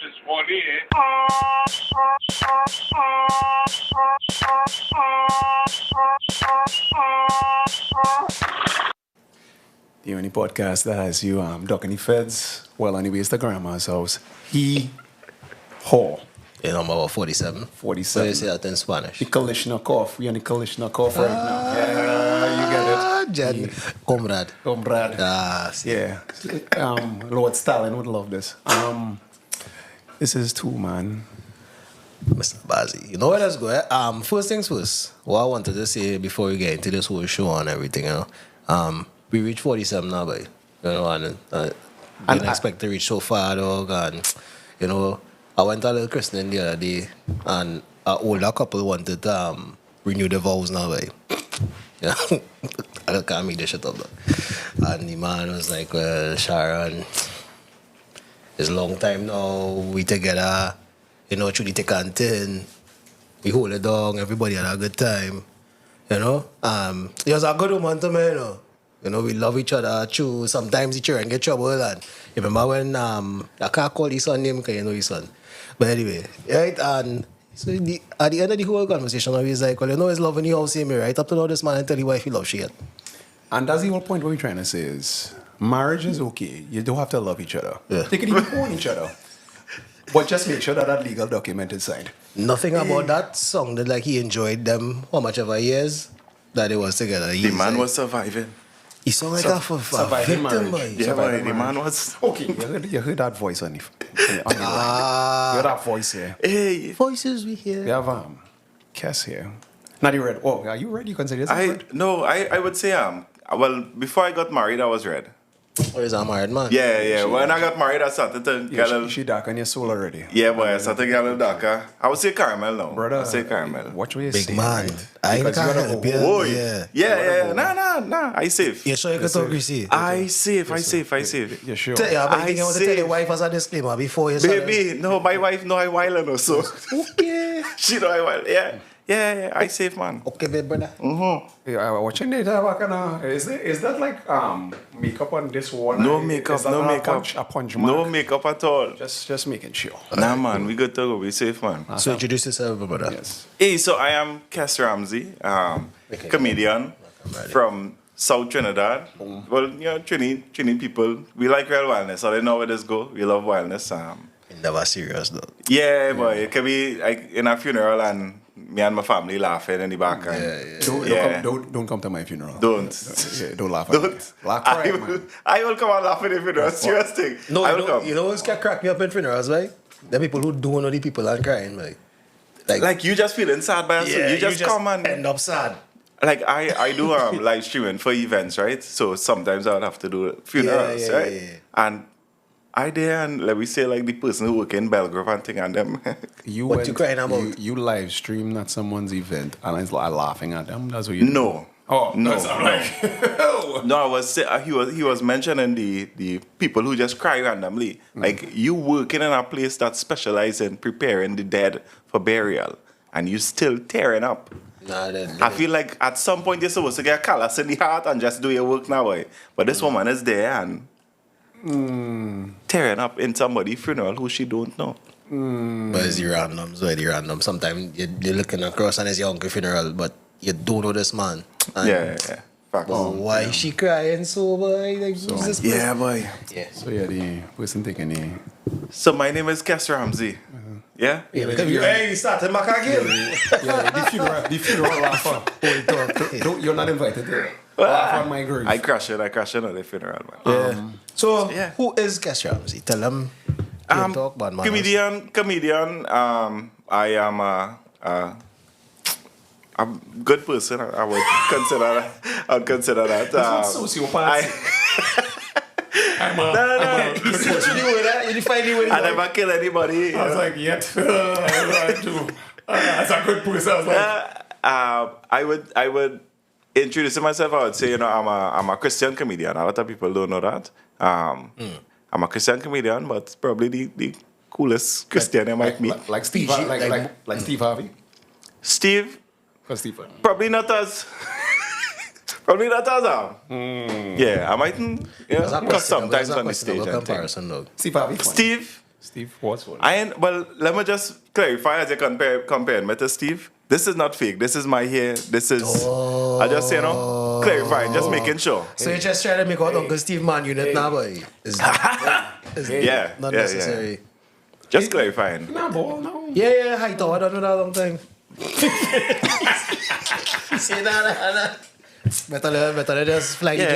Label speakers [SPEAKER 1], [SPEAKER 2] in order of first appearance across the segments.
[SPEAKER 1] this morning.
[SPEAKER 2] The only podcast that has you ducking the feds. Well, anyways, the grandma's house. Haw.
[SPEAKER 3] You know, I'm about 47.
[SPEAKER 2] 47.
[SPEAKER 3] So you say that in Spanish.
[SPEAKER 2] The Kalishnikov. We on the Kalishnikov right now. Yeah, you get it.
[SPEAKER 3] Jen. Comrade.
[SPEAKER 2] Comrade.
[SPEAKER 3] Ah, see.
[SPEAKER 2] Yeah. Lord Stalin would love this. This is two, man.
[SPEAKER 3] Mr. Bazzi. You know where that's going? First things first. What I wanted to say before we get into this whole show and everything, you know. We reached 47 now, boy. You know, and didn't expect to reach so far, dog. And, you know, I went to a little christening the other day, and an older couple wanted to renew their vows now, boy. Yeah, I can't make this shit up, though. And the man was like, well, Sharon, it's a long time now, we together, you know, through the thick and thin, we hold it down, everybody had a good time, you know. He was a good woman to me, you know. You know, we love each other, true. Sometimes each other and get trouble. And you remember when, I can't call his son name because you know his son. But anyway, right, and so at the end of the whole conversation, I was like, well, you know, he's loving you, how see me, right? Up to now, this man and tell your wife he loves you yet.
[SPEAKER 2] And that's the whole point what we're trying to say is, marriage is okay. You don't have to love each other.
[SPEAKER 3] Yeah.
[SPEAKER 2] They can even own each other. But just make sure that legal document is signed.
[SPEAKER 3] Nothing about that sounded like he enjoyed them how much ever years that they was together.
[SPEAKER 4] The man was surviving.
[SPEAKER 3] He sounded like a victim, boy.
[SPEAKER 4] Yeah, boy, the man was...
[SPEAKER 2] Okay, you heard that voice on the you heard that voice here.
[SPEAKER 4] Hey.
[SPEAKER 3] Voices we hear.
[SPEAKER 2] We have Kess here. Not you read. Oh, are you ready? You consider yourself ready?
[SPEAKER 4] No, I would say, well, before I got married, I was red.
[SPEAKER 3] Or is a married man?
[SPEAKER 4] Yeah. When I got married, I started to get a little...
[SPEAKER 2] She dark on your soul already.
[SPEAKER 4] Yeah, boy, I started to get a little darker. I would say caramel now.
[SPEAKER 2] Brother,
[SPEAKER 4] I say caramel.
[SPEAKER 2] watch what you
[SPEAKER 3] Big
[SPEAKER 2] say.
[SPEAKER 3] man.
[SPEAKER 2] Right?
[SPEAKER 3] I
[SPEAKER 2] Because
[SPEAKER 3] can't
[SPEAKER 2] you gotta
[SPEAKER 3] help
[SPEAKER 2] go.
[SPEAKER 3] you.
[SPEAKER 4] Oh,
[SPEAKER 3] Yeah.
[SPEAKER 4] yeah. Nah. I safe.
[SPEAKER 3] You sure you can talk, Chrissy?
[SPEAKER 4] I safe.
[SPEAKER 2] You sure?
[SPEAKER 3] Tell you, I want to tell
[SPEAKER 4] safe.
[SPEAKER 3] your wife as a disclaimer before you
[SPEAKER 4] Baby, no, my wife know I wild no so.
[SPEAKER 3] Okay.
[SPEAKER 4] She know I wild. Yeah, I safe, man.
[SPEAKER 3] Okay, babe, brother.
[SPEAKER 2] Yeah, watching data, is that like makeup on this one?
[SPEAKER 4] No
[SPEAKER 2] Is
[SPEAKER 4] makeup,
[SPEAKER 2] that
[SPEAKER 4] no
[SPEAKER 2] a
[SPEAKER 4] makeup.
[SPEAKER 2] Punch, a punch
[SPEAKER 4] No
[SPEAKER 2] mark?
[SPEAKER 4] makeup at all.
[SPEAKER 2] Just making sure.
[SPEAKER 4] Nah, man, we good to go. We safe, man.
[SPEAKER 3] So introduce yourself, brother.
[SPEAKER 2] Yes.
[SPEAKER 4] Hey, so I am Kess Ramsey, comedian from South Trinidad. Well, you know, Trini people, we like real wildness. So they know where this go. We love wildness.
[SPEAKER 3] Never serious, though.
[SPEAKER 4] Yeah, boy, it can be like in a funeral and me and my family laughing in the background.
[SPEAKER 2] Don't come to my funeral.
[SPEAKER 4] Don't.
[SPEAKER 2] Don't laugh at me. Laugh cry, man.
[SPEAKER 4] I will come and laugh at the funeral. Serious thing.
[SPEAKER 3] No,
[SPEAKER 4] I will come.
[SPEAKER 3] you know what's crack me up in funerals, right? The people who don't know the people and crying, like.
[SPEAKER 4] Like you just feeling sad by yourself. You just come and
[SPEAKER 3] end up sad.
[SPEAKER 4] like I do live streaming for events, right? So sometimes I would have to do funerals, right?
[SPEAKER 3] Yeah.
[SPEAKER 4] And I there and let me say like the person who work in Belgrave and thing and them.
[SPEAKER 3] What you crying about?
[SPEAKER 2] You live stream at someone's event and it's like laughing at them. That's what you do.
[SPEAKER 4] No.
[SPEAKER 2] Oh,
[SPEAKER 4] No,
[SPEAKER 2] that's all right.
[SPEAKER 4] No, I was he was mentioning the people who just cry randomly. Like you working in a place that specializes in preparing the dead for burial, and you still tearing up.
[SPEAKER 3] Nah,
[SPEAKER 4] I feel like at some point you're supposed to get callous in the heart and just do your work now, boy. But this woman is there and tearing up in somebody's funeral who she don't know.
[SPEAKER 3] But it's the random, random. Sometimes you're looking across and it's your uncle funeral, but you don't know this man. And
[SPEAKER 4] Yeah. Facts.
[SPEAKER 3] why is she crying so, boy? Like, who's this person?
[SPEAKER 4] Yeah, boy.
[SPEAKER 3] Yeah.
[SPEAKER 2] So yeah, the person taking the...
[SPEAKER 4] So my name is Kess Ramsey. Yeah?
[SPEAKER 3] Hey, you started back again.
[SPEAKER 2] Yeah, the funeral laugher. You're not invited there. Laugh on my grave.
[SPEAKER 4] I crash it at the funeral, man.
[SPEAKER 3] So,
[SPEAKER 4] yeah.
[SPEAKER 3] who is Kess Ramsey? Tell them. Talk bad manners.
[SPEAKER 4] Comedian. I am a good person. I would consider that.
[SPEAKER 2] It's not sociopath.
[SPEAKER 3] You define the way.
[SPEAKER 4] I never kill anybody.
[SPEAKER 2] I was like, yet. That's a good person. I was like...
[SPEAKER 4] I would introduce myself. I would say, I'm a Christian comedian. A lot of people don't know that. I'm a Christian comedian, but probably the coolest Christian I might meet.
[SPEAKER 2] Like Steve, like Steve Harvey.
[SPEAKER 4] Steve,
[SPEAKER 2] Or Steve.
[SPEAKER 4] probably not as. Probably not as Yeah, I mightn't. Yeah, because sometimes on the stage.
[SPEAKER 3] Comparison, dog.
[SPEAKER 2] Steve Harvey. funny.
[SPEAKER 4] Steve
[SPEAKER 2] Steve, what's what?
[SPEAKER 4] Well, let me just clarify as you compare me to Steve. This is not fake. This is my hair. This is. I just clarifying, just making sure.
[SPEAKER 3] So you're just trying to make out Uncle Steve Man unit now, boy?
[SPEAKER 4] Yeah,
[SPEAKER 3] Not
[SPEAKER 4] yeah,
[SPEAKER 3] necessary.
[SPEAKER 4] yeah. Just clarifying.
[SPEAKER 2] Nah, ball, no.
[SPEAKER 3] Yeah, I thought I don't know that long time. See that? Better just flag it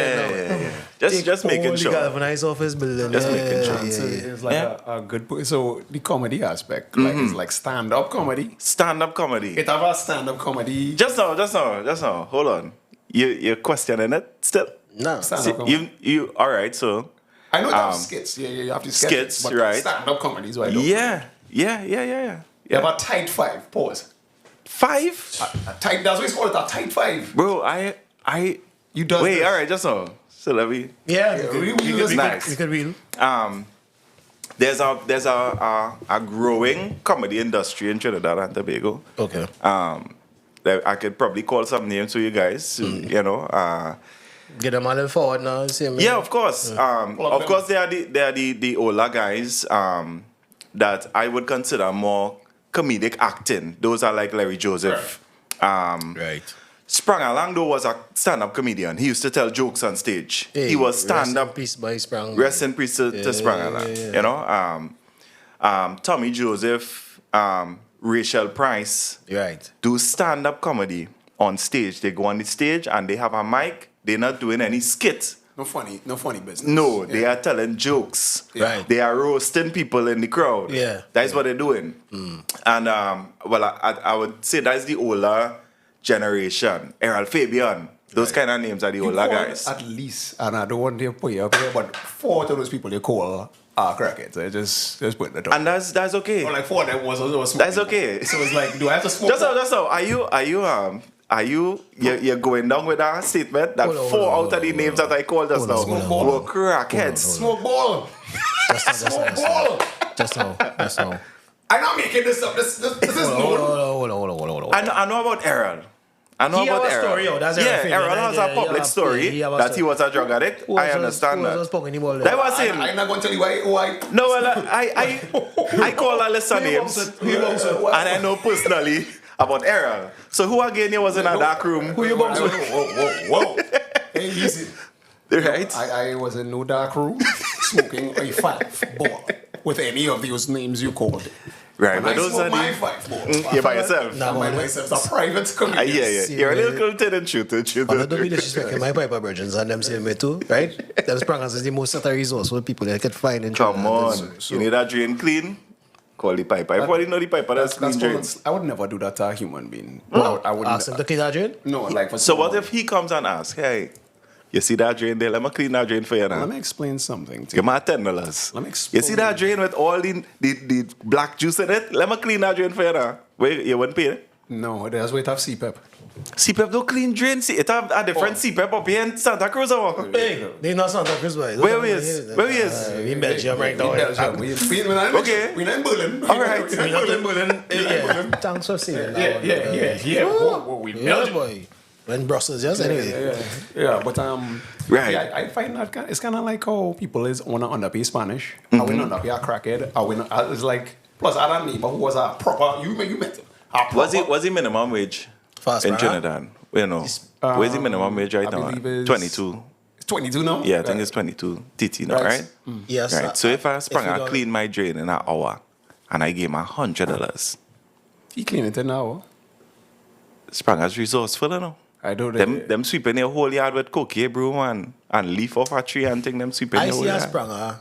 [SPEAKER 3] now.
[SPEAKER 4] Just making sure.
[SPEAKER 3] Galvanized office building.
[SPEAKER 4] Just making sure.
[SPEAKER 2] So it's like a good point. So the comedy aspect, like it's like stand-up comedy.
[SPEAKER 4] Stand-up comedy.
[SPEAKER 2] It have a stand-up comedy.
[SPEAKER 4] Just now. Hold on. You're questioning it still?
[SPEAKER 3] No.
[SPEAKER 2] Stand-up comedy.
[SPEAKER 4] You all right? So
[SPEAKER 2] I know you have skits. Yeah, you have to
[SPEAKER 4] skits,
[SPEAKER 2] but
[SPEAKER 4] right.
[SPEAKER 2] Stand-up comedy is what I do.
[SPEAKER 4] yeah.
[SPEAKER 2] You have a tight five. Pause.
[SPEAKER 4] 5,
[SPEAKER 2] A tight. That's what it's called. A tight five.
[SPEAKER 4] bro.
[SPEAKER 2] You does
[SPEAKER 4] wait.
[SPEAKER 2] this.
[SPEAKER 4] All right, just now. So let me.
[SPEAKER 2] Nice.
[SPEAKER 3] We could read.
[SPEAKER 4] There's a growing comedy industry in Trinidad and Tobago.
[SPEAKER 3] Okay.
[SPEAKER 4] That I could probably call some names to you guys. You know.
[SPEAKER 3] Get them a little forward now.
[SPEAKER 4] Yeah, of course. Of course, they are the older guys that I would consider more comedic acting. Those are like Larry Joseph.
[SPEAKER 3] Right.
[SPEAKER 4] Sprang Along though was a stand-up comedian. He used to tell jokes on stage.
[SPEAKER 3] Hey,
[SPEAKER 4] he was stand-up.
[SPEAKER 3] Rest in peace by Sprang.
[SPEAKER 4] Rest in peace to Sprang Along. You know, Tommy Joseph, Rachel Price
[SPEAKER 3] Right.
[SPEAKER 4] do stand-up comedy on stage. They go on the stage and they have a mic. They're not doing any skit.
[SPEAKER 2] No funny business.
[SPEAKER 4] No, they are telling jokes.
[SPEAKER 3] Right.
[SPEAKER 4] They are roasting people in the crowd.
[SPEAKER 3] Yeah.
[SPEAKER 4] That's what they're doing. And well, I would say that's the older generation. Errol Fabian. Those kind of names are the older guys.
[SPEAKER 2] At least, and I don't want to put you up here, but 4 of those people they call are crackheads. I just put that up.
[SPEAKER 4] And that's okay.
[SPEAKER 2] Or like 4 of them was smoking.
[SPEAKER 4] That's okay.
[SPEAKER 2] So it's like, do I have to smoke?
[SPEAKER 4] Just so. Are you're going down with that statement that 4 out of the names that I called just now were crackheads?
[SPEAKER 2] Smoke ball. Smoke ball.
[SPEAKER 3] Just now.
[SPEAKER 2] I'm not making this up. This is known.
[SPEAKER 3] Hold on.
[SPEAKER 4] I know about Errol. I know
[SPEAKER 3] He
[SPEAKER 4] about
[SPEAKER 3] have a
[SPEAKER 4] Errol.
[SPEAKER 3] story, that's Errol Fabian.
[SPEAKER 4] Errol has
[SPEAKER 3] Yeah,
[SPEAKER 4] a public story
[SPEAKER 3] he have a
[SPEAKER 4] that
[SPEAKER 3] story.
[SPEAKER 4] he was a drug addict. I understand that. That was him.
[SPEAKER 2] I'm not going to tell you why.
[SPEAKER 4] No, well, I call a list of names, and I know personally about Errol. So who again was in a dark room?
[SPEAKER 2] Who you bounce with? Whoa. Hey, easy.
[SPEAKER 4] Right?
[SPEAKER 2] I was in no dark room smoking a 5 ball with any of those names you called.
[SPEAKER 4] Right,
[SPEAKER 2] And
[SPEAKER 4] but
[SPEAKER 2] I
[SPEAKER 4] those are
[SPEAKER 2] smoke my
[SPEAKER 4] the...
[SPEAKER 2] 5 balls.
[SPEAKER 4] You're by yourself.
[SPEAKER 3] Nah,
[SPEAKER 2] By
[SPEAKER 3] man.
[SPEAKER 2] myself. It's a private community.
[SPEAKER 4] Yeah. You're a little tilted shooter.
[SPEAKER 3] Don't be disrespecting my Piper virgins and them saying me too, right? Them Sprangers is the most set of resourceful people that can find in
[SPEAKER 4] Come
[SPEAKER 3] Trinidad.
[SPEAKER 4] on. You need that drain clean? Call the piper. Everybody know the piper that's clean drains.
[SPEAKER 2] I would never do that to a human being. I wouldn't.
[SPEAKER 3] Ask them to clean that drain?
[SPEAKER 2] No, like for
[SPEAKER 4] So what
[SPEAKER 2] someone.
[SPEAKER 4] if he comes and asks, hey, you see that drain there? Let me clean that drain for you now.
[SPEAKER 2] Let me explain something to
[SPEAKER 4] Give
[SPEAKER 2] you.
[SPEAKER 4] me $10.
[SPEAKER 2] Let me
[SPEAKER 4] You
[SPEAKER 2] explain.
[SPEAKER 4] see that drain with all the black juice in it? Let me clean that drain for you now. Wait, you wouldn't pay it?
[SPEAKER 2] No, there's way to have CPAP.
[SPEAKER 4] CPAP don't clean drain. See, it have a different CPAP up here in Santa Cruz. Or?
[SPEAKER 3] Hey, they not Santa Cruz, boy.
[SPEAKER 4] Where we is?
[SPEAKER 3] We in Belgium right now.
[SPEAKER 4] Okay.
[SPEAKER 2] We're not in Berlin.
[SPEAKER 4] All right.
[SPEAKER 2] We're not in Berlin.
[SPEAKER 3] Yeah. Thanks for saying that.
[SPEAKER 2] Yeah. Whoa, we
[SPEAKER 3] Yeah,
[SPEAKER 2] Belgium.
[SPEAKER 3] boy. We're in Brussels, yes, anyway.
[SPEAKER 2] Yeah, but
[SPEAKER 4] Right.
[SPEAKER 2] yeah, I find that it's kind of like how people is wanna underpay Spanish. I win underpay a crackhead. It's like plus I had a neighbor who was a proper. You met him.
[SPEAKER 4] Was he minimum wage
[SPEAKER 3] Fast,
[SPEAKER 4] in
[SPEAKER 3] man.
[SPEAKER 4] Trinidad? You know, where's the minimum wage right
[SPEAKER 2] I
[SPEAKER 4] now?
[SPEAKER 2] believe it's
[SPEAKER 4] 22.
[SPEAKER 2] It's 22 now.
[SPEAKER 4] Yeah, I think it's 22 TT now, right?
[SPEAKER 3] Yes.
[SPEAKER 4] Right. So if I sprang
[SPEAKER 3] you
[SPEAKER 4] and
[SPEAKER 3] don't-
[SPEAKER 4] clean my drain in an hour and I gave him $100,
[SPEAKER 2] He clean it now.
[SPEAKER 4] sprang as resourceful, you know.
[SPEAKER 2] I do
[SPEAKER 4] Them sweeping your whole yard with cocaine broom and leaf off a tree and thing them sweeping
[SPEAKER 3] I
[SPEAKER 4] your whole
[SPEAKER 3] see a
[SPEAKER 4] yard.
[SPEAKER 3] Spranger.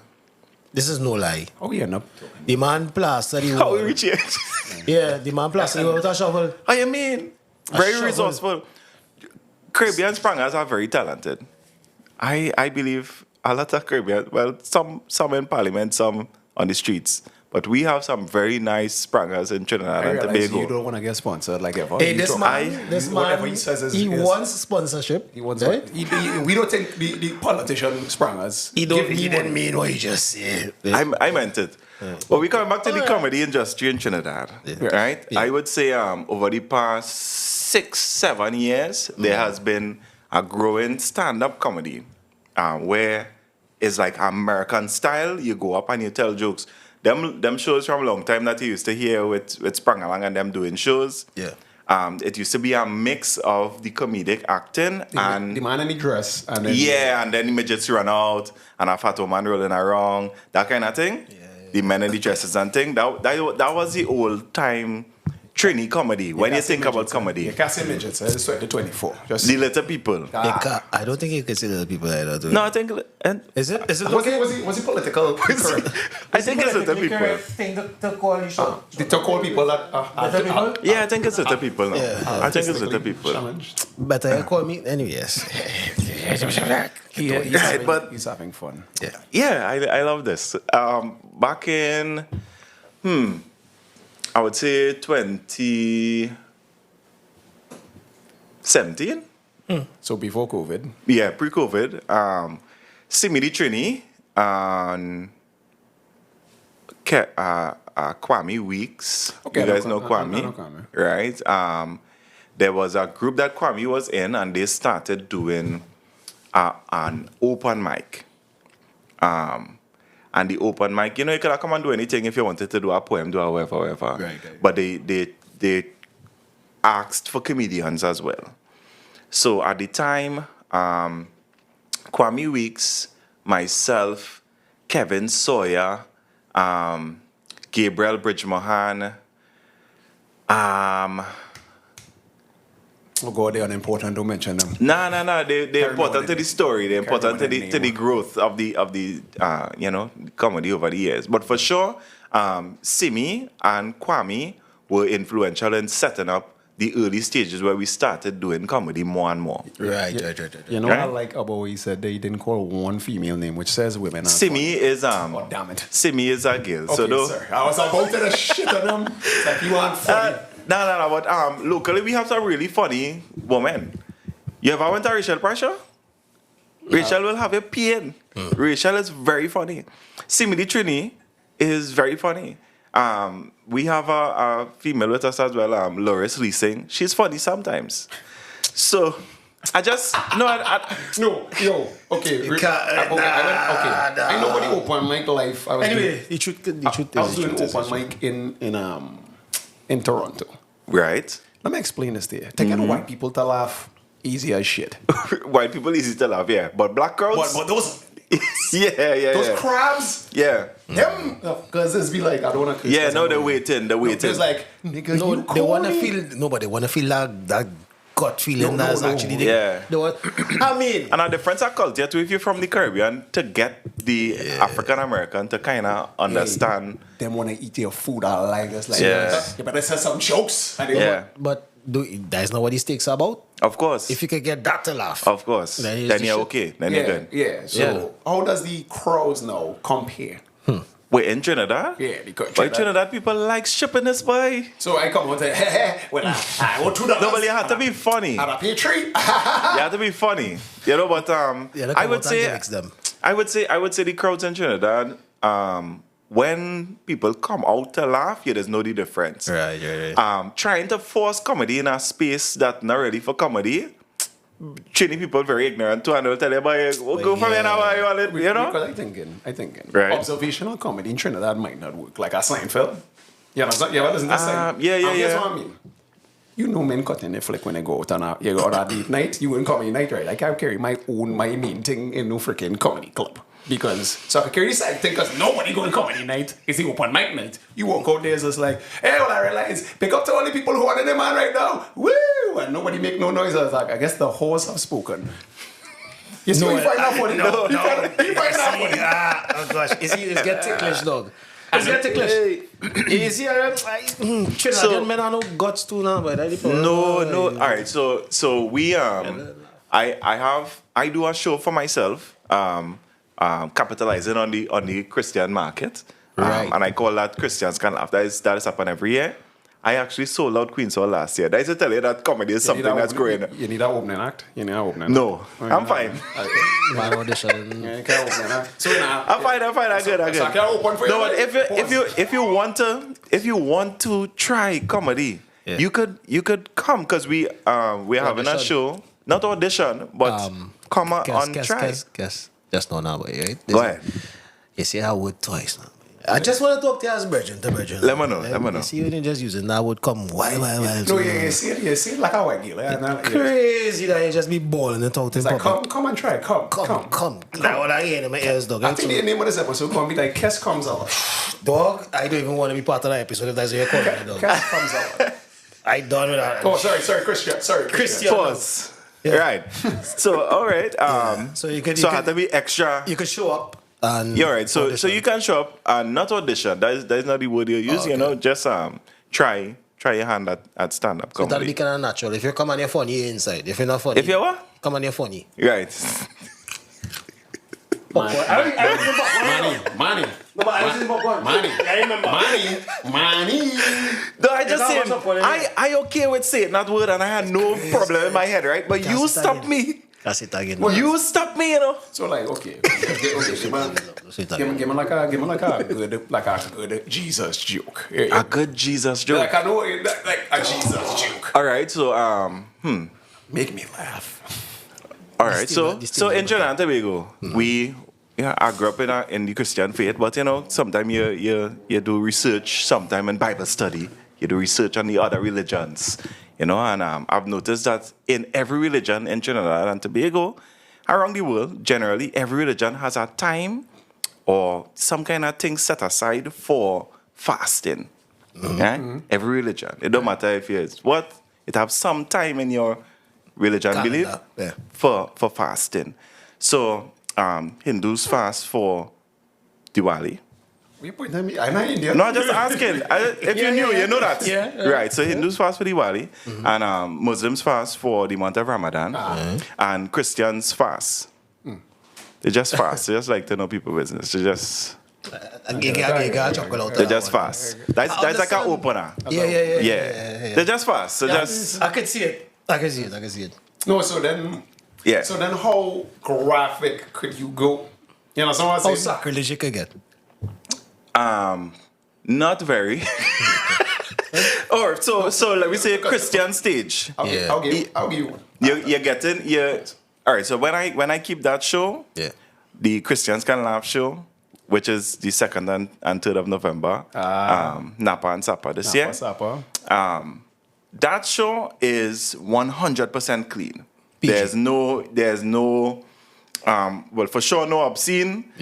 [SPEAKER 3] This is no lie.
[SPEAKER 2] Oh yeah, no.
[SPEAKER 3] The man plastered the
[SPEAKER 4] How
[SPEAKER 3] wall.
[SPEAKER 4] we reach here?
[SPEAKER 3] Yeah, the man plastered the wall with a shovel.
[SPEAKER 4] How you mean? Very
[SPEAKER 3] shovel.
[SPEAKER 4] resourceful. Caribbean sprangers are very talented. I believe a lot of Caribbean, well, some in Parliament, some on the streets. But we have some very nice sprangers in Trinidad
[SPEAKER 2] I
[SPEAKER 4] and
[SPEAKER 2] realize
[SPEAKER 4] Tobago.
[SPEAKER 2] you don't want to get sponsored like ever.
[SPEAKER 3] Hey,
[SPEAKER 2] You
[SPEAKER 3] this
[SPEAKER 2] talk-
[SPEAKER 3] man,
[SPEAKER 2] whatever he says is-
[SPEAKER 3] wants sponsorship.
[SPEAKER 2] He wants
[SPEAKER 3] right?
[SPEAKER 2] we don't think the politician sprangers.
[SPEAKER 3] He didn't mean what he just said.
[SPEAKER 4] I meant it. But we coming back to the comedy industry in Trinidad, right?
[SPEAKER 3] Yeah.
[SPEAKER 4] I would say over the past 6-7 years, there has been a growing stand-up comedy where it's like American style. You go up and you tell jokes. them shows from a long time that you used to hear with Sprangalang and them doing shows.
[SPEAKER 3] Yeah.
[SPEAKER 4] It used to be a mix of the comedic acting and
[SPEAKER 2] the man in the dress. And then
[SPEAKER 4] and then the midgets run out and a fat woman rolling around, that kind of thing. The men in the dresses and thing. That was the old time trainee comedy. When you think about comedy,
[SPEAKER 2] you can't say midgets. It's 2024. Just
[SPEAKER 4] the little people.
[SPEAKER 3] I don't think you can see the people like that.
[SPEAKER 4] No, I think.
[SPEAKER 3] Is it?
[SPEAKER 2] was he political? Correct.
[SPEAKER 4] I think it's little people.
[SPEAKER 3] Thing to call you show.
[SPEAKER 2] To call people that
[SPEAKER 4] Yeah, I think it's little people now.
[SPEAKER 3] Yeah.
[SPEAKER 4] I think it's little people.
[SPEAKER 2] challenged.
[SPEAKER 3] Better you call me anyways.
[SPEAKER 2] He's having fun.
[SPEAKER 3] Yeah.
[SPEAKER 4] Yeah, I love this. Back in, I would say 2017.
[SPEAKER 2] So before COVID.
[SPEAKER 4] Yeah, pre-COVID. Simidi Trini and Kwame Weeks.
[SPEAKER 2] Okay,
[SPEAKER 4] You guys
[SPEAKER 2] I
[SPEAKER 4] know
[SPEAKER 2] know
[SPEAKER 4] Kwame,
[SPEAKER 2] Kwame.
[SPEAKER 4] right? There was a group that Kwame was in, and they started doing an open mic. And the open mic, you could come and do anything if you wanted to do a poem, do a whatever.
[SPEAKER 3] Right.
[SPEAKER 4] But they asked for comedians as well. So at the time, Kwame Weeks, myself, Kevin Sawyer, Gabriel Bridgmohan,
[SPEAKER 2] Oh God, they're unimportant. Don't mention them.
[SPEAKER 4] No. They're important to the story. They're
[SPEAKER 2] Carry
[SPEAKER 4] important
[SPEAKER 2] on
[SPEAKER 4] to
[SPEAKER 2] that
[SPEAKER 4] the
[SPEAKER 2] name.
[SPEAKER 4] growth of the comedy over the years. But for sure, Simi and Kwame were influential in setting up the early stages where we started doing comedy more and more.
[SPEAKER 3] Right.
[SPEAKER 2] You know
[SPEAKER 4] Right.
[SPEAKER 2] what I like about what he said? They didn't call one female name, which says women. are
[SPEAKER 4] Simi
[SPEAKER 2] funny.
[SPEAKER 4] is
[SPEAKER 2] Oh, damn it.
[SPEAKER 4] Simi is a girl.
[SPEAKER 2] Okay,
[SPEAKER 4] so though,
[SPEAKER 2] sir. I was about to shit on them. It's like you aren't funny.
[SPEAKER 4] no. But locally we have some really funny women. You ever went to Rachel Pressure? Rachel will have a pain. Rachel is very funny. Simili Trini is very funny. We have a female with us as well, Loris Leasing. She's funny sometimes. So I just no.
[SPEAKER 2] Okay.
[SPEAKER 3] You can't-
[SPEAKER 2] I know about the open mic life. I was
[SPEAKER 3] Anyway, the truth
[SPEAKER 2] I was doing open mic in Toronto.
[SPEAKER 4] Right.
[SPEAKER 2] Let me explain this to you. To get white people to laugh, easy as shit.
[SPEAKER 4] White people easy to love, yeah. But black crowds,
[SPEAKER 2] But those
[SPEAKER 4] yeah.
[SPEAKER 2] crabs,
[SPEAKER 4] Yeah.
[SPEAKER 2] them, because it's be like I don't want to.
[SPEAKER 4] Yeah, no, they're waiting.
[SPEAKER 2] It's like nigga,
[SPEAKER 3] No,
[SPEAKER 2] you
[SPEAKER 3] they want to
[SPEAKER 2] corny.
[SPEAKER 3] feel. Nobody want to feel that gut feeling
[SPEAKER 2] No,
[SPEAKER 3] that's
[SPEAKER 2] no.
[SPEAKER 3] actually.
[SPEAKER 4] Yeah.
[SPEAKER 3] They want. I mean.
[SPEAKER 4] And a difference of culture too, if you're from the Caribbean, to get the African American to kind of understand.
[SPEAKER 2] Them want to eat your food alive. It's like
[SPEAKER 4] Yeah.
[SPEAKER 2] you better say some jokes. And they
[SPEAKER 4] Yeah,
[SPEAKER 3] But that's not what these stakes are about.
[SPEAKER 4] of course.
[SPEAKER 3] If you can get that to laugh,
[SPEAKER 4] Of course.
[SPEAKER 3] Then
[SPEAKER 4] Then
[SPEAKER 3] it's
[SPEAKER 4] you're
[SPEAKER 3] the
[SPEAKER 4] okay. Then you're good.
[SPEAKER 2] Yeah. So
[SPEAKER 3] Yeah.
[SPEAKER 2] how does the crowds now compare?
[SPEAKER 4] Wait, in Trinidad?
[SPEAKER 2] Yeah, because
[SPEAKER 4] But Trinidad people like shipping this boy.
[SPEAKER 2] So I come out and say, hey, well, I want $2.
[SPEAKER 4] No, but you have to be funny.
[SPEAKER 2] And a pay tree.
[SPEAKER 4] You have to be funny. But I would say
[SPEAKER 3] them.
[SPEAKER 4] I would say the crowds in Trinidad, when people come out to laugh, you just know the difference.
[SPEAKER 3] Right.
[SPEAKER 4] Trying to force comedy in a space that's not ready for comedy, Trini people very ignorant too, and they'll tell you, boy, go from here now, you want it, you know?
[SPEAKER 2] Because I thinking.
[SPEAKER 4] Right.
[SPEAKER 2] Observational comedy in Trinidad might not work like a Seinfeld. You know, you ever listen to Seinfeld?
[SPEAKER 4] yeah.
[SPEAKER 2] Here's what I mean. You know men cutting the flick when they go out on a date night. You wouldn't comedy night, right? Like I carry my main thing in no freaking comedy club. Because so I can carry this side thing because nobody going comedy night. It's the open mic night. You walk out there, it's just like, hey, well I realize, pick up to all the people who are in the man right now. Woo! And nobody make no noise. I was like, I guess the horse have spoken. You see, you find that funny?
[SPEAKER 3] No.
[SPEAKER 2] You find that funny?
[SPEAKER 3] Oh gosh, it's get ticklish, dog. It's get ticklish. You see, Trinidadian men are no guts too now, but
[SPEAKER 4] No. All right, so we I do a show for myself, capitalizing on the Christian market,
[SPEAKER 3] Right.
[SPEAKER 4] and I call that Christians Can Laugh. That is happen every year. I actually sold out Queen's Hall last year. That is to tell you that comedy is something that's growing.
[SPEAKER 2] You need an opening act? You need an opening act?
[SPEAKER 4] No, I'm fine.
[SPEAKER 3] my audition.
[SPEAKER 2] Yeah, you can't open it. So now,
[SPEAKER 4] I'm fine. I'm good.
[SPEAKER 2] So I can open for you.
[SPEAKER 4] No, but if you want to try comedy,
[SPEAKER 3] Yeah.
[SPEAKER 4] you could come because we're having a
[SPEAKER 3] Audition.
[SPEAKER 4] show, not audition, but come on try.
[SPEAKER 3] Guess. Just know now, boy, right?
[SPEAKER 4] Go ahead.
[SPEAKER 3] You see how wood twice now. I just want to talk to you as Bridget.
[SPEAKER 4] Let me know.
[SPEAKER 3] You see, you didn't just use it. Now would come why.
[SPEAKER 2] No, you see it like how I get it.
[SPEAKER 3] Crazy that you just be balling and talking.
[SPEAKER 2] It's like, come and try. Come.
[SPEAKER 3] Now what I hear in my ears, dog.
[SPEAKER 2] I think the name of this episode gonna be like Kess comes out.
[SPEAKER 3] Dog, I don't even want to be part of that episode if that's what you're calling it, dog.
[SPEAKER 2] Kess comes out.
[SPEAKER 3] I done with that.
[SPEAKER 2] Oh, sorry, Christian. Christian.
[SPEAKER 4] Pause. Yeah. Right. So, all right.
[SPEAKER 3] So you could
[SPEAKER 4] have to be extra.
[SPEAKER 3] You could show up. And
[SPEAKER 4] you're right. So you can show up and not audition. That is not the word you use. Okay. You know, just try your hand at stand up comedy.
[SPEAKER 3] That'll be kind of natural. If you come and you're funny, you're inside. If you're not funny,
[SPEAKER 4] if you're what?
[SPEAKER 3] Come and you're funny.
[SPEAKER 4] Right.
[SPEAKER 2] Money.
[SPEAKER 4] No, I just said I okay with saying that word and I had no problem in my head, right? But you stopped me.
[SPEAKER 3] That's it again.
[SPEAKER 4] Well, you stopped me, you know.
[SPEAKER 2] So like, okay, give me like a good Jesus joke.
[SPEAKER 4] A good Jesus joke.
[SPEAKER 2] Like I know, like a Jesus joke.
[SPEAKER 4] All right, so
[SPEAKER 2] make me laugh.
[SPEAKER 4] All right, so in Trinidad and Tobago, I grew up in the Christian faith, but you know, sometimes you do research, sometimes in Bible study, you do research on the other religions, you know, and I've noticed that in every religion in Trinidad and Tobago, around the world, generally, every religion has a time or some kind of thing set aside for fasting. Every religion. It don't matter if it's what, it have some time in your religion belief for fasting. So Hindus fast for Diwali.
[SPEAKER 2] You point at me. I'm not Indian.
[SPEAKER 4] No, I'm just asking. If you knew, you know that.
[SPEAKER 2] Yeah.
[SPEAKER 4] Right. So Hindus fast for Diwali, and Muslims fast for the month of Ramadan, and Christians fast. They just fast. They just like to know people business. They just. They just fast. That's like an opener. Yeah. They just fast. So just.
[SPEAKER 3] I can see it.
[SPEAKER 2] No, so then.
[SPEAKER 4] Yeah.
[SPEAKER 2] So then, how graphic could you go? You know, someone
[SPEAKER 3] how sacrilege you could get?
[SPEAKER 4] Not very. Or so let me say Christian stage.
[SPEAKER 2] I'll give you one.
[SPEAKER 4] You're getting. All right. So when I keep that show, the Christians Can Laugh show, which is the 2nd and 3rd of November, Napa and Sapa this year. That show is 100% clean. PG. There's no well, for sure no obscene.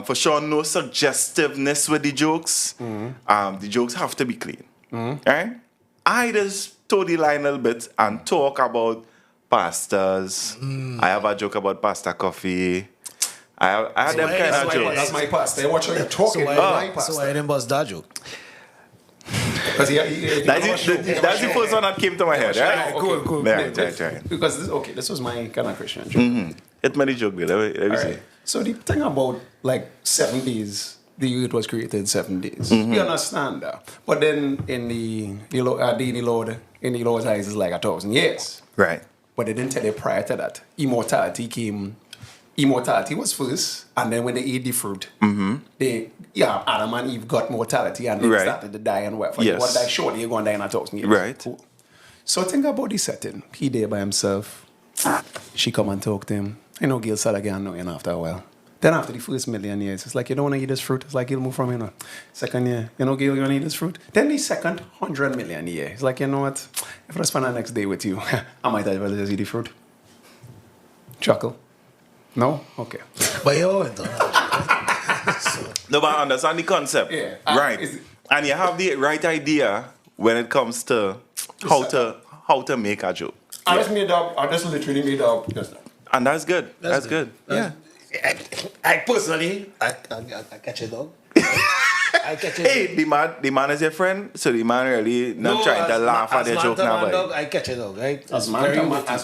[SPEAKER 4] For sure no suggestiveness with the jokes. The jokes have to be clean. Right? I just toe the line a little bit and talk about pastors. I have a joke about pasta coffee. I had them kind of jokes.
[SPEAKER 2] That's my pasta. Watch how you're talking.
[SPEAKER 3] So why didn't bust that joke?
[SPEAKER 2] That's
[SPEAKER 4] the first one that came to my head, right?
[SPEAKER 2] Cool.
[SPEAKER 4] Right.
[SPEAKER 2] Because this was my kind of Christian joke.
[SPEAKER 4] It's many joke there. Let me see.
[SPEAKER 2] So the thing about like 7 days, the earth was created in 7 days. You understand that? But then in the Lord's eyes is like 1,000 years.
[SPEAKER 4] Right.
[SPEAKER 2] But they didn't tell you prior to that. Immortality was first, and then when they ate the fruit, Adam and Eve got mortality and they started to die and what? You want to die shortly, you're going to die in 1,000 years.
[SPEAKER 4] Right.
[SPEAKER 2] Cool. So think about the setting. He there by himself. She come and talk to him. You know, Gil Salagan knowing after a while. Then after the first 1,000,000 years, it's like, you don't want to eat this fruit. It's like, you'll move from, second year, Gil, you want to eat this fruit? Then the second 100 million year, it's like, you know what? If I spend the next day with you, I might as well just eat the fruit. Chuckle. No? Okay.
[SPEAKER 3] But you
[SPEAKER 4] No, but I understand the concept.
[SPEAKER 2] Yeah.
[SPEAKER 4] Right. And you have the right idea when it comes to how to make a joke.
[SPEAKER 2] I just literally made up just now.
[SPEAKER 4] And that's good. That's good. Yeah.
[SPEAKER 3] I personally, I catch a dog. I catch a
[SPEAKER 4] Hey, the man is your friend, so the man really not trying to laugh at the joke now.
[SPEAKER 3] Dog, I catch a dog, right?
[SPEAKER 2] As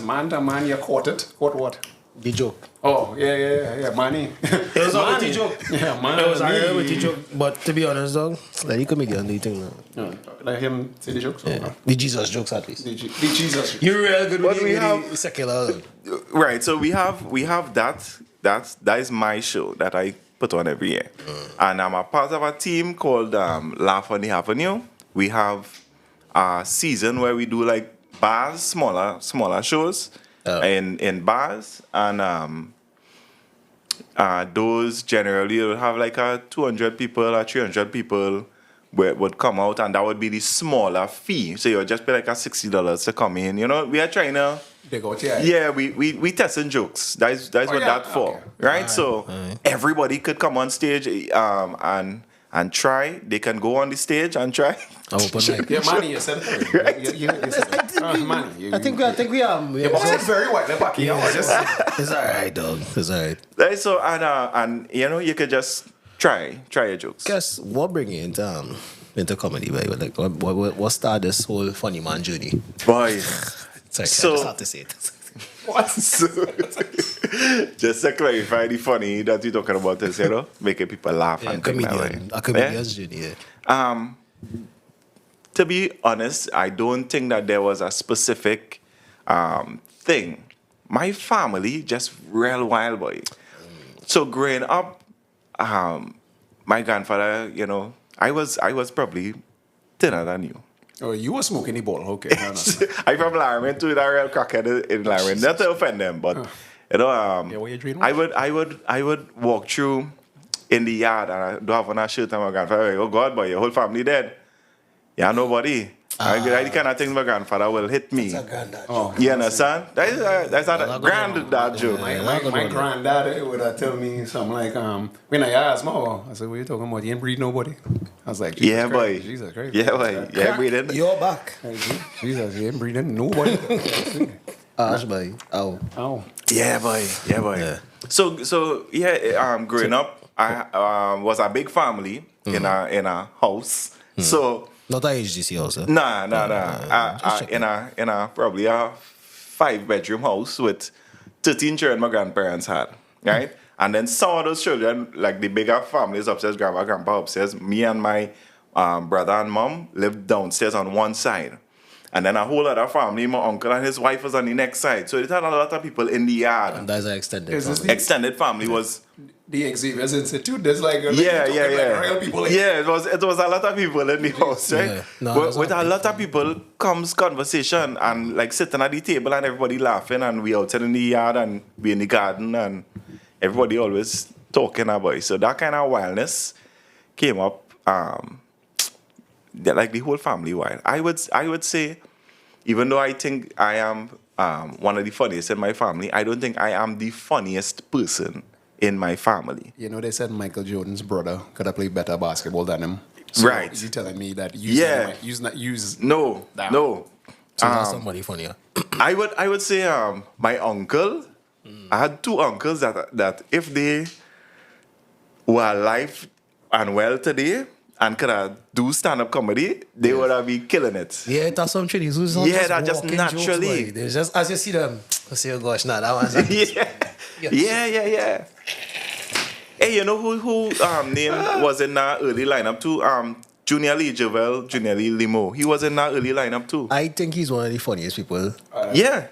[SPEAKER 2] man to man, you caught it. Caught what?
[SPEAKER 3] The joke.
[SPEAKER 2] Oh, yeah, money.
[SPEAKER 3] It was not with the joke.
[SPEAKER 2] Yeah, money.
[SPEAKER 3] It was not with the joke. But to be honest, dog, like the comedian, the thing now.
[SPEAKER 2] No, let him say the jokes.
[SPEAKER 3] Yeah. The Jesus jokes, at least.
[SPEAKER 2] The Jesus jokes.
[SPEAKER 3] You're real good
[SPEAKER 4] But
[SPEAKER 3] with the secular.
[SPEAKER 4] Right, so we have that. That is my show that I put on every year. And I'm a part of a team called Laugh on the Avenue. We have a season where we do like bars, smaller shows in bars. And those generally will have like a 200 people or 300 people would come out, and that would be the smaller fee. So you'll just pay like a $60 to come in. You know, we are trying to.
[SPEAKER 2] They go to
[SPEAKER 4] Yeah, we testing jokes. That's what
[SPEAKER 2] yeah,
[SPEAKER 4] that's for,
[SPEAKER 2] okay.
[SPEAKER 4] right? So everybody could come on stage and try. They can go on the stage and try.
[SPEAKER 3] Open mic.
[SPEAKER 2] Yeah, Manny, you said it.
[SPEAKER 4] Right.
[SPEAKER 2] You said Manny.
[SPEAKER 3] I think we
[SPEAKER 2] Your box is very white. The back,
[SPEAKER 3] It's all right, dog. It's all right.
[SPEAKER 4] Right, so and you know you could just try your jokes.
[SPEAKER 3] Guess what bring you into comedy, baby? Like what started this whole funny man journey?
[SPEAKER 4] Boy.
[SPEAKER 3] Sorry,
[SPEAKER 4] So-
[SPEAKER 3] I just had to say it.
[SPEAKER 2] What?
[SPEAKER 4] So, just to clarify the funny that you're talking about is, you know, making people laugh
[SPEAKER 3] Yeah,
[SPEAKER 4] and think that way.
[SPEAKER 3] a comedian's journey. Yeah.
[SPEAKER 4] To be honest, I don't think that there was a specific thing. My family just real wild boy. So growing up, my grandfather, you know, I was probably thinner than you.
[SPEAKER 2] Oh, you were smoking the ball. Okay. No.
[SPEAKER 4] I'm from Laramie too, that real crackhead in Laramie. Not to offend them, but you know,
[SPEAKER 2] Yeah, what you dreaming?
[SPEAKER 4] I would walk through in the yard and I don't have on a shirt and my grandfather like, oh God, boy, your whole family dead. Yeah, nobody. I kind of think my grandfather will hit me.
[SPEAKER 2] Oh,
[SPEAKER 4] You understand? That's not a granddad joke.
[SPEAKER 2] my granddad would tell me something like, when I asked Mo, I said, what are you talking about? You ain't breed nobody. I was like, Jesus
[SPEAKER 4] Yeah,
[SPEAKER 2] Christ,
[SPEAKER 4] boy.
[SPEAKER 2] Jesus Christ.
[SPEAKER 4] Yeah, boy. Yeah, breathing.
[SPEAKER 3] You're back.
[SPEAKER 2] Jesus, you ain't breeding nobody.
[SPEAKER 3] Ash, boy. Oh.
[SPEAKER 2] Oh.
[SPEAKER 4] Yeah, boy. Yeah, boy.
[SPEAKER 3] Yeah.
[SPEAKER 4] So growing up, I was a big family in a house. So
[SPEAKER 3] Not a HGC also.
[SPEAKER 4] nah. In a probably a 5-bedroom house with 13 children my grandparents had, right? And then some of those children, like the bigger families upstairs, grandma, grandpa upstairs, me and my brother and mom lived downstairs on one side. And then a whole other family, my uncle and his wife was on the next side. So it had a lot of people in the yard.
[SPEAKER 3] And that's an extended.
[SPEAKER 2] Is this
[SPEAKER 3] family.
[SPEAKER 2] the,
[SPEAKER 4] Extended family was
[SPEAKER 2] the Xavier's Institute? There's like,
[SPEAKER 4] yeah.
[SPEAKER 2] real people. Like,
[SPEAKER 4] Yeah, it was a lot of people in the house, right?
[SPEAKER 3] Yeah. No,
[SPEAKER 4] But
[SPEAKER 3] that's
[SPEAKER 4] with
[SPEAKER 3] not
[SPEAKER 4] a lot of people comes conversation and like sitting at the table and everybody laughing and we outside in the yard and we in the garden and everybody always talking about it. So that kind of wildness came up. Like the whole family wild. I would say, even though I think I am one of the funniest in my family, I don't think I am the funniest person in my family.
[SPEAKER 2] You know, they said Michael Jordan's brother could have played better basketball than him. So
[SPEAKER 4] Right.
[SPEAKER 2] You telling me that use
[SPEAKER 4] No.
[SPEAKER 3] So that's somebody funnier.
[SPEAKER 4] I would say my uncle. I had 2 uncles that if they were alive and well today and could do stand-up comedy, they would have been killing it.
[SPEAKER 3] Yeah, that's some Chinese who's not
[SPEAKER 4] Yeah, that just
[SPEAKER 3] walking
[SPEAKER 4] naturally.
[SPEAKER 3] Jokes, boy. They just as you see them, I say, oh gosh, nah, that one's
[SPEAKER 4] Yeah. Hey, you know who name was in that early lineup too? Junior Lee Limo. He was in that early lineup too.
[SPEAKER 3] I think he's one of the funniest people
[SPEAKER 4] Yeah.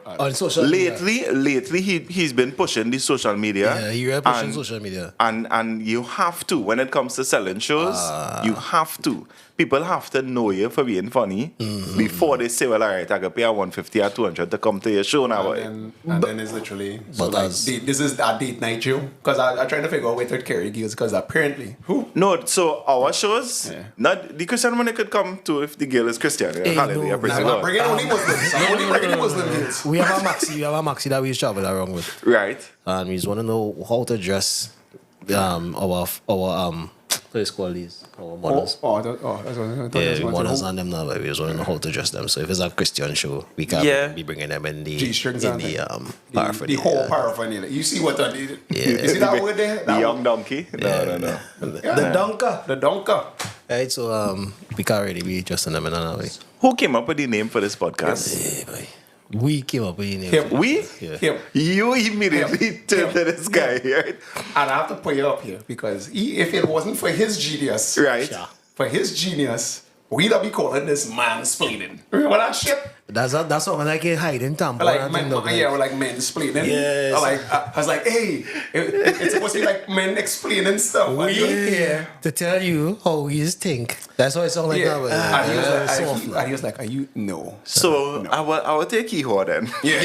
[SPEAKER 3] on social media.
[SPEAKER 4] Lately, he's been pushing the social media.
[SPEAKER 3] Yeah, he really pushing social media.
[SPEAKER 4] And you have to, when it comes to selling shows, you have to. People have to know you for being funny before they say, well, all right, I can pay a 150 or 200 to come to your show now.
[SPEAKER 2] And then it's literally so
[SPEAKER 3] But
[SPEAKER 2] like,
[SPEAKER 3] as-
[SPEAKER 2] this is a date night show because I'm trying to figure out where to carry gears because apparently
[SPEAKER 4] No, so our shows,
[SPEAKER 2] Yeah.
[SPEAKER 4] not the Christian one they could come to if the girl is Christian.
[SPEAKER 3] Hey,
[SPEAKER 4] Hallelujah,
[SPEAKER 3] no,
[SPEAKER 4] praise
[SPEAKER 2] I'm
[SPEAKER 4] the
[SPEAKER 2] not
[SPEAKER 4] Lord.
[SPEAKER 2] bringing only Muslims. I'm only bringing the Muslim girls.
[SPEAKER 3] We have a maxi that we travel around with.
[SPEAKER 4] Right.
[SPEAKER 3] And we just want to know how to dress our place called these, our mothers.
[SPEAKER 2] That's what I thought.
[SPEAKER 3] Yeah, we mothers and them now, but we just want to know how to dress them. So if it's a Christian show, we can
[SPEAKER 4] Yeah.
[SPEAKER 3] be bringing them in the
[SPEAKER 2] G-strings
[SPEAKER 3] in
[SPEAKER 2] and
[SPEAKER 3] the
[SPEAKER 2] the
[SPEAKER 3] paraphernalia.
[SPEAKER 2] whole paraphernalia. You see what I did?
[SPEAKER 3] Yeah.
[SPEAKER 2] You see that word there?
[SPEAKER 4] The
[SPEAKER 2] That
[SPEAKER 4] young
[SPEAKER 2] one?
[SPEAKER 4] donkey? No.
[SPEAKER 3] The donka.
[SPEAKER 2] The donka.
[SPEAKER 3] Right, so we can't really be dressing them in another way.
[SPEAKER 4] Who came up with the name for this podcast?
[SPEAKER 3] Hey, boy. We came up with the name.
[SPEAKER 2] Him.
[SPEAKER 4] We?
[SPEAKER 3] Yeah.
[SPEAKER 2] Him.
[SPEAKER 4] You immediately
[SPEAKER 2] Him.
[SPEAKER 4] turned to this guy, right?
[SPEAKER 2] And I have to put you up here because if it wasn't for his genius,
[SPEAKER 4] Right.
[SPEAKER 3] Yeah.
[SPEAKER 2] for his genius, We don't be calling this mansplaining. Remember that shit?
[SPEAKER 3] That's something like a hiding tamper.
[SPEAKER 2] Like like mansplaining.
[SPEAKER 3] Yes.
[SPEAKER 2] Or like I was like, hey, it's supposed to be like men explaining stuff.
[SPEAKER 3] We here to tell you how we think. That's why it sounds like that.
[SPEAKER 2] And he was like, are you? No.
[SPEAKER 4] So
[SPEAKER 2] No.
[SPEAKER 4] I will take Keyhole then.
[SPEAKER 2] Yeah.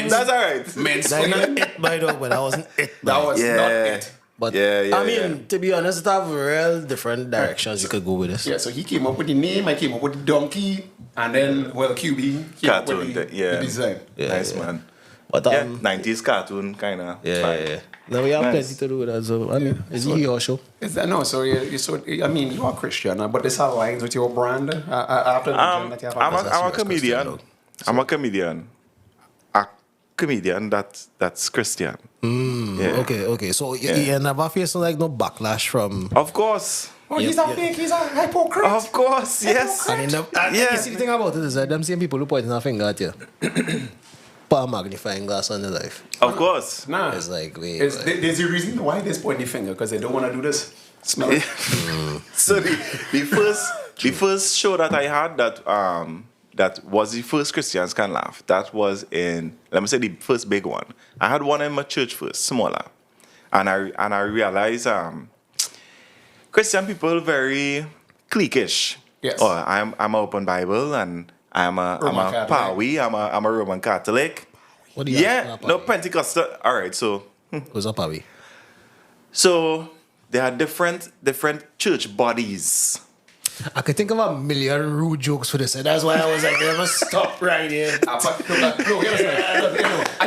[SPEAKER 4] That's all right.
[SPEAKER 2] Mansplaining.
[SPEAKER 3] It by the way, but that wasn't it.
[SPEAKER 2] That was
[SPEAKER 4] Yeah.
[SPEAKER 2] not it.
[SPEAKER 3] But
[SPEAKER 4] Yeah,
[SPEAKER 3] I mean, to be honest, it have real different directions you could go with this.
[SPEAKER 2] Yeah, so he came up with the name, I came up with the donkey, and then, QB came up with the design.
[SPEAKER 3] Yeah,
[SPEAKER 4] Nice,
[SPEAKER 3] yeah.
[SPEAKER 4] man.
[SPEAKER 3] But
[SPEAKER 4] 90s cartoon kind of.
[SPEAKER 3] yeah. Now we have
[SPEAKER 4] Nice.
[SPEAKER 3] plenty to do with that. So I mean, is he your show?
[SPEAKER 2] Is that, no, so I mean, you are Christian, but this aligns with your brand after the
[SPEAKER 4] I'm
[SPEAKER 2] that you have.
[SPEAKER 4] a comedian. I'm a comedian. A comedian that's Christian. Yeah.
[SPEAKER 3] Okay. So you never face like no backlash from.
[SPEAKER 4] Of course.
[SPEAKER 2] Oh, he's a fake, he's a hypocrite.
[SPEAKER 4] Of course, yes.
[SPEAKER 3] And
[SPEAKER 4] Yeah.
[SPEAKER 3] you see the thing about it is that them same people who pointing a finger at you. Put a magnifying glass on the life.
[SPEAKER 4] Of course.
[SPEAKER 2] Nah.
[SPEAKER 3] It's like, wait.
[SPEAKER 2] There's a reason why they point the finger, because they don't want to do this. Smell it.
[SPEAKER 4] So the first show that I had that was the first Christians Can Laugh. That was in, let me say, the first big one. I had one in my church first, smaller, and I realized Christian people very cliquish.
[SPEAKER 2] Yes.
[SPEAKER 4] Oh, I'm an open Bible and I'm a Pawi. I'm a Roman Catholic.
[SPEAKER 3] What do you
[SPEAKER 4] Yeah, no Pentecostal. All right, so
[SPEAKER 3] Who's up, Pawi?
[SPEAKER 4] so there are different church bodies.
[SPEAKER 3] I could think of a million rude jokes for this, and that's why I was like, never stop right here.
[SPEAKER 2] I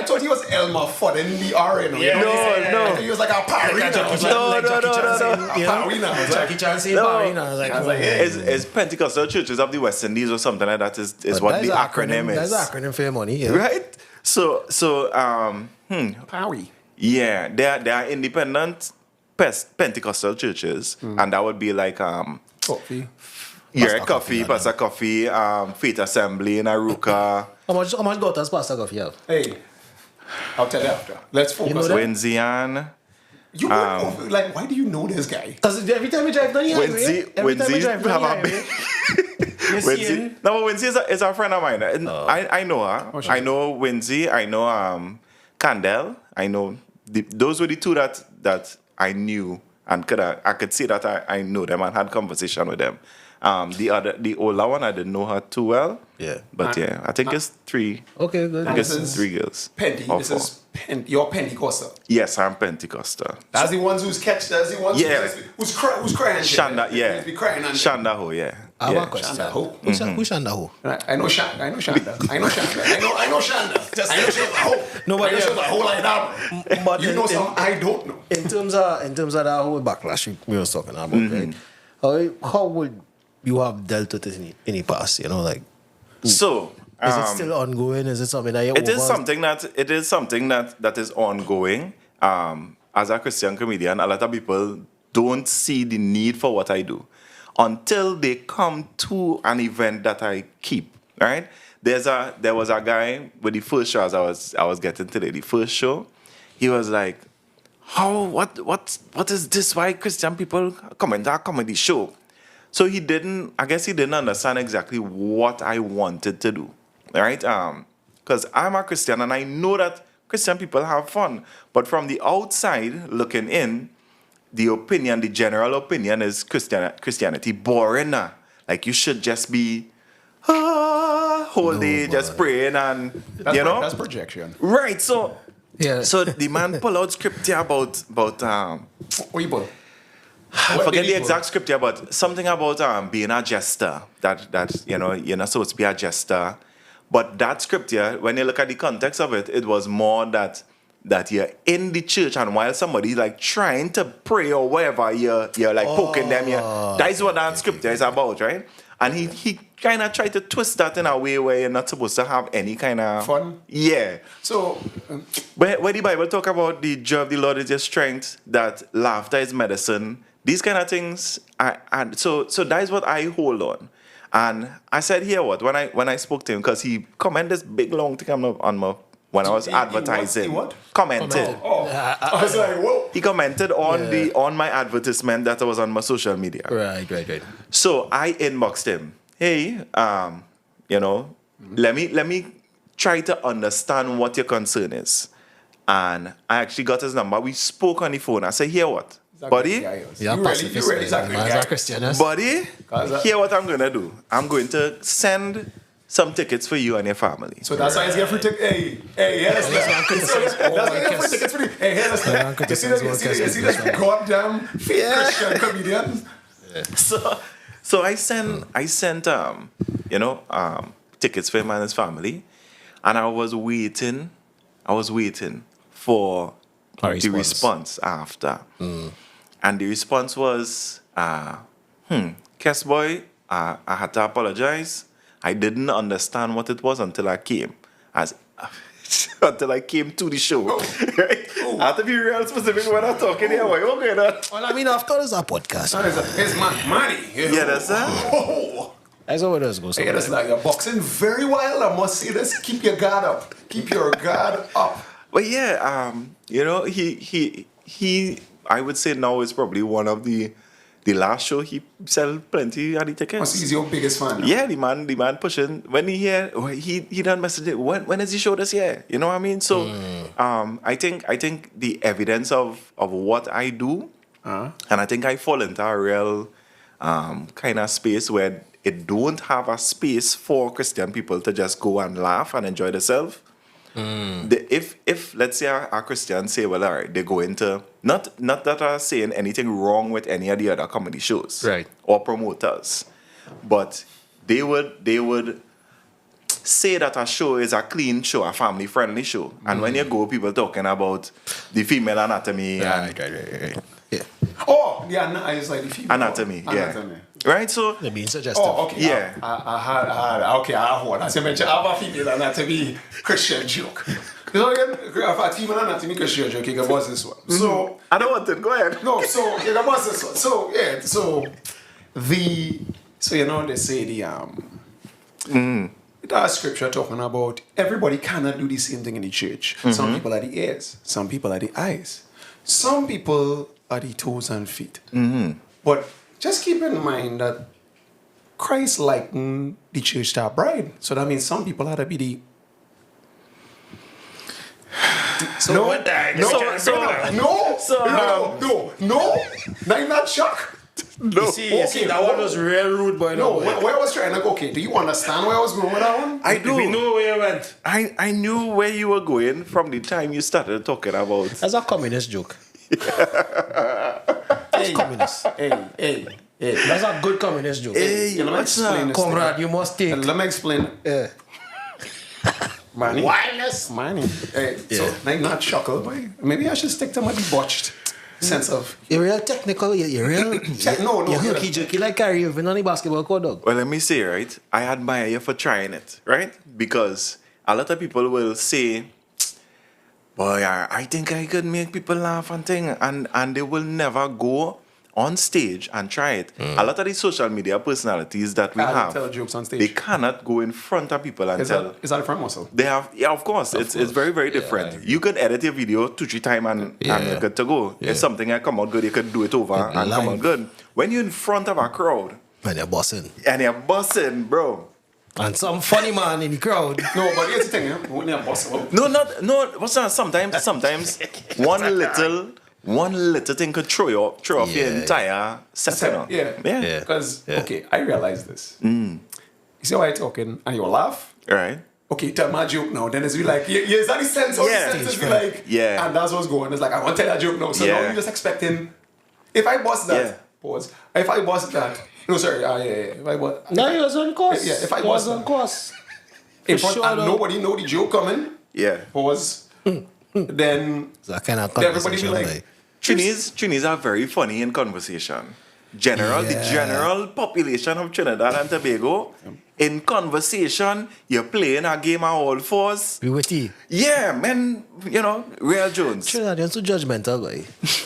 [SPEAKER 2] thought he was Elmer Fudd in the R.
[SPEAKER 4] No.
[SPEAKER 2] He was like a parina.
[SPEAKER 3] Jackie Chan saying
[SPEAKER 4] No.
[SPEAKER 3] Parina. I was like,
[SPEAKER 4] It's Pentecostal churches of the West Indies or something like that is what the acronym is.
[SPEAKER 3] That's an acronym for your money, yeah.
[SPEAKER 4] Right? So
[SPEAKER 2] Powie.
[SPEAKER 4] yeah, they are independent Pentecostal churches, and that would be like
[SPEAKER 2] Coffee.
[SPEAKER 4] Pastor Coffee, Faith Assembly in Aruka,
[SPEAKER 3] How much daughters Pastor Coffee have?
[SPEAKER 2] Hey, I'll tell you after. Let's focus.
[SPEAKER 3] You know that?
[SPEAKER 4] Winzian.
[SPEAKER 2] You like, why do you know this guy?
[SPEAKER 3] Because every time we drive down the highway,
[SPEAKER 4] Winzy have a big. Winzy. No, but Winzy is a friend of mine. I know her.
[SPEAKER 2] Oh, sure.
[SPEAKER 4] I know Winzy. I know Candel. I know those were the two that I knew and I could say that I know them and had conversation with them. The older one I didn't know her too well.
[SPEAKER 3] Yeah.
[SPEAKER 4] But yeah, I think it's three.
[SPEAKER 3] Okay, good.
[SPEAKER 4] I guess
[SPEAKER 2] This
[SPEAKER 4] it's
[SPEAKER 2] is
[SPEAKER 4] 3 girls.
[SPEAKER 2] Penty.
[SPEAKER 4] Or
[SPEAKER 2] This
[SPEAKER 4] 4.
[SPEAKER 2] is you're Pentecostal.
[SPEAKER 4] Yes, I'm Pentecostal.
[SPEAKER 2] That's the ones who's catch. That's the ones
[SPEAKER 4] Yeah.
[SPEAKER 2] who's crying.
[SPEAKER 4] Shanda, yeah.
[SPEAKER 2] Be crying and
[SPEAKER 4] Shanda Ho, yeah.
[SPEAKER 3] I have
[SPEAKER 4] Yeah.
[SPEAKER 3] a question.
[SPEAKER 2] Shanda Ho.
[SPEAKER 3] Who Shanda who?
[SPEAKER 2] I know Shanda. I know Shanda. I know Shanda. I know Shanda Ho.
[SPEAKER 3] No, but
[SPEAKER 2] I know
[SPEAKER 3] yeah.
[SPEAKER 2] Shanda Ho like that.
[SPEAKER 3] But
[SPEAKER 2] You know something I don't know.
[SPEAKER 3] In terms of that whole backlash we were talking about, right? How would you have dealt with it in the past? You know, like,
[SPEAKER 4] So
[SPEAKER 3] is it still ongoing? Is it something that you
[SPEAKER 4] it is something that is ongoing. As a Christian comedian, a lot of people don't see the need for what I do until they come to an event that I keep. Right? There was a guy with the first show as I was getting today. The first show, he was like, "How? What is this? Why Christian people come in that comedy show?" So he didn't understand exactly what I wanted to do, right? Because I'm a Christian and I know that Christian people have fun. But from the outside looking in, the general opinion is Christianity boring. Like you should just be whole day just praying and,
[SPEAKER 2] That's projection.
[SPEAKER 4] Right, so
[SPEAKER 3] Yeah.
[SPEAKER 4] so the man pull out script here about
[SPEAKER 2] What you pull?
[SPEAKER 4] I forget the exact script here, but something about being a jester. That you're not supposed to be a jester. But that script here, when you look at the context of it, it was more that you're in the church and while somebody like trying to pray or whatever, you're like poking them. That is what that script here is about, right? And he kind of tried to twist that in a way where you're not supposed to have any kind of
[SPEAKER 2] Fun?
[SPEAKER 4] Yeah.
[SPEAKER 2] So,
[SPEAKER 4] Where the Bible talk about the joy of the Lord is your strength, that laughter is medicine, these kind of things, so that is what I hold on. And I said, here what, when I spoke to him, because he commented this big long thing on when I was
[SPEAKER 2] He
[SPEAKER 4] advertising.
[SPEAKER 2] what?
[SPEAKER 4] Commented.
[SPEAKER 2] Oh, I was like, whoa.
[SPEAKER 4] He commented on my advertisement that was on my social media.
[SPEAKER 3] Right.
[SPEAKER 4] So I inboxed him. Hey, let me try to understand what your concern is. And I actually got his number. We spoke on the phone. I said, hear what? Buddy,
[SPEAKER 3] Yeah,
[SPEAKER 2] you
[SPEAKER 3] pacifist.
[SPEAKER 2] really is a good guy.
[SPEAKER 3] Christian.
[SPEAKER 4] buddy, hear what I'm gonna do. I'm going to send some tickets for you and your family.
[SPEAKER 2] So that's why he's getting free tickets. Hey, yeah, that's why he's getting free tickets for the. Hey, yeah, that's you see this goddamn fake Christian comedian.
[SPEAKER 4] So I sent tickets for him and his family, and I was waiting for the response after. And the response was, Kess boy, I had to apologize. I didn't understand what it was until I came. Until I came to the show. Right? I have to be real specific when I'm talking here. What you going on?
[SPEAKER 3] Well, I mean, after this, a podcast.
[SPEAKER 2] It's my money.
[SPEAKER 4] Yeah, that's that.
[SPEAKER 2] Oh.
[SPEAKER 3] That's how it does go.
[SPEAKER 2] Hey, that's like you're boxing very well. I must say this. Keep your guard up. Keep your guard up.
[SPEAKER 4] But yeah, he I would say now is probably one of the last show he sell plenty of the tickets.
[SPEAKER 2] He's your biggest fan.
[SPEAKER 4] Yeah, the man pushing. When he done message it. When is he show this year? You know what I mean? So I think the evidence of what I do, and I think I fall into a real kind of space where it don't have a space for Christian people to just go and laugh and enjoy themselves. If let's say a Christian say, well, all right, they go into not that I'm saying anything wrong with any of the other comedy shows,
[SPEAKER 3] right,
[SPEAKER 4] or promoters, but they would say that a show is a clean show, a family friendly show, and when you go, people talking about the female anatomy,
[SPEAKER 3] right. Yeah.
[SPEAKER 2] Oh, yeah, it's like the female
[SPEAKER 4] anatomy, yeah. Right, so
[SPEAKER 3] they're being suggestive.
[SPEAKER 2] Oh, okay.
[SPEAKER 4] Yeah.
[SPEAKER 2] I had one. As you mentioned, I have a female anatomy Christian joke. You know, again, a female anatomy Christian joke, you can buzz this one. So
[SPEAKER 4] I don't want it. Go ahead.
[SPEAKER 2] No, so you can buzz this one. So yeah, so they say the scripture talking about everybody cannot do the same thing in the church. Some people are the ears, some people are the eyes, some people are the toes and feet. But just keep in mind that Christ likened the church to a bride. So that means some people had to be the... No. Now you're not shocked.
[SPEAKER 4] No.
[SPEAKER 3] You see, that one was real rude, boy.
[SPEAKER 2] No, where I was trying to go, okay, do you understand where I was going with that one?
[SPEAKER 4] I do.
[SPEAKER 3] We know where you went.
[SPEAKER 4] I knew where you were going from the time you started talking about...
[SPEAKER 3] That's a communist joke. That's communist.
[SPEAKER 2] Hey.
[SPEAKER 3] That's a good communist joke.
[SPEAKER 4] Hey,
[SPEAKER 2] let me explain this
[SPEAKER 3] Comrade,
[SPEAKER 2] thing.
[SPEAKER 3] you must take.
[SPEAKER 2] Let me explain. Money.
[SPEAKER 3] Wildness.
[SPEAKER 2] Money. Hey, so I'm not chuckle, boy. Maybe I should stick to my debauched sense of...
[SPEAKER 3] You're real technical. You're real...
[SPEAKER 2] No.
[SPEAKER 3] You're hooky jerky like Kyrie Irving on the basketball court, dog.
[SPEAKER 4] Well, let me say, right? I admire you for trying it, right? Because a lot of people will say, boy, I think I could make people laugh and thing, and they will never go on stage and try it. A lot of these social media personalities that we have,
[SPEAKER 2] tell jokes on stage.
[SPEAKER 4] they cannot go in front of people and tell.
[SPEAKER 2] Is that a front muscle?
[SPEAKER 4] They have, yeah, of course. It's very, very different. You could edit your video 2-3 times and you're good to go. If something that come out good, you could do it over and come out good. When you're in front of a crowd,
[SPEAKER 3] And you're bossing.
[SPEAKER 4] and you're busting, bro.
[SPEAKER 3] And some funny man in the crowd.
[SPEAKER 2] No, but here's the thing, when you're bossing.
[SPEAKER 4] No. What's that? Sometimes one little thing could throw off your entire setting.
[SPEAKER 2] Yeah. Because, okay, I realize this. You see how I talking and you laugh?
[SPEAKER 4] Right.
[SPEAKER 2] Okay, tell my joke now. Then it's be like, is that the sense of the sense? Be like, and that's what's going. It's like, I want to tell that joke now. So now you're just expecting, if I bust that, pause. If I bust that, no, sorry, if I bust.
[SPEAKER 3] No, he was on course.
[SPEAKER 2] Yeah, if I bust
[SPEAKER 3] on course.
[SPEAKER 2] In front, and nobody know the joke coming, pause. Then
[SPEAKER 3] so that kind of
[SPEAKER 2] everybody be like,
[SPEAKER 4] Trinis are very funny in conversation. The general population of Trinidad and Tobago in conversation, you're playing a game of all fours.
[SPEAKER 3] Be witty.
[SPEAKER 4] Yeah, man, you know, Real Jones.
[SPEAKER 3] Trinidad, you're so judgmental, boy.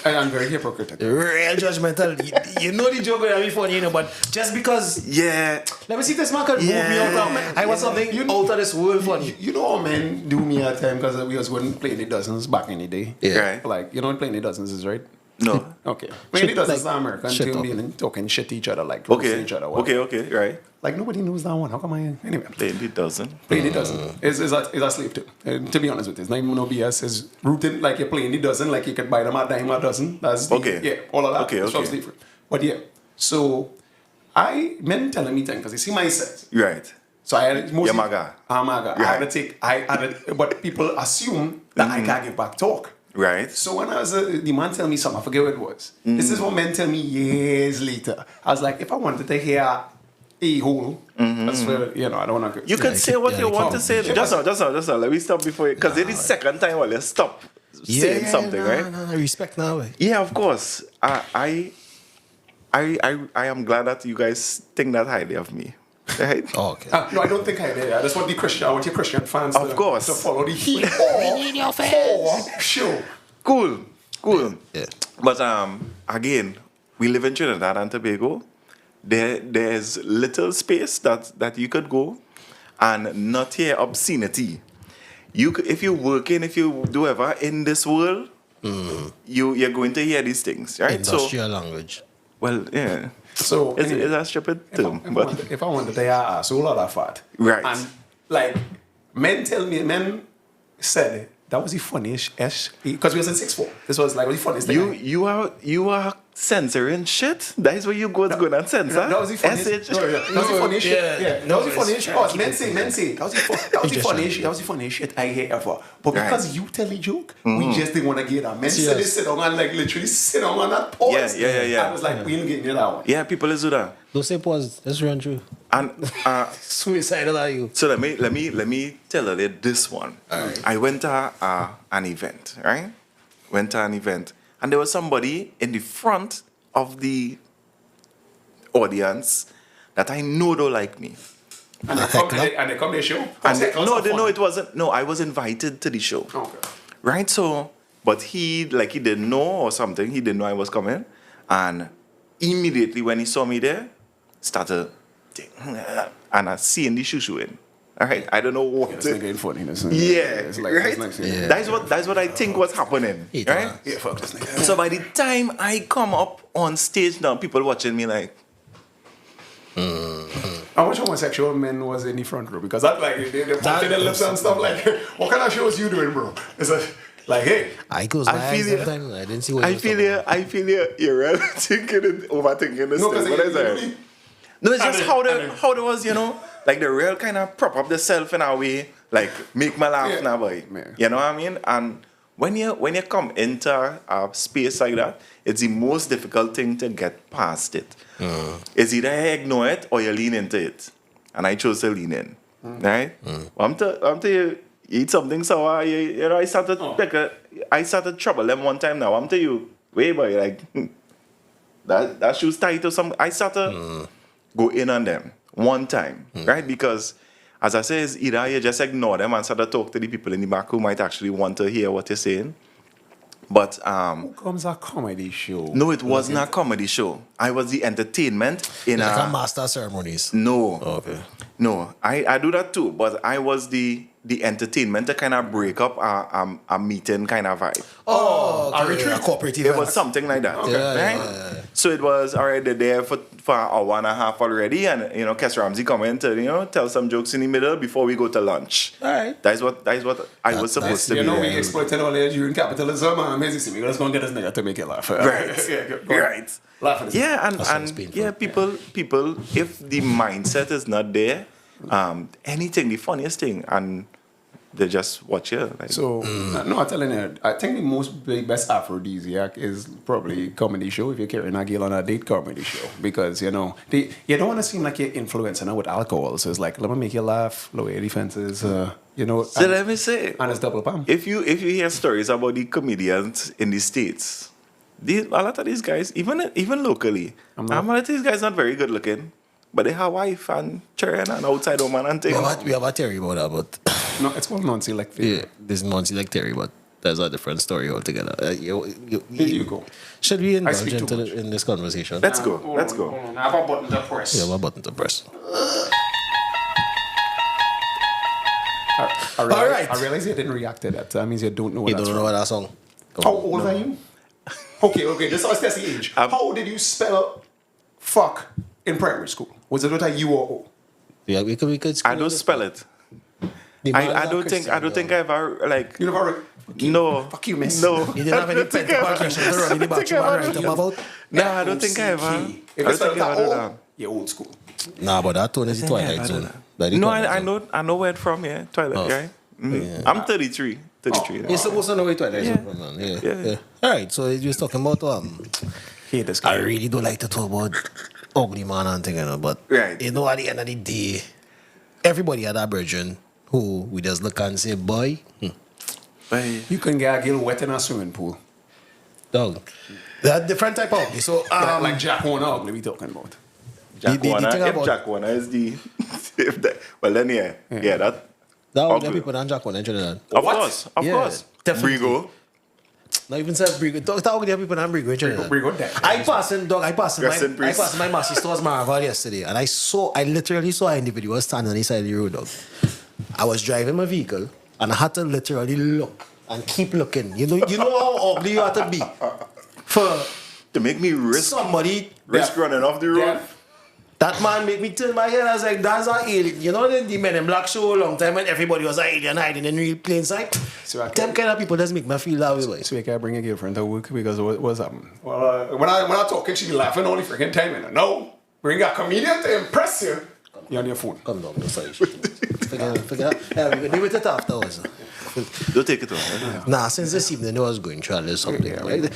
[SPEAKER 2] I'm very hypocritical.
[SPEAKER 3] Real judgmental. You know the joke will be funny, you know, but just because.
[SPEAKER 4] Yeah.
[SPEAKER 3] Let me see if this man can move me out of. I want something out of this world funny.
[SPEAKER 2] You know how men do me at time because we was going to play the dozens back in the day.
[SPEAKER 3] Yeah.
[SPEAKER 4] Right.
[SPEAKER 2] Like, you know what playing the dozens is, right?
[SPEAKER 4] No.
[SPEAKER 2] Okay. Playing the dozens
[SPEAKER 3] like,
[SPEAKER 2] are American
[SPEAKER 3] shit
[SPEAKER 2] team
[SPEAKER 3] up.
[SPEAKER 2] being talking shit to each other, like
[SPEAKER 4] Okay.
[SPEAKER 2] roasting each other. whatever.
[SPEAKER 4] Okay, right.
[SPEAKER 2] Like, nobody knows that one. How come I... Anyway.
[SPEAKER 4] Playing the dozen.
[SPEAKER 2] Playing the dozen is a slave too. And to be honest with you, it's not even no BS. It's rooted like you're playing the dozen, like you could buy them a dime a dozen. That's the,
[SPEAKER 4] Okay.
[SPEAKER 2] Yeah, all of that.
[SPEAKER 4] Okay,
[SPEAKER 2] It's from
[SPEAKER 4] okay.
[SPEAKER 2] slavery. But yeah, so men telling me things because they see my set.
[SPEAKER 4] Right.
[SPEAKER 2] So I had mostly...
[SPEAKER 4] You're my guy.
[SPEAKER 2] I'm my guy.
[SPEAKER 4] Right.
[SPEAKER 2] I had to, but people assume that I can't give back talk.
[SPEAKER 4] Right.
[SPEAKER 2] So when I was the man tell me something, I forget what it was. This is what men tell me years later. I was like, if I wanted to hear a hole, that's where, you know, I don't want to...
[SPEAKER 4] You can say what you want to say.
[SPEAKER 2] Yeah.
[SPEAKER 4] Just now. Let me stop before you, because it's the second time while you stop saying something, right?
[SPEAKER 3] No, respect now, boy.
[SPEAKER 4] Yeah, of course. I am glad that you guys think that highly of me, right?
[SPEAKER 3] Oh, okay.
[SPEAKER 2] No, I don't think I did. I just want I want your Christian fans
[SPEAKER 4] Of course.
[SPEAKER 2] to follow the heat.
[SPEAKER 1] We need your fans.
[SPEAKER 2] Sure.
[SPEAKER 4] Cool.
[SPEAKER 3] Yeah.
[SPEAKER 4] But again, we live in Trinidad and Tobago. There's little space that you could go and not hear obscenity. If you're working, if you do ever in this world, you're going to hear these things, right?
[SPEAKER 3] Industrial language.
[SPEAKER 4] Well, yeah.
[SPEAKER 2] So
[SPEAKER 4] It's
[SPEAKER 2] anyway,
[SPEAKER 4] a stupid term, but
[SPEAKER 2] if I wanted to hear a soul of that fat.
[SPEAKER 4] Right.
[SPEAKER 2] And like men said that was the funniest because we was in 6'4". This was like the funniest thing.
[SPEAKER 4] you are censoring shit. That is where you go and censor.
[SPEAKER 2] That was the funniest.
[SPEAKER 4] SH.
[SPEAKER 2] No, yeah. That was the funniest shit.
[SPEAKER 3] yeah.
[SPEAKER 2] Yeah, that was the funniest shit. Oh, men say. That was the funniest shit I hear ever. But because you tell a joke, we just didn't want to get that. Men said they sit down and like literally sit down on that pause.
[SPEAKER 4] Yeah.
[SPEAKER 2] I was like, we ain't getting it that one.
[SPEAKER 4] Yeah, people is do that.
[SPEAKER 3] Don't say pause. Let's run through.
[SPEAKER 4] And
[SPEAKER 3] Suicidal are you?
[SPEAKER 4] so let me tell you this one.
[SPEAKER 3] Alright.
[SPEAKER 4] I went to an event, right? Went to an event, and there was somebody in the front of the audience that I know don't like me.
[SPEAKER 2] And they come to the show.
[SPEAKER 4] No, it wasn't. No, I was invited to the show.
[SPEAKER 2] Okay.
[SPEAKER 4] Right, so, but he didn't know or something. He didn't know I was coming. And immediately when he saw me there, started, and I seeing the shoo in. All right, I don't know what.
[SPEAKER 2] It's like funny.
[SPEAKER 4] Yeah,
[SPEAKER 2] It's like,
[SPEAKER 4] right.
[SPEAKER 2] it's like,
[SPEAKER 3] Yeah.
[SPEAKER 4] That's what I think was happening,
[SPEAKER 3] It
[SPEAKER 4] right?
[SPEAKER 3] was.
[SPEAKER 2] Yeah, fuck this nigga.
[SPEAKER 4] So by the time I come up on stage now, people watching me like,
[SPEAKER 2] How much homosexual men was in the front row? Because that like they pumping their lips and stuff like, what kind of shows you doing, bro? It's like hey,
[SPEAKER 3] I close
[SPEAKER 4] I
[SPEAKER 3] my eyes
[SPEAKER 4] feel you.
[SPEAKER 3] sometimes. I didn't see what
[SPEAKER 4] I feel you, you're really thinking it, overthinking this
[SPEAKER 2] no,
[SPEAKER 4] thing. What is
[SPEAKER 2] because
[SPEAKER 4] that? No, it's just how
[SPEAKER 2] and
[SPEAKER 4] the was, you know, like the real kind of prop up the self in a way, like make my laugh
[SPEAKER 2] Yeah.
[SPEAKER 4] now, boy.
[SPEAKER 2] Yeah.
[SPEAKER 4] You know what I mean? And when you come into a space like that, it's the most difficult thing to get past it. It's either you ignore it or you lean into it. And I chose to lean in. Right? I'm tell you eat something sour, you know, I started trouble them one time now. I'm tell you, wait boy, like that shoe's tight or something. I started go in on them one time, right? Because as I say, it's either you just ignore them and start to talk to the people in the back who might actually want to hear what you're saying. But
[SPEAKER 2] who comes a comedy show?
[SPEAKER 4] no, it wasn't a comedy show. I was the entertainment in
[SPEAKER 3] like a master ceremonies.
[SPEAKER 4] no.
[SPEAKER 3] Okay.
[SPEAKER 4] No, I do that too, but I was the entertainment to kind of break up a meeting kind of vibe.
[SPEAKER 3] Oh,
[SPEAKER 2] a retreat.
[SPEAKER 3] A cooperative.
[SPEAKER 4] It was something like that.
[SPEAKER 3] Yeah,
[SPEAKER 4] Right?
[SPEAKER 3] yeah.
[SPEAKER 4] So it was all right, they're there for an hour and a half already, and you know, Kess Ramsey come in to tell some jokes in the middle before we go to lunch.
[SPEAKER 3] All right.
[SPEAKER 4] That's what I was supposed to
[SPEAKER 2] You
[SPEAKER 4] be.
[SPEAKER 2] know, we
[SPEAKER 4] there.
[SPEAKER 2] exploited all the during capitalism. Amazing. Let's go and get this nigga to make it laugh.
[SPEAKER 4] Right.
[SPEAKER 2] Yeah, go on.
[SPEAKER 4] Right.
[SPEAKER 2] Laugh at this.
[SPEAKER 4] Yeah,
[SPEAKER 3] That sounds
[SPEAKER 4] and
[SPEAKER 3] painful.
[SPEAKER 4] yeah, people, if the mindset is not there, anything, the funniest thing, and they just watch you. Like,
[SPEAKER 2] So, no, I'm telling you, I think the best aphrodisiac is probably comedy show if you're carrying a girl on a date comedy show. Because, you know, you don't want to seem like you're influencing her with alcohol. So it's like, let me make you laugh, lower your defenses, you know.
[SPEAKER 4] so let me say,
[SPEAKER 2] And it's double palm.
[SPEAKER 4] if you hear stories about the comedians in the States, a lot of these guys, even locally, a lot of these guys not very good looking. but they have wife and children and outside woman and thing.
[SPEAKER 3] We have a theory about that, but
[SPEAKER 2] No, it's called non-selective.
[SPEAKER 3] yeah, this is non-select theory, but that's a different story altogether.
[SPEAKER 2] Here you go.
[SPEAKER 3] Should we indulge
[SPEAKER 2] speak too much.
[SPEAKER 3] in this conversation?
[SPEAKER 4] Let's go.
[SPEAKER 2] Hold
[SPEAKER 4] Let's
[SPEAKER 2] on,
[SPEAKER 4] go.
[SPEAKER 2] hold on. I have a button to press.
[SPEAKER 3] Yeah, what button to press?
[SPEAKER 2] I realize,
[SPEAKER 3] Alright.
[SPEAKER 2] I realize you didn't react to that. That means you don't know what
[SPEAKER 3] You
[SPEAKER 2] that's
[SPEAKER 3] don't know
[SPEAKER 2] from.
[SPEAKER 3] what that song?
[SPEAKER 2] How old are you? Okay, this is test the age. How did you spell fuck in primary school? Was it with a U or O?
[SPEAKER 3] Yeah, we could.
[SPEAKER 4] I don't spell it. I don't think I ever like.
[SPEAKER 2] You never.
[SPEAKER 4] No.
[SPEAKER 2] Fuck you, miss.
[SPEAKER 4] No.
[SPEAKER 3] You didn't have any technical questions to run in the bathroom and write them about?
[SPEAKER 4] No, I don't think I ever.
[SPEAKER 2] If
[SPEAKER 4] I
[SPEAKER 2] it's
[SPEAKER 4] don't
[SPEAKER 2] spelled
[SPEAKER 4] think I ever
[SPEAKER 2] that
[SPEAKER 4] do
[SPEAKER 2] O,
[SPEAKER 4] that.
[SPEAKER 2] you're old school.
[SPEAKER 3] Nah, but that tone is the Twilight Zone. Like the
[SPEAKER 4] No,
[SPEAKER 3] Twilight Zone.
[SPEAKER 4] I know where it's from. Yeah, Twilight. Right. I'm 33. 33.
[SPEAKER 3] You're supposed to know where Twilight Zone from, man. Yeah. All right, so you was talking about
[SPEAKER 2] Hate this
[SPEAKER 3] I
[SPEAKER 2] guy.
[SPEAKER 3] really don't like to talk about ugly man and thing, you know, but
[SPEAKER 4] Right.
[SPEAKER 3] you know, at the end of the day, everybody had a virgin who we just look and say, boy,
[SPEAKER 4] But
[SPEAKER 2] You can get a girl wet in a swimming pool.
[SPEAKER 3] dog. That different type of ugly. So
[SPEAKER 2] Like Jack Warner ugly we talking about.
[SPEAKER 4] Jack
[SPEAKER 3] the
[SPEAKER 4] Warner,
[SPEAKER 3] thing
[SPEAKER 4] if
[SPEAKER 3] about-
[SPEAKER 4] Jack Warner is the, if that, well then yeah, that.
[SPEAKER 3] that was the
[SPEAKER 4] ugly.
[SPEAKER 3] people that Jack one in Trinidad.
[SPEAKER 4] Of
[SPEAKER 2] What?
[SPEAKER 4] course, of
[SPEAKER 3] Yeah,
[SPEAKER 4] course.
[SPEAKER 3] definitely.
[SPEAKER 4] Brigo,
[SPEAKER 3] Not even said Brigo. Talk to the people that Brigo in Trinidad.
[SPEAKER 2] Brigo dead.
[SPEAKER 3] I passed in
[SPEAKER 4] Rest in peace.
[SPEAKER 3] my Massey Stores Maraval yesterday, and I literally saw an individual standing on the side of the road, dog. I was driving my vehicle, and I had to literally look and keep looking. You know how ugly you have to be for
[SPEAKER 4] to make me risk
[SPEAKER 3] somebody.
[SPEAKER 4] running off the road.
[SPEAKER 2] Yeah.
[SPEAKER 3] That man made me turn my head. I was like, that's an alien. You know the Men in Black show a long time when everybody was an alien hiding in real plain sight?
[SPEAKER 2] So I
[SPEAKER 3] Them kind of people just make me feel that way.
[SPEAKER 2] So you can't bring your girlfriend to work because what's happening? Well, when I talking, she laughing all the freaking time. And no, bring a comedian to impress you. You're on your phone.
[SPEAKER 3] Come down, no sorry. Forget that. Yeah, we can deal with it afterwards.
[SPEAKER 4] Don't take it off.
[SPEAKER 3] Nah, since this evening I was going through a little something.
[SPEAKER 2] Yeah,
[SPEAKER 3] Right?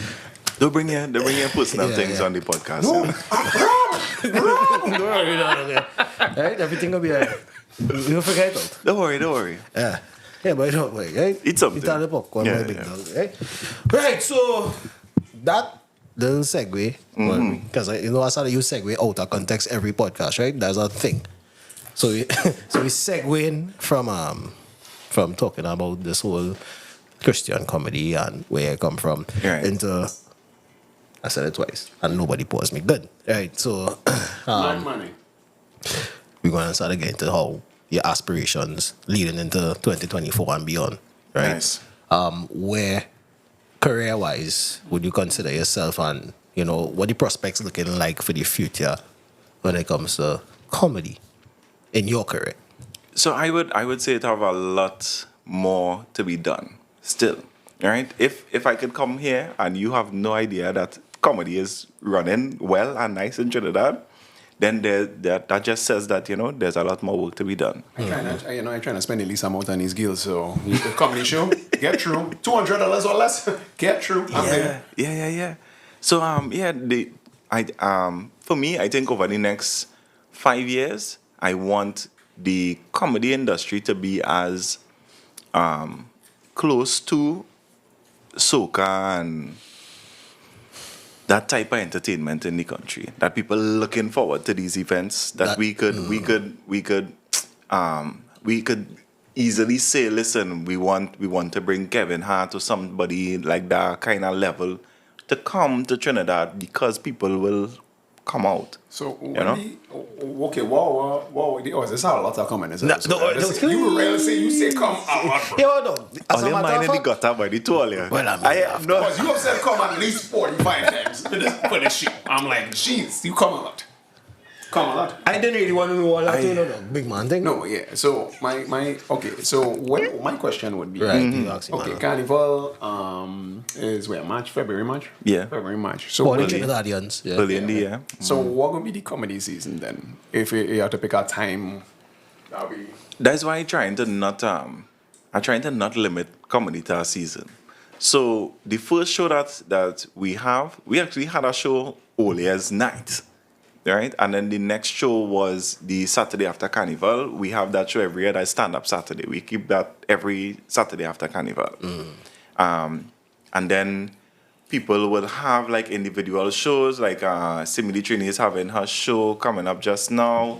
[SPEAKER 4] Don't bring your personal
[SPEAKER 3] Yeah,
[SPEAKER 4] things
[SPEAKER 3] yeah.
[SPEAKER 4] on the podcast.
[SPEAKER 2] No,
[SPEAKER 3] Don't worry, no. Right? Everything will be alright. You don't forget it.
[SPEAKER 4] Don't worry.
[SPEAKER 3] Yeah. Yeah, but don't worry, right?
[SPEAKER 4] Eat something.
[SPEAKER 3] Eat all the popcorn,
[SPEAKER 4] Yeah,
[SPEAKER 3] my big
[SPEAKER 4] yeah.
[SPEAKER 3] dog, right? Right, so that little segue, because you know I started to use segue out of context every podcast, right? That's a thing. So we segueing from talking about this whole Christian comedy and where I come from
[SPEAKER 4] Right.
[SPEAKER 3] into, I said it twice and nobody paused me. Good. Right, so
[SPEAKER 2] money.
[SPEAKER 3] we're going to start again to how your aspirations leading into 2024 and beyond, right?
[SPEAKER 4] Nice.
[SPEAKER 3] Where career-wise would you consider yourself, and you know what the prospects looking like for the future when it comes to comedy in your career?
[SPEAKER 4] So I would say it have a lot more to be done still. Right? If I could come here and you have no idea that comedy is running well and nice in Trinidad, then that just says that, there's a lot more work to be done.
[SPEAKER 2] I'm trying to spend the least amount on these gills. So you the comedy show, get through. $200 or less, get through. I'm there.
[SPEAKER 4] Yeah. So for me, I think over the next 5 years, I want the comedy industry to be as close to soca and that type of entertainment in the country, that people looking forward to these events, that we could easily say, listen, we want to bring Kevin Hart or somebody like that kind of level to come to Trinidad because people will come out.
[SPEAKER 2] So,
[SPEAKER 4] know?
[SPEAKER 2] wow, is this how a lot of coming? Is it?
[SPEAKER 3] No,
[SPEAKER 2] You really say, you say come out, bro.
[SPEAKER 3] Yeah, no. As
[SPEAKER 4] All
[SPEAKER 3] a
[SPEAKER 4] your
[SPEAKER 3] matter
[SPEAKER 4] mind
[SPEAKER 3] of
[SPEAKER 4] in the
[SPEAKER 3] fact,
[SPEAKER 4] gutter by the toilet. Yeah.
[SPEAKER 3] Well, I mean,
[SPEAKER 4] I have no.
[SPEAKER 2] Because you have said come at least 45 times for this shit. I'm like, jeez, you come a lot. Come a lot.
[SPEAKER 3] I didn't really want to know all that, no, big man thing.
[SPEAKER 2] No, yeah. So my my question would be
[SPEAKER 3] Right, you ask him,
[SPEAKER 2] okay,
[SPEAKER 3] man.
[SPEAKER 2] Carnival is where February, March?
[SPEAKER 4] Yeah.
[SPEAKER 2] February, March. So
[SPEAKER 3] For the
[SPEAKER 2] early.
[SPEAKER 3] Trinidadians, yeah.
[SPEAKER 4] Early in the year.
[SPEAKER 2] So what would be the comedy season then? If you have to pick a time, that'll be
[SPEAKER 4] That's why I'm trying to not limit comedy to a season. So the first show that we actually had a show all year's night, right? And then the next show was the Saturday after Carnival. We have that show every year, that stand-up Saturday. We keep that every Saturday after Carnival. And then people will have like individual shows, like Simile Trini is having her show coming up just now.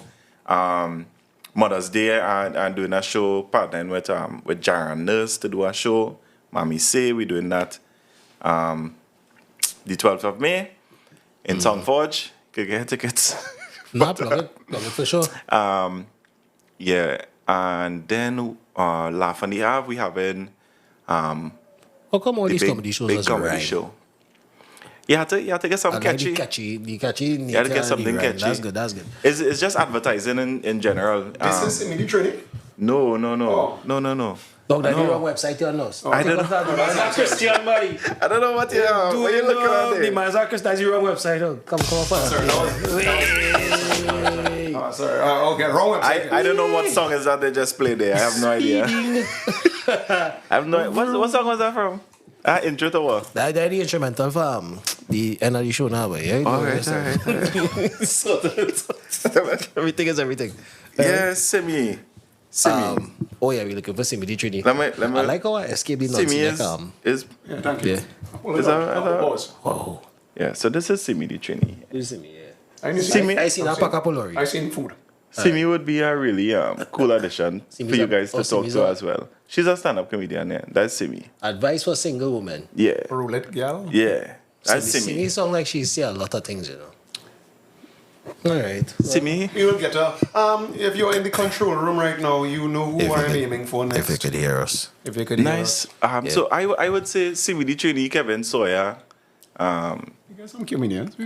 [SPEAKER 4] Mother's Day and doing a show partnering with Jaron Nurse to do a show. Mommy Say, we're doing that the 12th of May in Songforge. You can get tickets.
[SPEAKER 3] Plug it for sure.
[SPEAKER 4] Yeah, and then Laugh on the Ave, we having
[SPEAKER 3] How come all these comedy shows
[SPEAKER 4] big
[SPEAKER 3] are
[SPEAKER 4] comedy
[SPEAKER 3] rhyme?
[SPEAKER 4] show. You have to get some catchy.
[SPEAKER 3] The catchy.
[SPEAKER 4] You have to get something catchy.
[SPEAKER 3] That's good.
[SPEAKER 4] It's just advertising in general.
[SPEAKER 2] This is Simile Trini.
[SPEAKER 4] No.
[SPEAKER 2] Oh.
[SPEAKER 4] No.
[SPEAKER 3] Dog, that's the wrong website you're on.
[SPEAKER 4] I don't know.
[SPEAKER 3] That's Christian, buddy.
[SPEAKER 4] I don't know what you are. What you looking at
[SPEAKER 3] The
[SPEAKER 4] there?
[SPEAKER 3] man's Christian, that's the wrong website. Come on.
[SPEAKER 2] Sorry, no. Sorry. Okay, wrong website.
[SPEAKER 4] I don't know what song is that they just played there. I have no idea. I have no. What song was that from? Intro to what?
[SPEAKER 3] That's the instrumental from the end of the show now, but yeah.
[SPEAKER 4] All right.
[SPEAKER 3] Everything is everything.
[SPEAKER 4] Yeah, Simi.
[SPEAKER 3] Oh yeah, we're looking for Simile Trini.
[SPEAKER 4] Let me.
[SPEAKER 3] I like how I escaped the
[SPEAKER 4] Simi
[SPEAKER 3] nonsense.
[SPEAKER 4] is
[SPEAKER 2] Yeah, thank you.
[SPEAKER 3] Yeah.
[SPEAKER 2] Pull
[SPEAKER 4] Is
[SPEAKER 2] it
[SPEAKER 4] that-
[SPEAKER 2] up.
[SPEAKER 4] is that-
[SPEAKER 2] Pause.
[SPEAKER 3] Oh,
[SPEAKER 4] yeah. So this is Simile Trini.
[SPEAKER 3] Simi, yeah.
[SPEAKER 2] I need to
[SPEAKER 4] Simi-
[SPEAKER 3] I seen a pack of lorry.
[SPEAKER 2] I seen food.
[SPEAKER 4] Simi would be a really cool addition for
[SPEAKER 3] Simi's
[SPEAKER 4] you
[SPEAKER 3] a-
[SPEAKER 4] guys to talk
[SPEAKER 3] Simi's
[SPEAKER 4] to
[SPEAKER 3] a-
[SPEAKER 4] as well. She's a stand-up comedian. Yeah, that's Simi.
[SPEAKER 3] Advice for single women.
[SPEAKER 4] Yeah,
[SPEAKER 2] Roulette gal.
[SPEAKER 4] that's
[SPEAKER 3] Simi
[SPEAKER 4] Simi.
[SPEAKER 3] sound like she say a lot of things, you know. All right.
[SPEAKER 4] Simi.
[SPEAKER 2] You will get a. If you're in the control room right now, you know who I'm aiming for next.
[SPEAKER 3] If you could hear us.
[SPEAKER 2] If you could hear
[SPEAKER 4] Nice.
[SPEAKER 2] us.
[SPEAKER 4] So I would say Simile Trini, Kevin Sawyer,
[SPEAKER 2] We got some comedians.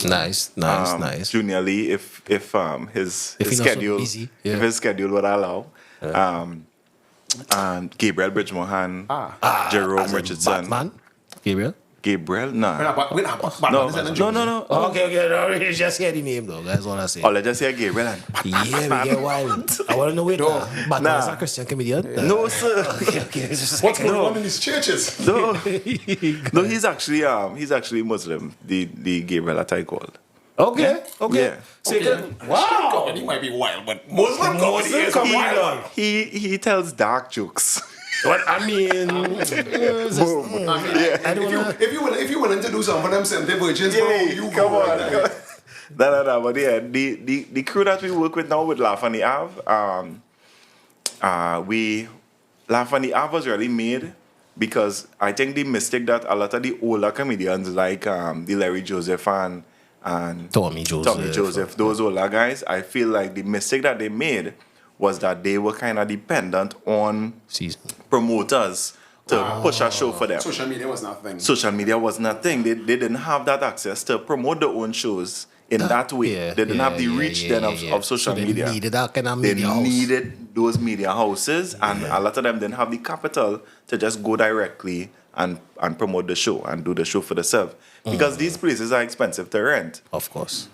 [SPEAKER 3] Nice.
[SPEAKER 4] Junior Lee, if his
[SPEAKER 3] If he's not so
[SPEAKER 4] schedule
[SPEAKER 3] busy, yeah.
[SPEAKER 4] if his schedule would allow, and Gabriel Bridgemohan, Jerome
[SPEAKER 3] As in
[SPEAKER 4] Richardson,
[SPEAKER 3] Batman? Gabriel?
[SPEAKER 4] Gabriel, nah.
[SPEAKER 2] We're not Batman.
[SPEAKER 4] No,
[SPEAKER 2] Is that a
[SPEAKER 4] no,
[SPEAKER 2] joke?
[SPEAKER 4] no.
[SPEAKER 3] Okay. No, you just hear the name though. That's what I say.
[SPEAKER 4] Oh, let's just say Gabriel and
[SPEAKER 3] Yeah, we get wild. I want to know it. Batman
[SPEAKER 4] Nah.
[SPEAKER 3] is a Christian comedian.
[SPEAKER 4] no, sir.
[SPEAKER 3] Okay. It's just
[SPEAKER 2] What's
[SPEAKER 3] like,
[SPEAKER 2] going on in these churches?
[SPEAKER 4] No, no, he's actually Muslim. The Gabriel Atai called.
[SPEAKER 3] Okay.
[SPEAKER 4] Yeah.
[SPEAKER 2] Wow. Comedy might be wild, but Muslim comedy is wild.
[SPEAKER 4] He tells dark jokes.
[SPEAKER 3] What I mean,
[SPEAKER 2] I mean, if you willing to do something for them Seventh Virgins, bro, you
[SPEAKER 4] come
[SPEAKER 2] go
[SPEAKER 4] on.
[SPEAKER 2] right there.
[SPEAKER 4] No. But yeah, the crew that we work with now with Laugh on the Ave, Laugh on the Ave was really made because I think the mistake that a lot of the older comedians like the Larry Joseph and
[SPEAKER 3] Tommy Joseph,
[SPEAKER 4] those older guys, I feel like the mistake that they made was that they were kind of dependent on
[SPEAKER 3] season.
[SPEAKER 4] promoters to push a show for them.
[SPEAKER 2] Social media was nothing.
[SPEAKER 4] Social media was nothing. They didn't have that access to promote their own shows in that way. They didn't have the reach of social media.
[SPEAKER 3] They needed that kind of
[SPEAKER 4] They
[SPEAKER 3] media house.
[SPEAKER 4] needed those media houses, and a lot of them didn't have the capital to just go directly and promote the show and do the show for themselves. Because these places are expensive to rent.
[SPEAKER 3] Of course.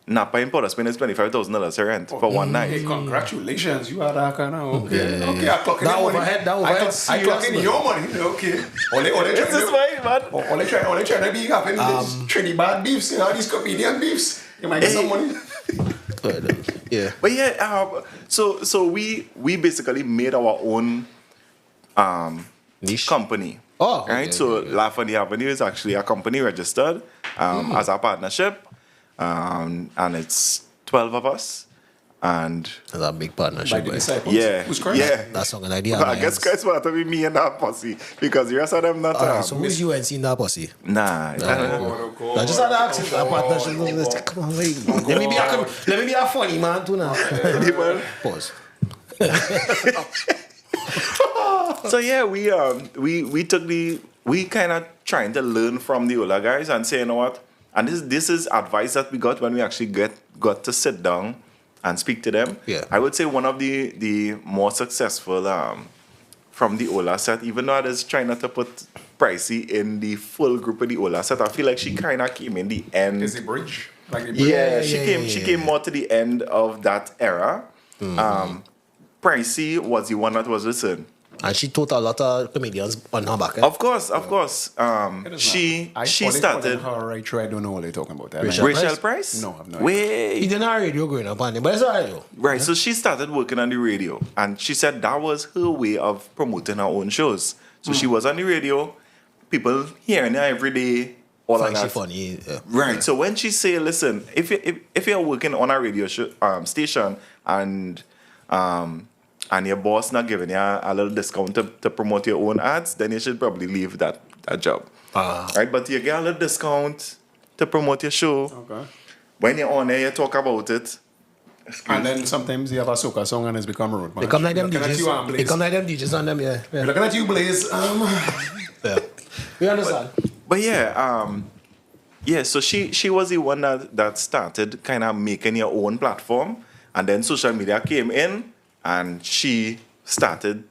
[SPEAKER 4] Napa in Port of Spain is $25,000 to rent for one night.
[SPEAKER 2] Hey, congratulations, you are that kind of okay.
[SPEAKER 3] Yeah.
[SPEAKER 2] Okay, I clock in
[SPEAKER 3] That
[SPEAKER 2] your money.
[SPEAKER 3] overhead,
[SPEAKER 2] I clock in
[SPEAKER 3] serious,
[SPEAKER 2] your money. Okay. All they
[SPEAKER 4] This is
[SPEAKER 2] trying
[SPEAKER 4] fine, man.
[SPEAKER 2] to be having these Trinidad beefs, you know, these comedian beefs. You might get some money.
[SPEAKER 3] Yeah.
[SPEAKER 4] But yeah, so we basically made our own
[SPEAKER 3] Niche.
[SPEAKER 4] company.
[SPEAKER 3] Oh,
[SPEAKER 4] right.
[SPEAKER 3] okay,
[SPEAKER 4] So
[SPEAKER 3] okay.
[SPEAKER 4] Laugh on the Avenue is actually a company registered as a partnership, and it's 12 of us, and
[SPEAKER 3] That's a big
[SPEAKER 2] By
[SPEAKER 3] partnership.
[SPEAKER 2] the
[SPEAKER 3] Boy.
[SPEAKER 2] disciples.
[SPEAKER 4] yeah,
[SPEAKER 2] Who's Christ?
[SPEAKER 4] yeah.
[SPEAKER 3] That's not an idea.
[SPEAKER 4] I guess guys want to be me and that posse because the rest of them not.
[SPEAKER 3] So who's UNC in that posse?
[SPEAKER 4] Nah.
[SPEAKER 3] I just had to ask you that partnership. Come on, wait. Let me be a funny man too now. Pause.
[SPEAKER 4] So yeah, we kind of trying to learn from the older guys and say, you know what, and this is advice that we got when we actually got to sit down and speak to them.
[SPEAKER 3] Yeah.
[SPEAKER 4] I would say one of the more successful from the older set, even though I was trying not to put Pricey in the full group of the older set, I feel like she kind of came in the end.
[SPEAKER 2] Is the bridge? Like the bridge?
[SPEAKER 4] Yeah, she came more to the end of that era. Pricey was the one that was listened.
[SPEAKER 3] And she taught a lot of comedians on her back.
[SPEAKER 4] Of course.
[SPEAKER 2] It is
[SPEAKER 4] She
[SPEAKER 2] not.
[SPEAKER 4] started.
[SPEAKER 2] Her right through, I don't know what they're talking about.
[SPEAKER 3] Rachel
[SPEAKER 4] Price?
[SPEAKER 2] No, I've no idea.
[SPEAKER 3] He
[SPEAKER 4] Wait.
[SPEAKER 3] didn't have radio growing up on it, but it's alright though.
[SPEAKER 4] Right, so she started working on the radio, and she said that was her way of promoting her own shows. So she was on the radio, people hearing her every day, all of
[SPEAKER 3] Find she
[SPEAKER 4] that.
[SPEAKER 3] funny. Yeah.
[SPEAKER 4] Right. So when she say, listen, if you're working on a radio station and your boss not giving you a little discount to promote your own ads, then you should probably leave that job. Right? But you get a little discount to promote your show.
[SPEAKER 2] Okay.
[SPEAKER 4] When you're on there, you talk about it.
[SPEAKER 2] And then sometimes you have a soca song and it's become rude.
[SPEAKER 3] They come like them
[SPEAKER 2] Looking at you,
[SPEAKER 3] DJs. They
[SPEAKER 2] Blaze.
[SPEAKER 3] come like them DJs on them, yeah.
[SPEAKER 2] Looking at you, Blaze.
[SPEAKER 3] Yeah. We understand.
[SPEAKER 4] But yeah, so she was the one that started kind of making your own platform, and then social media came in, and she started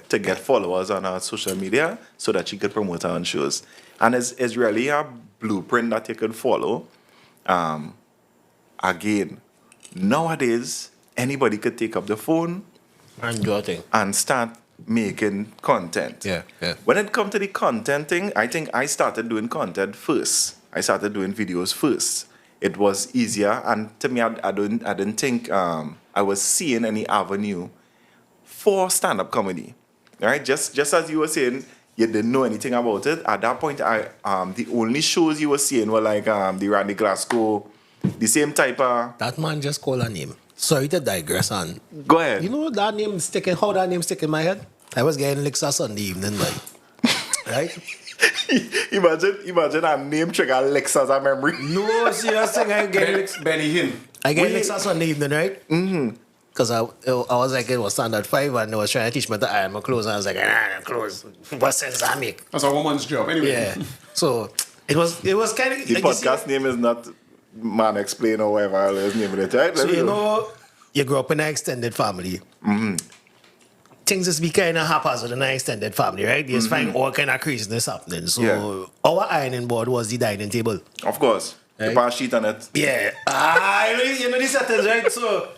[SPEAKER 4] to get followers on her social media so that she could promote her own shows. And it's really a blueprint that you could follow. Again, nowadays, anybody could take up the phone
[SPEAKER 3] And your thing.
[SPEAKER 4] and start making content.
[SPEAKER 3] Yeah.
[SPEAKER 4] When it comes to the content thing, I think I started doing content first. I started doing videos first. It was easier, and to me, I didn't think I was seeing any avenue for stand-up comedy. Right? Just as you were saying, you didn't know anything about it. At that point, the only shows you were seeing were like the Randy Glasgow, the same type of.
[SPEAKER 3] That man just called a name. Sorry to digress on.
[SPEAKER 4] Go ahead.
[SPEAKER 3] You know that name sticking, how that name stick in my head? I was getting licks on Sunday evening, man. Right?
[SPEAKER 4] Imagine a name trigger Alex as a memory.
[SPEAKER 3] No, serious thing, I get licks.
[SPEAKER 2] Benny Hinn.
[SPEAKER 3] I get licks on Sunday evening, right? Mm-hmm. Because I was like, it was standard 5 and I was trying to teach me to iron my clothes and I was like, clothes. What sense I make?
[SPEAKER 2] That's a woman's job, anyway.
[SPEAKER 3] Yeah. So it was kind of
[SPEAKER 4] The
[SPEAKER 3] like
[SPEAKER 4] podcast name is not Man Explain or whatever his name is, right?
[SPEAKER 3] So you know, you grew up in an extended family. Mm-hmm. Things just be kind of haphazard in an extended family, right? You just find all kind of craziness happening. So our ironing board was the dining table.
[SPEAKER 4] Of course.
[SPEAKER 3] Right?
[SPEAKER 4] The bar sheet on it.
[SPEAKER 3] Yeah. You know the settings, right? So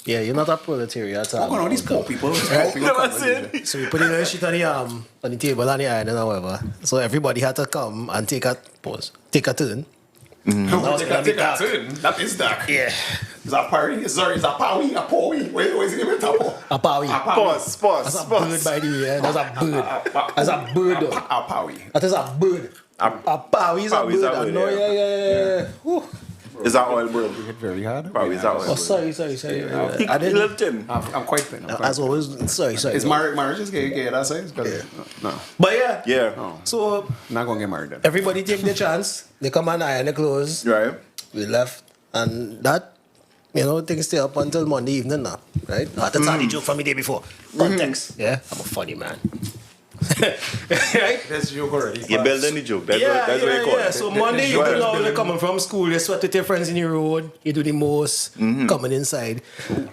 [SPEAKER 3] yeah, you're not a proletariat at all.
[SPEAKER 2] What's going on, these poor people? Poor people coming in.
[SPEAKER 3] So we put the sheet on the table and the iron or whatever. So everybody had to come and take a turn.
[SPEAKER 2] Take a turn. That is dark.
[SPEAKER 3] Yeah.
[SPEAKER 2] Is that party? Sorry, is that Powie? A Powie? Where is it even Tapo?
[SPEAKER 3] A Powie.
[SPEAKER 4] Pause.
[SPEAKER 3] That's a bird, by the way. Yeah? That's a bird. That's a bird. Though.
[SPEAKER 2] A Powie.
[SPEAKER 3] That is a bird. A Powie is a
[SPEAKER 4] Powie is a
[SPEAKER 3] bird.
[SPEAKER 4] bird,
[SPEAKER 3] No,
[SPEAKER 4] yeah.
[SPEAKER 3] yeah. Whew.
[SPEAKER 4] Is that oil, bro?
[SPEAKER 2] Hit very hard.
[SPEAKER 4] Probably is that oil.
[SPEAKER 3] Oh, sorry.
[SPEAKER 4] I didn't live in.
[SPEAKER 2] I'm quite thin.
[SPEAKER 3] As always, sorry.
[SPEAKER 2] Is marriage is gay? That's it? No.
[SPEAKER 3] But yeah.
[SPEAKER 4] Yeah.
[SPEAKER 3] So
[SPEAKER 2] Not gonna get married then.
[SPEAKER 3] everybody take the chance. They come and iron the clothes.
[SPEAKER 4] Right.
[SPEAKER 3] We left, and that, things stay up until Monday evening now, right? That's the joke from the day before. Context. Yeah, I'm a funny man. Right?
[SPEAKER 2] That's joke already.
[SPEAKER 4] You're building the joke. That's what you call it.
[SPEAKER 3] So Monday
[SPEAKER 4] Go
[SPEAKER 3] evening,
[SPEAKER 4] ahead.
[SPEAKER 3] now you're coming from school, you sweat with your friends in the road, you do the most, coming inside.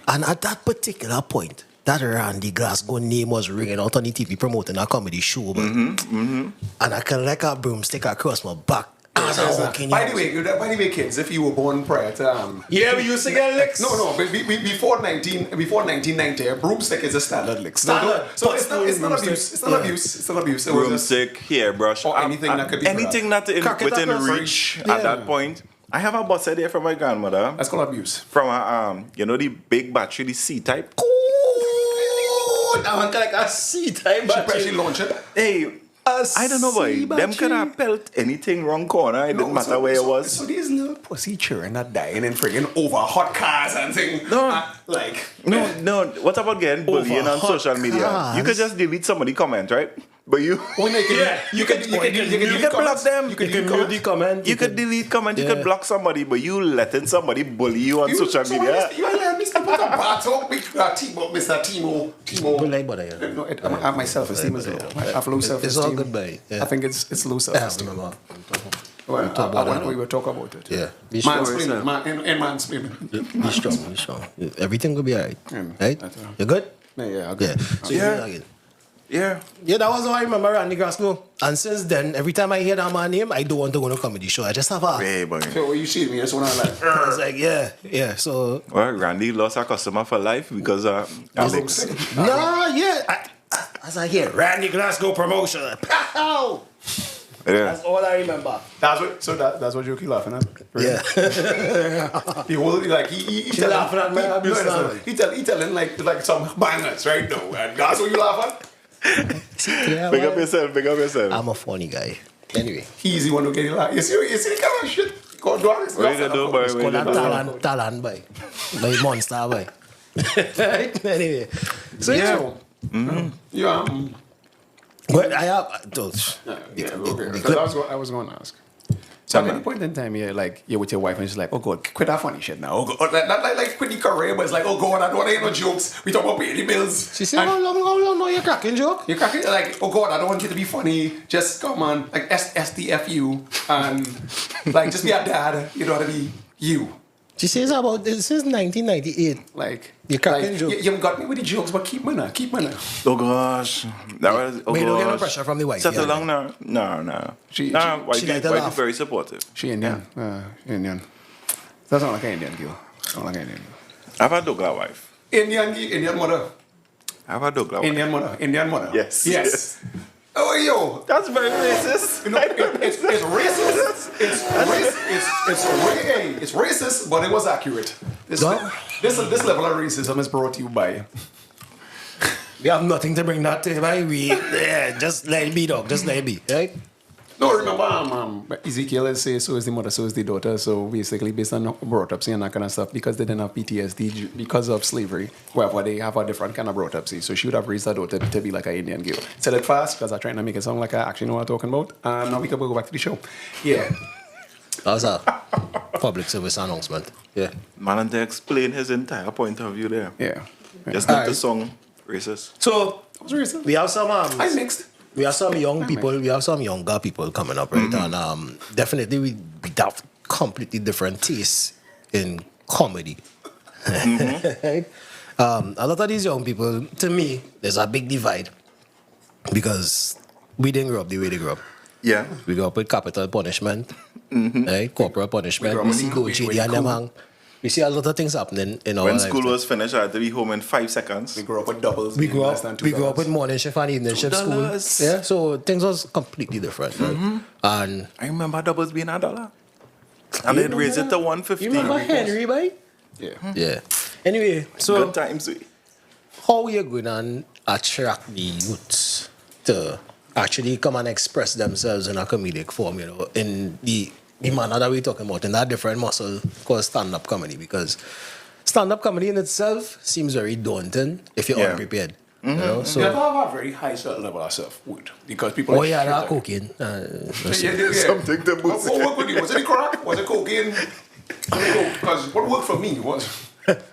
[SPEAKER 3] And at that particular point, that Randy Glasgow name was ringing out on the TV promoting a comedy show. But, And I can like a broomstick across my back. As I walk in
[SPEAKER 2] By
[SPEAKER 3] the
[SPEAKER 2] the way, kids, if you were born prior to
[SPEAKER 3] yeah, we used to get licks.
[SPEAKER 2] No, before 1990, a broomstick is a standard lick.
[SPEAKER 3] Standard.
[SPEAKER 2] So it's not abuse. It's not abuse. It's not abuse. It was just
[SPEAKER 4] Broomstick, hairbrush,
[SPEAKER 2] or anything that could be
[SPEAKER 4] anything not
[SPEAKER 3] Crack it
[SPEAKER 4] within
[SPEAKER 3] up,
[SPEAKER 4] reach
[SPEAKER 3] yeah.
[SPEAKER 4] at that point. I have a bus there from my grandmother.
[SPEAKER 2] that's called abuse.
[SPEAKER 4] From a the big battery, the C type.
[SPEAKER 3] Ooh, that one like a C-type
[SPEAKER 2] She launched it.
[SPEAKER 4] Hey, I don't know why. Them could have felt anything wrong corner. It didn't matter where it was.
[SPEAKER 2] So these little pussy children are dying and friggin' over hot cars and things.
[SPEAKER 4] No. No. What about getting bullying on
[SPEAKER 3] hot
[SPEAKER 4] social media?
[SPEAKER 3] cars.
[SPEAKER 4] You could just delete somebody comment, right? But you
[SPEAKER 2] You could
[SPEAKER 4] block them.
[SPEAKER 2] You could
[SPEAKER 3] mute the comment.
[SPEAKER 4] You could delete comment. You could block somebody, but you letting somebody bully you on social media.
[SPEAKER 2] You let Mr. Put a battle with Mr. Timo.
[SPEAKER 3] Like, but I
[SPEAKER 2] No, my self-esteem is low. I have low self-esteem.
[SPEAKER 3] It's all good, buddy. Yeah.
[SPEAKER 2] I think it's low
[SPEAKER 3] I
[SPEAKER 2] self-esteem.
[SPEAKER 3] remember.
[SPEAKER 2] Well, we will talk about it.
[SPEAKER 3] Yeah. Be
[SPEAKER 2] Mansplaining. Mansplaining.
[SPEAKER 3] Be strong. Everything will be alright. Right?
[SPEAKER 2] That's all.
[SPEAKER 3] You good?
[SPEAKER 2] Yeah, okay.
[SPEAKER 3] Yeah. So
[SPEAKER 4] Yeah. Yeah.
[SPEAKER 3] Yeah, that was how I remember Randy Glasgow. And since then, every time I hear that man's name, I don't want to go to a comedy show. I just have a...
[SPEAKER 4] Hey, boy.
[SPEAKER 2] So when you see me, that's when I'm like,
[SPEAKER 3] I was like, yeah. So...
[SPEAKER 4] Well, Randy lost a customer for life because Alex.
[SPEAKER 3] No, yeah. As I hear, Randy Glasgow promotion. Pow!
[SPEAKER 4] Yeah.
[SPEAKER 3] That's all I remember.
[SPEAKER 2] that's what you're laughing at. Right?
[SPEAKER 3] Yeah.
[SPEAKER 2] The whole like he
[SPEAKER 3] She laughing at me,
[SPEAKER 2] he telling like some bangers right now, and that's what you laugh at.
[SPEAKER 3] Yeah,
[SPEAKER 4] Big up
[SPEAKER 3] man.
[SPEAKER 4] yourself.
[SPEAKER 3] I'm a funny guy. Anyway.
[SPEAKER 2] He's the one who get it like, you see the kind of shit? Go do it.
[SPEAKER 4] What you gonna do, boy?
[SPEAKER 3] It's called a talent by monster by. Anyway. So
[SPEAKER 4] Yeah.
[SPEAKER 2] Yeah.
[SPEAKER 3] But I have
[SPEAKER 2] Because I was going to ask. So at any point in time, you're with your wife and she's like, oh God, quit that funny shit now. Oh God, not like quit the career, but it's like, oh God, I don't want to hear no jokes. We talk about paying the bills.
[SPEAKER 3] she said, how long no, you're cracking joke?
[SPEAKER 2] You're cracking like, oh God, I don't want you to be funny. Just come on, like SDFU and like just be a dad. You don't want to be you.
[SPEAKER 3] She says about this is 1998.
[SPEAKER 2] Like
[SPEAKER 3] you're cracking jokes.
[SPEAKER 2] You got me with the jokes, but keep me now.
[SPEAKER 4] Oh gosh, that was. Oh
[SPEAKER 3] but you don't get no
[SPEAKER 4] gosh.
[SPEAKER 3] pressure from the wife.
[SPEAKER 4] Settle down now. No.
[SPEAKER 2] She
[SPEAKER 4] Wife
[SPEAKER 3] like to
[SPEAKER 4] is
[SPEAKER 3] laugh.
[SPEAKER 4] very supportive.
[SPEAKER 2] She Indian. Indian. That's not like an Indian girl. Not like an Indian.
[SPEAKER 4] I've had Douglas wife.
[SPEAKER 2] Indian mother.
[SPEAKER 4] I've had Douglas wife.
[SPEAKER 2] Indian mother.
[SPEAKER 4] Yes.
[SPEAKER 2] Oh, yo.
[SPEAKER 4] That's very racist.
[SPEAKER 2] You know, it's racist. It's racist, but it was accurate. This level of racism is brought to you by.
[SPEAKER 3] We have nothing to bring that to, right? Just let it be, dog. Just let it be, right?
[SPEAKER 2] No, remember, Ezekiel says so is the mother, so is the daughter. So basically, based on brought up and that kind of stuff, because they didn't have PTSD because of slavery, where they have a different kind of brought up. So she would have raised her daughter to be like an Indian girl. Said it fast because I'm trying to make it sound like I actually know what I'm talking about. And now we can go back to the show. Yeah.
[SPEAKER 3] That was a public service announcement. Yeah.
[SPEAKER 4] Man, and to explain his entire point of view there.
[SPEAKER 2] Yeah.
[SPEAKER 4] Just not the
[SPEAKER 3] Alright.
[SPEAKER 4] song racist.
[SPEAKER 3] So,
[SPEAKER 2] It was racist.
[SPEAKER 3] we have some...
[SPEAKER 2] I mixed.
[SPEAKER 3] We have some young people. We have some younger people coming up, right? And definitely we have completely different tastes in comedy. Right? A lot of these young people, to me, there's a big divide because we didn't grow up the way they grew up.
[SPEAKER 4] Yeah.
[SPEAKER 3] We grew up with capital punishment, right? Corporal punishment.
[SPEAKER 2] grew up
[SPEAKER 3] We
[SPEAKER 2] with
[SPEAKER 3] see
[SPEAKER 2] the-
[SPEAKER 3] Coach
[SPEAKER 2] with
[SPEAKER 3] Chidi and them
[SPEAKER 2] cool.
[SPEAKER 3] hang. We see a lot of things happening in our
[SPEAKER 4] When
[SPEAKER 3] lives.
[SPEAKER 4] school was finished, I had to be home in 5 seconds.
[SPEAKER 2] We grew up with doubles.
[SPEAKER 3] We grew
[SPEAKER 2] less than
[SPEAKER 3] up. We grew up
[SPEAKER 2] $2.
[SPEAKER 3] with morning shift and evening shift school.
[SPEAKER 4] $2.
[SPEAKER 3] Yeah, so things was completely different. Right? And
[SPEAKER 4] I remember doubles being $1. And they'd raise it to $1.50.
[SPEAKER 3] you remember Henry, boy?
[SPEAKER 2] Yeah.
[SPEAKER 3] Yeah. Anyway, so
[SPEAKER 4] Good times. We.
[SPEAKER 3] how you going to attract the youths to actually come and express themselves in a comedic form, you know, in the manner that we're talking about, in that different muscle called stand-up comedy? Because stand-up comedy in itself seems very daunting if you're
[SPEAKER 4] Yeah.
[SPEAKER 3] unprepared. You know, so
[SPEAKER 2] You have to have a very high certain level of self-worth because people.
[SPEAKER 3] oh yeah, that cocaine.
[SPEAKER 2] Something
[SPEAKER 4] to boost
[SPEAKER 2] What worked with you? Was it crack? Was it cocaine? Because what worked for me was.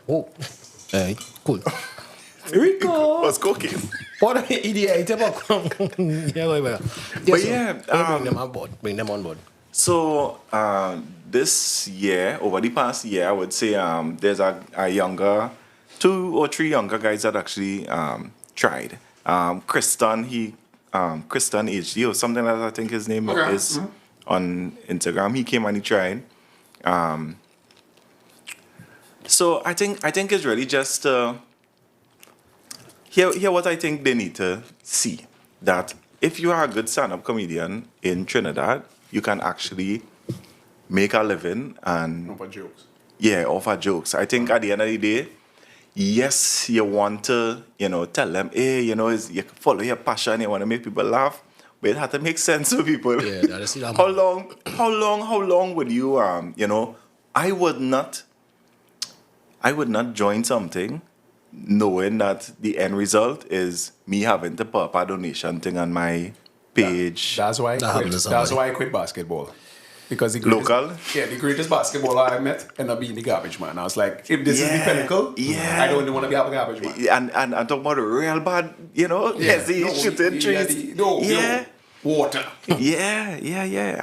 [SPEAKER 3] Oh, cool. Here we go.
[SPEAKER 4] Was cooking.
[SPEAKER 3] What an idiot! Yeah, wait.
[SPEAKER 4] But yeah,
[SPEAKER 3] bring them on board. Bring them on board.
[SPEAKER 4] So this year, over the past year, I would say there's a younger, 2 or 3 younger guys that actually tried. Kristan HD or something like that, I think his name is on Instagram. He came and he tried. So I think it's really just here what I think they need to see, that if you are a good stand-up comedian in Trinidad, you can actually make a living and
[SPEAKER 2] For jokes.
[SPEAKER 4] offer jokes. I think at the end of the day, yes, you want to, tell them, hey, you follow your passion, you want to make people laugh, but it has to make sense to people.
[SPEAKER 3] Yeah, that is it.
[SPEAKER 4] How long would you, I would not join something knowing that the end result is me having to put up a donation thing on my page.
[SPEAKER 2] That's why
[SPEAKER 3] That happened to
[SPEAKER 2] That's
[SPEAKER 3] somebody.
[SPEAKER 2] why I quit basketball. Because the greatest,
[SPEAKER 4] Local?
[SPEAKER 2] Yeah, the greatest basketballer I met ended up being the garbage man. I was like, if this is the pinnacle,
[SPEAKER 4] Yeah.
[SPEAKER 2] I don't even want to be a garbage man.
[SPEAKER 4] And talk about the real bad, yes, he's shooting trees.
[SPEAKER 2] Water.
[SPEAKER 4] Yeah.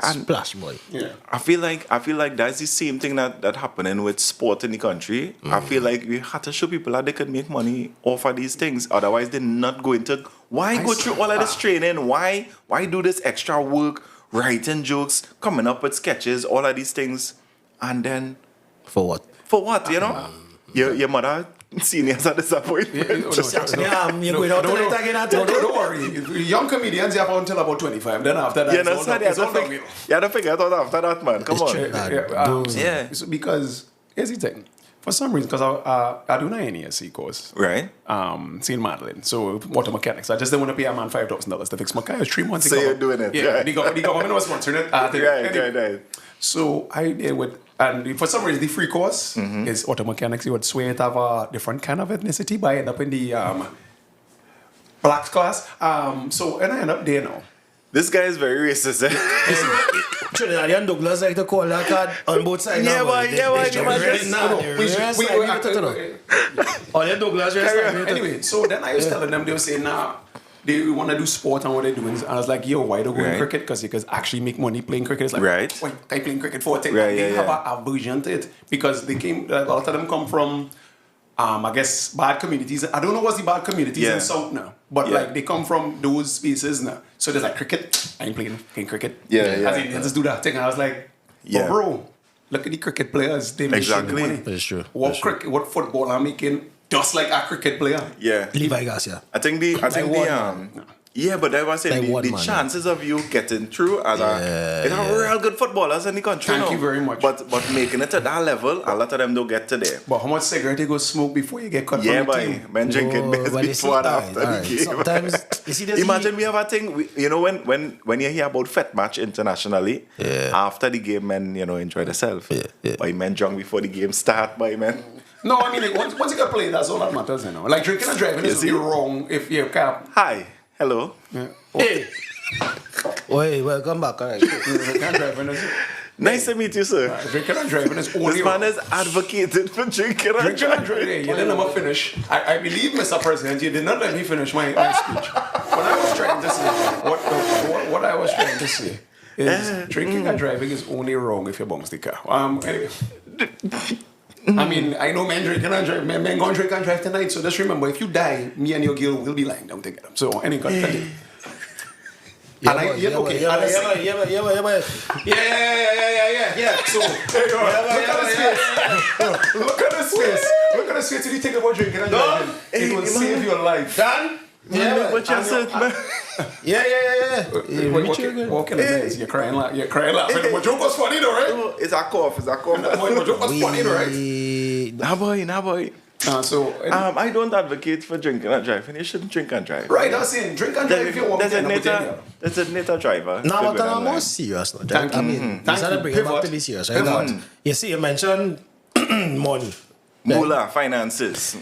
[SPEAKER 4] And
[SPEAKER 3] Splash boy.
[SPEAKER 2] Yeah.
[SPEAKER 4] I feel like that's the same thing that happening with sport in the country. I feel like we had to show people that they could make money off of these things. Otherwise, they're not going to. Why go through all of this training? Why do this extra work, writing jokes, coming up with sketches, all of these things, and then
[SPEAKER 3] For what?
[SPEAKER 4] for what? Your mother seen us at disappointment.
[SPEAKER 3] You're going out tonight again.
[SPEAKER 2] Don't worry. Young comedians, you have until about 25. Then after that,
[SPEAKER 4] You
[SPEAKER 2] it's all
[SPEAKER 4] understand?
[SPEAKER 2] down- it's all downhill.
[SPEAKER 4] You had to figure it out after that, man. Come on.
[SPEAKER 3] true.
[SPEAKER 2] Yeah.
[SPEAKER 3] Those-
[SPEAKER 4] Yeah.
[SPEAKER 2] So because here's the thing. For some reason, because I do an NESC course.
[SPEAKER 4] Right.
[SPEAKER 2] St. Madeleine. So auto mechanics. I just didn't want to pay a man $5,000 to fix my car. It was 3 months
[SPEAKER 4] So
[SPEAKER 2] ago.
[SPEAKER 4] you're doing it.
[SPEAKER 2] Yeah.
[SPEAKER 4] Right.
[SPEAKER 2] The government was sponsoring it.
[SPEAKER 4] Right.
[SPEAKER 2] So I did and for some reason the free course is auto mechanics. You would swear to have a different kind of ethnicity, but I end up in the blacks class. So and I end up there now.
[SPEAKER 4] This guy is very racist.
[SPEAKER 3] Trinidad and Douglas like to call that card on both sides.
[SPEAKER 4] Yeah, boy.
[SPEAKER 3] All the Douglas
[SPEAKER 2] Anyway, so then I was telling them, they were saying, nah, they want to do sport and what they're doing. And I was like, yo, why don't go in cricket? Because you can actually make money playing cricket. It's like, why I playing cricket for it?
[SPEAKER 4] Right,
[SPEAKER 2] they have a aversion to it because they came, a lot of them come from, I guess, bad communities. I don't know what's the bad communities in South now, but like they come from those spaces now. So there's like cricket. I ain't playing cricket. As in, just do that thing. And I was like, but bro, look at the cricket players. They make money.
[SPEAKER 3] That's true.
[SPEAKER 2] What football are making just like a cricket player?
[SPEAKER 4] Yeah.
[SPEAKER 3] Levi Garcia.
[SPEAKER 4] I think but I was saying the chances of you getting through as a real good footballers in the country.
[SPEAKER 2] Thank you very much.
[SPEAKER 4] But making it to that level, a lot of them don't get to there.
[SPEAKER 2] But how much cigarette you go smoke before you get cut from the team?
[SPEAKER 4] Man drinking before and after the game.
[SPEAKER 3] Sometimes you see this.
[SPEAKER 4] Imagine we have a thing. When you hear about Fet Match internationally, after the game, men enjoy themselves. By men drunk before the game start. By men.
[SPEAKER 2] No, I mean like, once you get played, that's all that matters. Like drinking and driving is wrong if you cap.
[SPEAKER 4] Hi. Hello.
[SPEAKER 2] Yeah.
[SPEAKER 3] Hey. Wait, welcome back. All right.
[SPEAKER 2] Drinking and driving is...
[SPEAKER 4] Nice to meet you, sir.
[SPEAKER 2] Drinking and driving is only
[SPEAKER 4] This man is advocated for drinking and driving.
[SPEAKER 2] You didn't let me finish. I believe, Mr. President, you did not let me finish my speech. What I was trying to say, what I was trying to say is drinking and driving is only wrong if you bounce the car. Anyway. I mean, I know men drinking and drive. Men going to drink and drive tonight. So just remember, if you die, me and your girl will be lying down together. So anyway, continue. Yeah. So look at his face. Look at his face. If you think about drinking and driving, it will save your life.
[SPEAKER 3] Done?
[SPEAKER 4] What you said, man?
[SPEAKER 2] Walk in the bed. You're crying laughing. My joke was funny though, right?
[SPEAKER 4] It's a cough.
[SPEAKER 2] My joke was funny though, right?
[SPEAKER 4] Nah, boy. I don't advocate for drinking and driving. You shouldn't drink and drive.
[SPEAKER 2] Right, I'm saying drink and drive if you want to.
[SPEAKER 4] Designated a driver.
[SPEAKER 3] Now, but I'm more serious now.
[SPEAKER 2] Thank you.
[SPEAKER 3] I mean, instead of bringing it back to be serious, right? You see, you mentioned money.
[SPEAKER 4] Moolah, finances.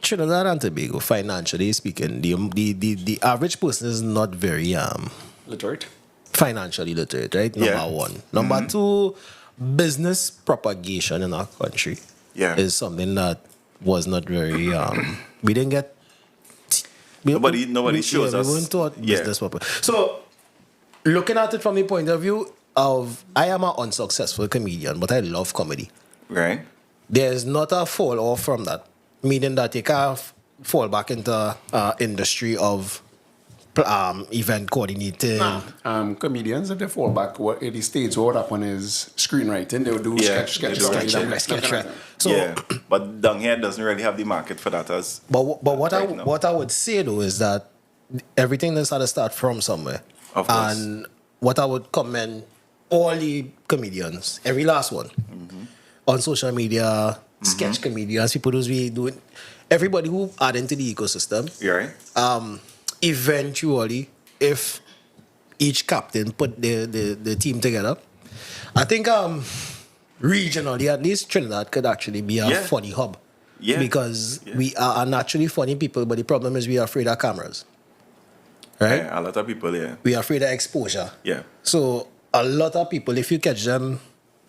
[SPEAKER 3] Trinidad and Tobago, financially speaking, the average person is not very
[SPEAKER 2] literate. Financially
[SPEAKER 3] literate, right? Number one. Number two, business propagation in our country is something that was not very we didn't get
[SPEAKER 4] nobody shows us.
[SPEAKER 3] We weren't taught business proper. So looking at it from the point of view of I am an unsuccessful comedian, but I love comedy.
[SPEAKER 4] Right.
[SPEAKER 3] There's not a fall off from that, meaning that you can't fall back into industry of event coordinating.
[SPEAKER 2] Comedians, if they fall back, in the States, what happen is screenwriting. They'll do sketch.
[SPEAKER 3] So,
[SPEAKER 4] but down here doesn't really have the market for that as.
[SPEAKER 3] But what I would say though is that everything has to start from somewhere.
[SPEAKER 4] Of course.
[SPEAKER 3] And what I would commend all the comedians, every last one, on social media, sketch comedians, people who's really doing, everybody who add into the ecosystem.
[SPEAKER 4] Yeah. Right.
[SPEAKER 3] Eventually, if each captain put the team together, I think regionally, at least Trinidad could actually be a funny hub. Yeah. Because we are naturally funny people, but the problem is we are afraid of cameras. Right?
[SPEAKER 4] Yeah, a lot of people,
[SPEAKER 3] we are afraid of exposure.
[SPEAKER 4] Yeah.
[SPEAKER 3] So a lot of people, if you catch them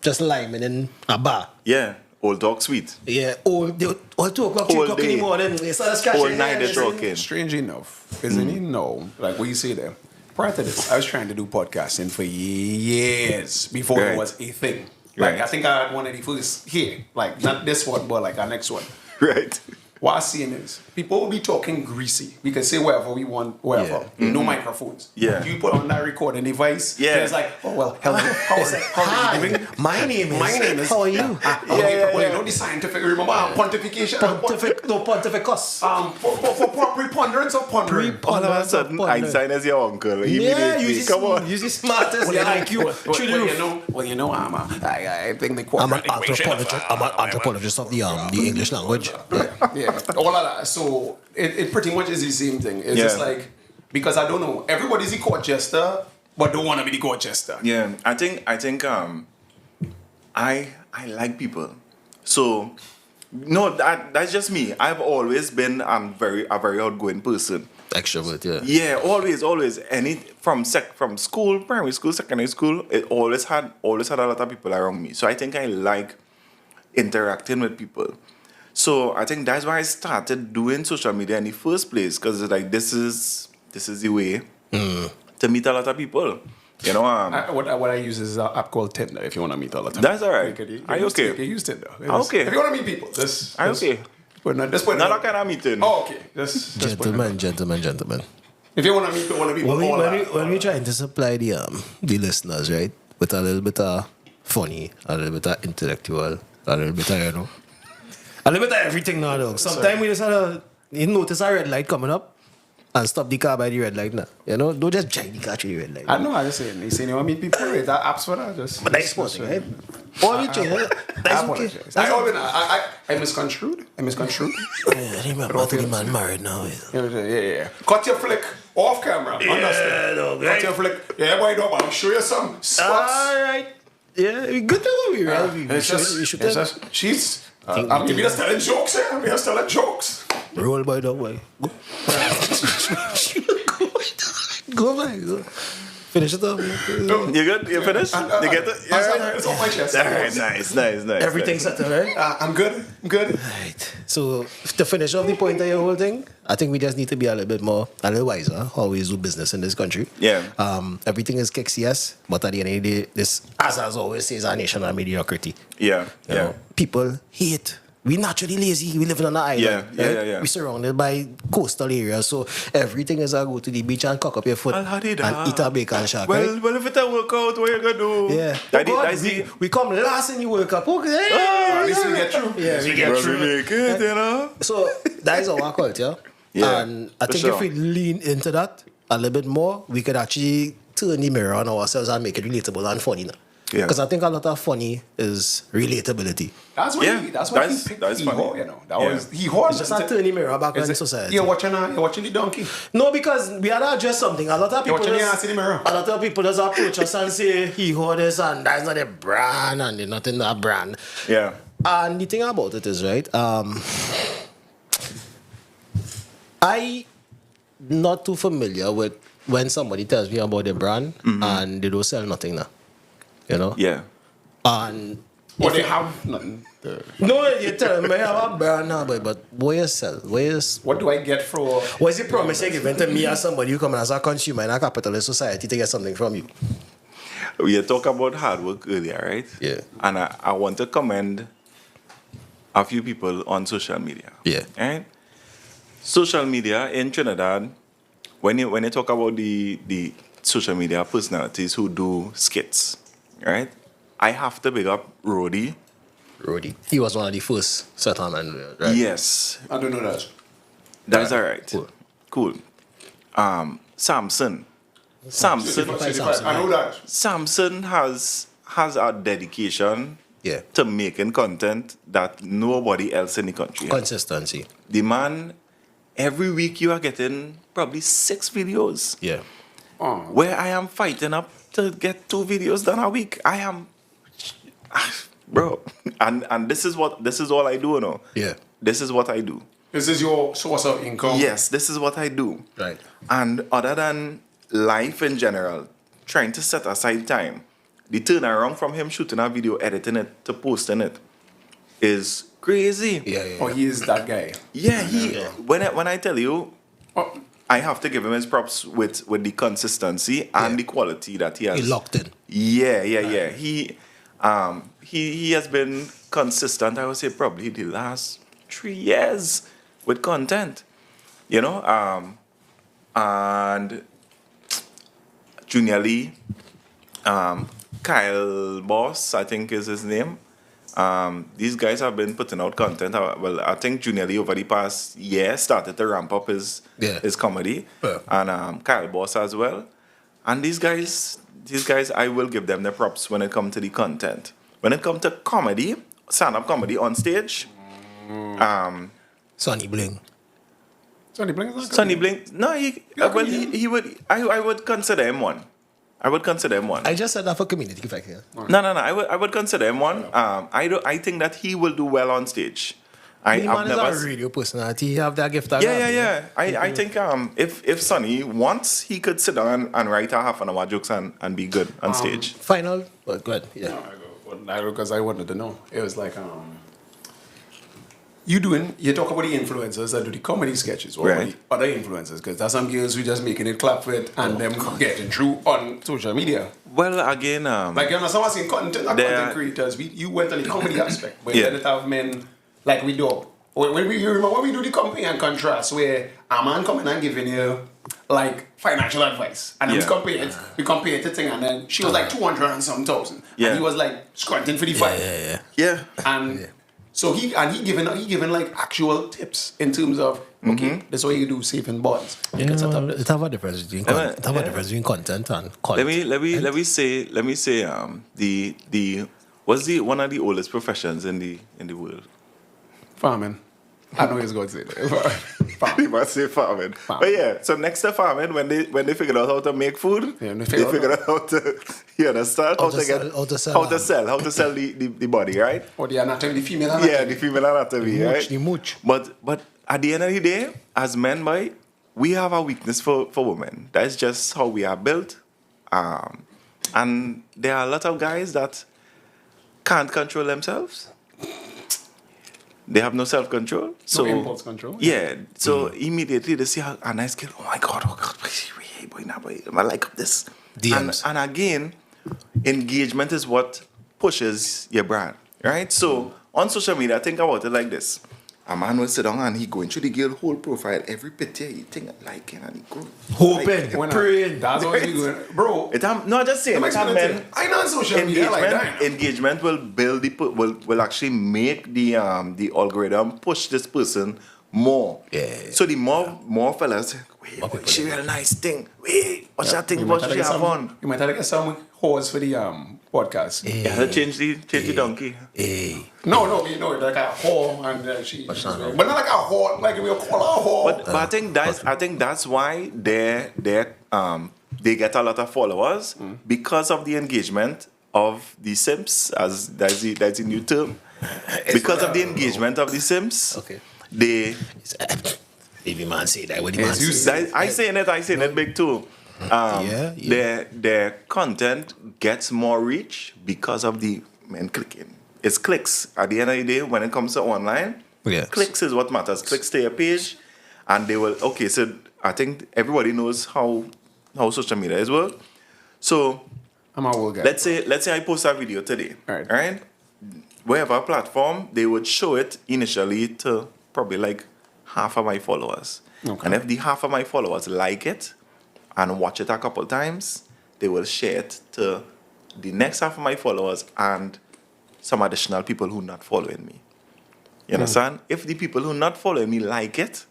[SPEAKER 3] just liming in a bar.
[SPEAKER 4] Yeah. Old dog sweet.
[SPEAKER 3] Yeah. All 2 o'clock, 3 o'clock in the morning. They start scratching.
[SPEAKER 4] All night they're talking.
[SPEAKER 2] Strange enough, isn't it? No. Like what you say there. Prior to this, I was trying to do podcasting for years before it was a thing. Like I think I had one of the first here. Like not this one, but like our next one.
[SPEAKER 4] Right.
[SPEAKER 2] what I'm saying is, people will be talking greasy. We can say whatever we want, wherever. No microphones.
[SPEAKER 4] Yeah.
[SPEAKER 2] You put on that recording device.
[SPEAKER 4] Yeah.
[SPEAKER 2] It's like, oh well, hello, how are you doing?
[SPEAKER 3] My name is.
[SPEAKER 2] My name is.
[SPEAKER 3] How are you?
[SPEAKER 2] Well, you know the scientific. Remember pontification.
[SPEAKER 3] Pontificus.
[SPEAKER 2] For preponderance of pondering.
[SPEAKER 4] All of a sudden, Einstein is your uncle.
[SPEAKER 3] Yeah,
[SPEAKER 4] Immediately. Come on.
[SPEAKER 3] Use the smartest IQ.
[SPEAKER 2] Well, you know, I think the
[SPEAKER 3] I'm an anthropologist of the English language.
[SPEAKER 2] Yeah, all of that. So it pretty much is the same thing. It's just like, because I don't know, everybody's the court jester, but don't want to be the court jester.
[SPEAKER 4] Yeah, I think I like people. So no, that's just me. I've always been a very outgoing person.
[SPEAKER 3] Extrovert, yeah.
[SPEAKER 4] Yeah, always. From school, primary school, secondary school, it always had a lot of people around me. So I think I like interacting with people. So I think that's why I started doing social media in the first place, because it's like this is the way to meet a lot of people. You know,
[SPEAKER 2] what I use is an app called Tinder. If you want to meet all the time,
[SPEAKER 4] that's all right.
[SPEAKER 2] Are you okay? You can use Tinder. Okay. If you want to meet people,
[SPEAKER 4] okay.
[SPEAKER 2] Not
[SPEAKER 4] that kind of meeting.
[SPEAKER 2] Oh, okay.
[SPEAKER 3] Gentlemen.
[SPEAKER 2] If you want to meet people,
[SPEAKER 3] when we trying to supply the listeners, right, with a little bit of funny, a little bit of intellectual, a little bit of, you know, a little bit of everything now, though. Sometimes we just have to notice a red light coming up and stop the car by the red light now. You know, don't just drive the car through the red light.
[SPEAKER 2] I know, I just saying. You say you want to meet people, right? That app's for that.
[SPEAKER 3] But that's sporting, right? Or we change it. That's okay.
[SPEAKER 2] I misconstrued.
[SPEAKER 3] I remember I think the man married now.
[SPEAKER 2] Yeah. Cut your flick off camera. Understand? Cut your flick. Yeah, boy, don't I'll show you some spots.
[SPEAKER 3] All right. Yeah, good to we right. We should
[SPEAKER 2] she's. I'm just telling jokes here. I'm just telling jokes.
[SPEAKER 3] Roll by the way. Go back. Finish it up.
[SPEAKER 4] You good? You finished? You get it? Yeah,
[SPEAKER 2] it's on my chest.
[SPEAKER 4] All right, nice.
[SPEAKER 3] Everything's settled, right?
[SPEAKER 2] I'm good.
[SPEAKER 3] Right. So to finish off the point of your whole thing, I think we just need to be a little wiser how we do business in this country.
[SPEAKER 4] Yeah.
[SPEAKER 3] Everything is kicks, yes, but at the end of the day, this, as always, is a nation of mediocrity.
[SPEAKER 4] Yeah.
[SPEAKER 3] You know, people hate. We naturally lazy. We live on an island.
[SPEAKER 4] Yeah.
[SPEAKER 3] We're surrounded by coastal areas, so everything is go to the beach and cock up your foot and eat a bacon shack.
[SPEAKER 4] Well,
[SPEAKER 3] right?
[SPEAKER 4] if it don't work out, what you gonna do?
[SPEAKER 3] Yeah. We come last in the World Cup. Okay.
[SPEAKER 2] At least we get through.
[SPEAKER 3] Yeah, we get through.
[SPEAKER 4] We make it, you know.
[SPEAKER 3] So that is our culture.
[SPEAKER 4] Yeah,
[SPEAKER 3] and I think if we lean into that a little bit more, we could actually turn the mirror on ourselves and make it relatable and funny now. Because I think a lot of funny is relatability.
[SPEAKER 2] That's why he picked Hee-Haw, you know. That was Hee-Haw.
[SPEAKER 3] It's just a turn the mirror back in society.
[SPEAKER 2] You're watching the donkey.
[SPEAKER 3] No, because we had to address something. A lot of people
[SPEAKER 2] A lot
[SPEAKER 3] of people just approach us and say Hee-Haw this and that's not a brand and they're not in that brand.
[SPEAKER 4] Yeah.
[SPEAKER 3] And the thing about it is, right, I not too familiar with when somebody tells me about their brand and they don't sell nothing now. You know?
[SPEAKER 4] Yeah.
[SPEAKER 3] And
[SPEAKER 2] or they have nothing.
[SPEAKER 3] No, you tell me I have a brand now, but what you sell?
[SPEAKER 2] What do I get for?
[SPEAKER 3] What is the promise you given to me as somebody who comes as a consumer in a capitalist society to get something from you?
[SPEAKER 4] We talked about hard work earlier, right?
[SPEAKER 3] Yeah.
[SPEAKER 4] And I want to commend a few people on social media.
[SPEAKER 3] Yeah.
[SPEAKER 4] Right? Social media in Trinidad, when you talk about the social media personalities who do skits, right? I have to big up Rody.
[SPEAKER 3] He was one of the first settlement, right?
[SPEAKER 4] Yes.
[SPEAKER 2] I don't know that.
[SPEAKER 4] That's all right. Cool. Samson.
[SPEAKER 2] I know that.
[SPEAKER 4] Samson has a dedication to making content that nobody else in the country has.
[SPEAKER 3] Consistency.
[SPEAKER 4] The man, every week you are getting probably 6 videos.
[SPEAKER 3] Yeah.
[SPEAKER 4] Where I am fighting up to get 2 videos done a week. I am, bro, and this is all I do, you know.
[SPEAKER 3] Yeah.
[SPEAKER 4] This is what I do.
[SPEAKER 2] This is your source of income.
[SPEAKER 4] Yes, this is what I do.
[SPEAKER 3] Right.
[SPEAKER 4] And other than life in general, trying to set aside time, the turnaround from him shooting a video, editing it to posting it is crazy.
[SPEAKER 3] Yeah.
[SPEAKER 2] Oh, he is that guy.
[SPEAKER 4] Yeah, when I tell you, I have to give him his props with the consistency and the quality that he has.
[SPEAKER 3] He locked in.
[SPEAKER 4] Yeah. He has been consistent, I would say probably the last 3 years with content, you know. And Junior Lee, Kyle Boss, I think is his name. These guys have been putting out content. Well, I think Junior Lee over the past year started to ramp up his comedy, and Kyle Boss as well. And these guys, I will give them the props when it comes to the content. When it comes to comedy, stand-up comedy on stage,
[SPEAKER 3] Sonny Bling.
[SPEAKER 2] Sonny Bling is not
[SPEAKER 4] Sonny
[SPEAKER 2] coming.
[SPEAKER 4] Bling, no, he would. I would consider him one.
[SPEAKER 3] I just said that for community effect, yeah.
[SPEAKER 4] No. I would consider him one. I think that he will do well on stage.
[SPEAKER 3] The man is a radio personality. He have that gift.
[SPEAKER 4] Yeah. I think if Sonny wants, he could sit down and write a half an hour jokes and be good on stage.
[SPEAKER 3] Final, but good. Yeah.
[SPEAKER 2] No, I go because I wanted to know. It was like you talk about the influencers that do the comedy sketches or
[SPEAKER 4] Right.
[SPEAKER 2] the other influencers, because there's some girls who just making it clap with and them getting through on social media.
[SPEAKER 4] Well, again,
[SPEAKER 2] Like you understand what's in content creators. You went on the comedy aspect, but
[SPEAKER 4] Yeah.
[SPEAKER 2] then it have men like we do. You remember when we do the compare and contrast, where a man coming and giving you like financial advice, and then
[SPEAKER 4] Yeah.
[SPEAKER 2] we compare the thing, and then she was like 200 and some thousand,
[SPEAKER 4] Yeah.
[SPEAKER 2] and he was like scrunting for the five,
[SPEAKER 4] yeah.
[SPEAKER 2] and so he given like actual tips in terms of okay, that's what you do saving bonds.
[SPEAKER 3] You know, it have a difference between content and content.
[SPEAKER 4] Let me say the what's the one of the oldest professions in the world?
[SPEAKER 2] Farming. I know he's going to say that.
[SPEAKER 4] You must say farming. But yeah, so next to farming, when they figured out how to make food,
[SPEAKER 2] Yeah,
[SPEAKER 4] they figured out how to, you understand? How to sell the body, right?
[SPEAKER 2] Or the anatomy, the female anatomy.
[SPEAKER 4] Yeah, the female anatomy, right?
[SPEAKER 3] The mooch.
[SPEAKER 4] But at the end of the day, as men, boy, we have a weakness for women. That's just how we are built. And there are a lot of guys that can't control themselves. They have no self-control. So
[SPEAKER 2] No impulse control.
[SPEAKER 4] Yeah. So immediately they see a nice girl. Oh my God. Boy, I like this.
[SPEAKER 3] DMs.
[SPEAKER 4] And again, engagement is what pushes your brand, right? So on social media, think about it like this. A man will sit down and he going through the girl whole profile, every picture he think like it, and he go
[SPEAKER 3] Hoping, praying.
[SPEAKER 2] That's what we doing. Bro,
[SPEAKER 4] no, just saying.
[SPEAKER 2] men, I know on social media like that.
[SPEAKER 4] Engagement will build will actually make the algorithm push this person more.
[SPEAKER 3] Yeah.
[SPEAKER 4] So the more fellas, wait, she real nice thing. Wait, what's that thing? What she have on?
[SPEAKER 2] You might have to get some horse for the podcast.
[SPEAKER 4] Yeah, change the donkey.
[SPEAKER 3] Hey.
[SPEAKER 2] No, like a whore, and she's but not like a whore, like we call her a whore.
[SPEAKER 4] But I think that's why they get a lot of followers because of the engagement of the Sims, as that's the new term. Because of the engagement of the Sims,
[SPEAKER 3] Okay.
[SPEAKER 4] Baby
[SPEAKER 3] man say that. What the man say?
[SPEAKER 4] I say it big too. Their content gets more reach because of the men clicking. It's clicks. At the end of the day, when it comes to online, clicks is what matters. Clicks to your page, and they will. Okay, so I think everybody knows how social media is work. So
[SPEAKER 2] I'm a old guy.
[SPEAKER 4] let's say I post a video today, right? Wherever platform, they would show it initially to probably like half of my followers.
[SPEAKER 2] Okay.
[SPEAKER 4] And if the half of my followers like it and watch it a couple times, they will share it to the next half of my followers and some additional people who not following me. You understand? If the people who not following me like it,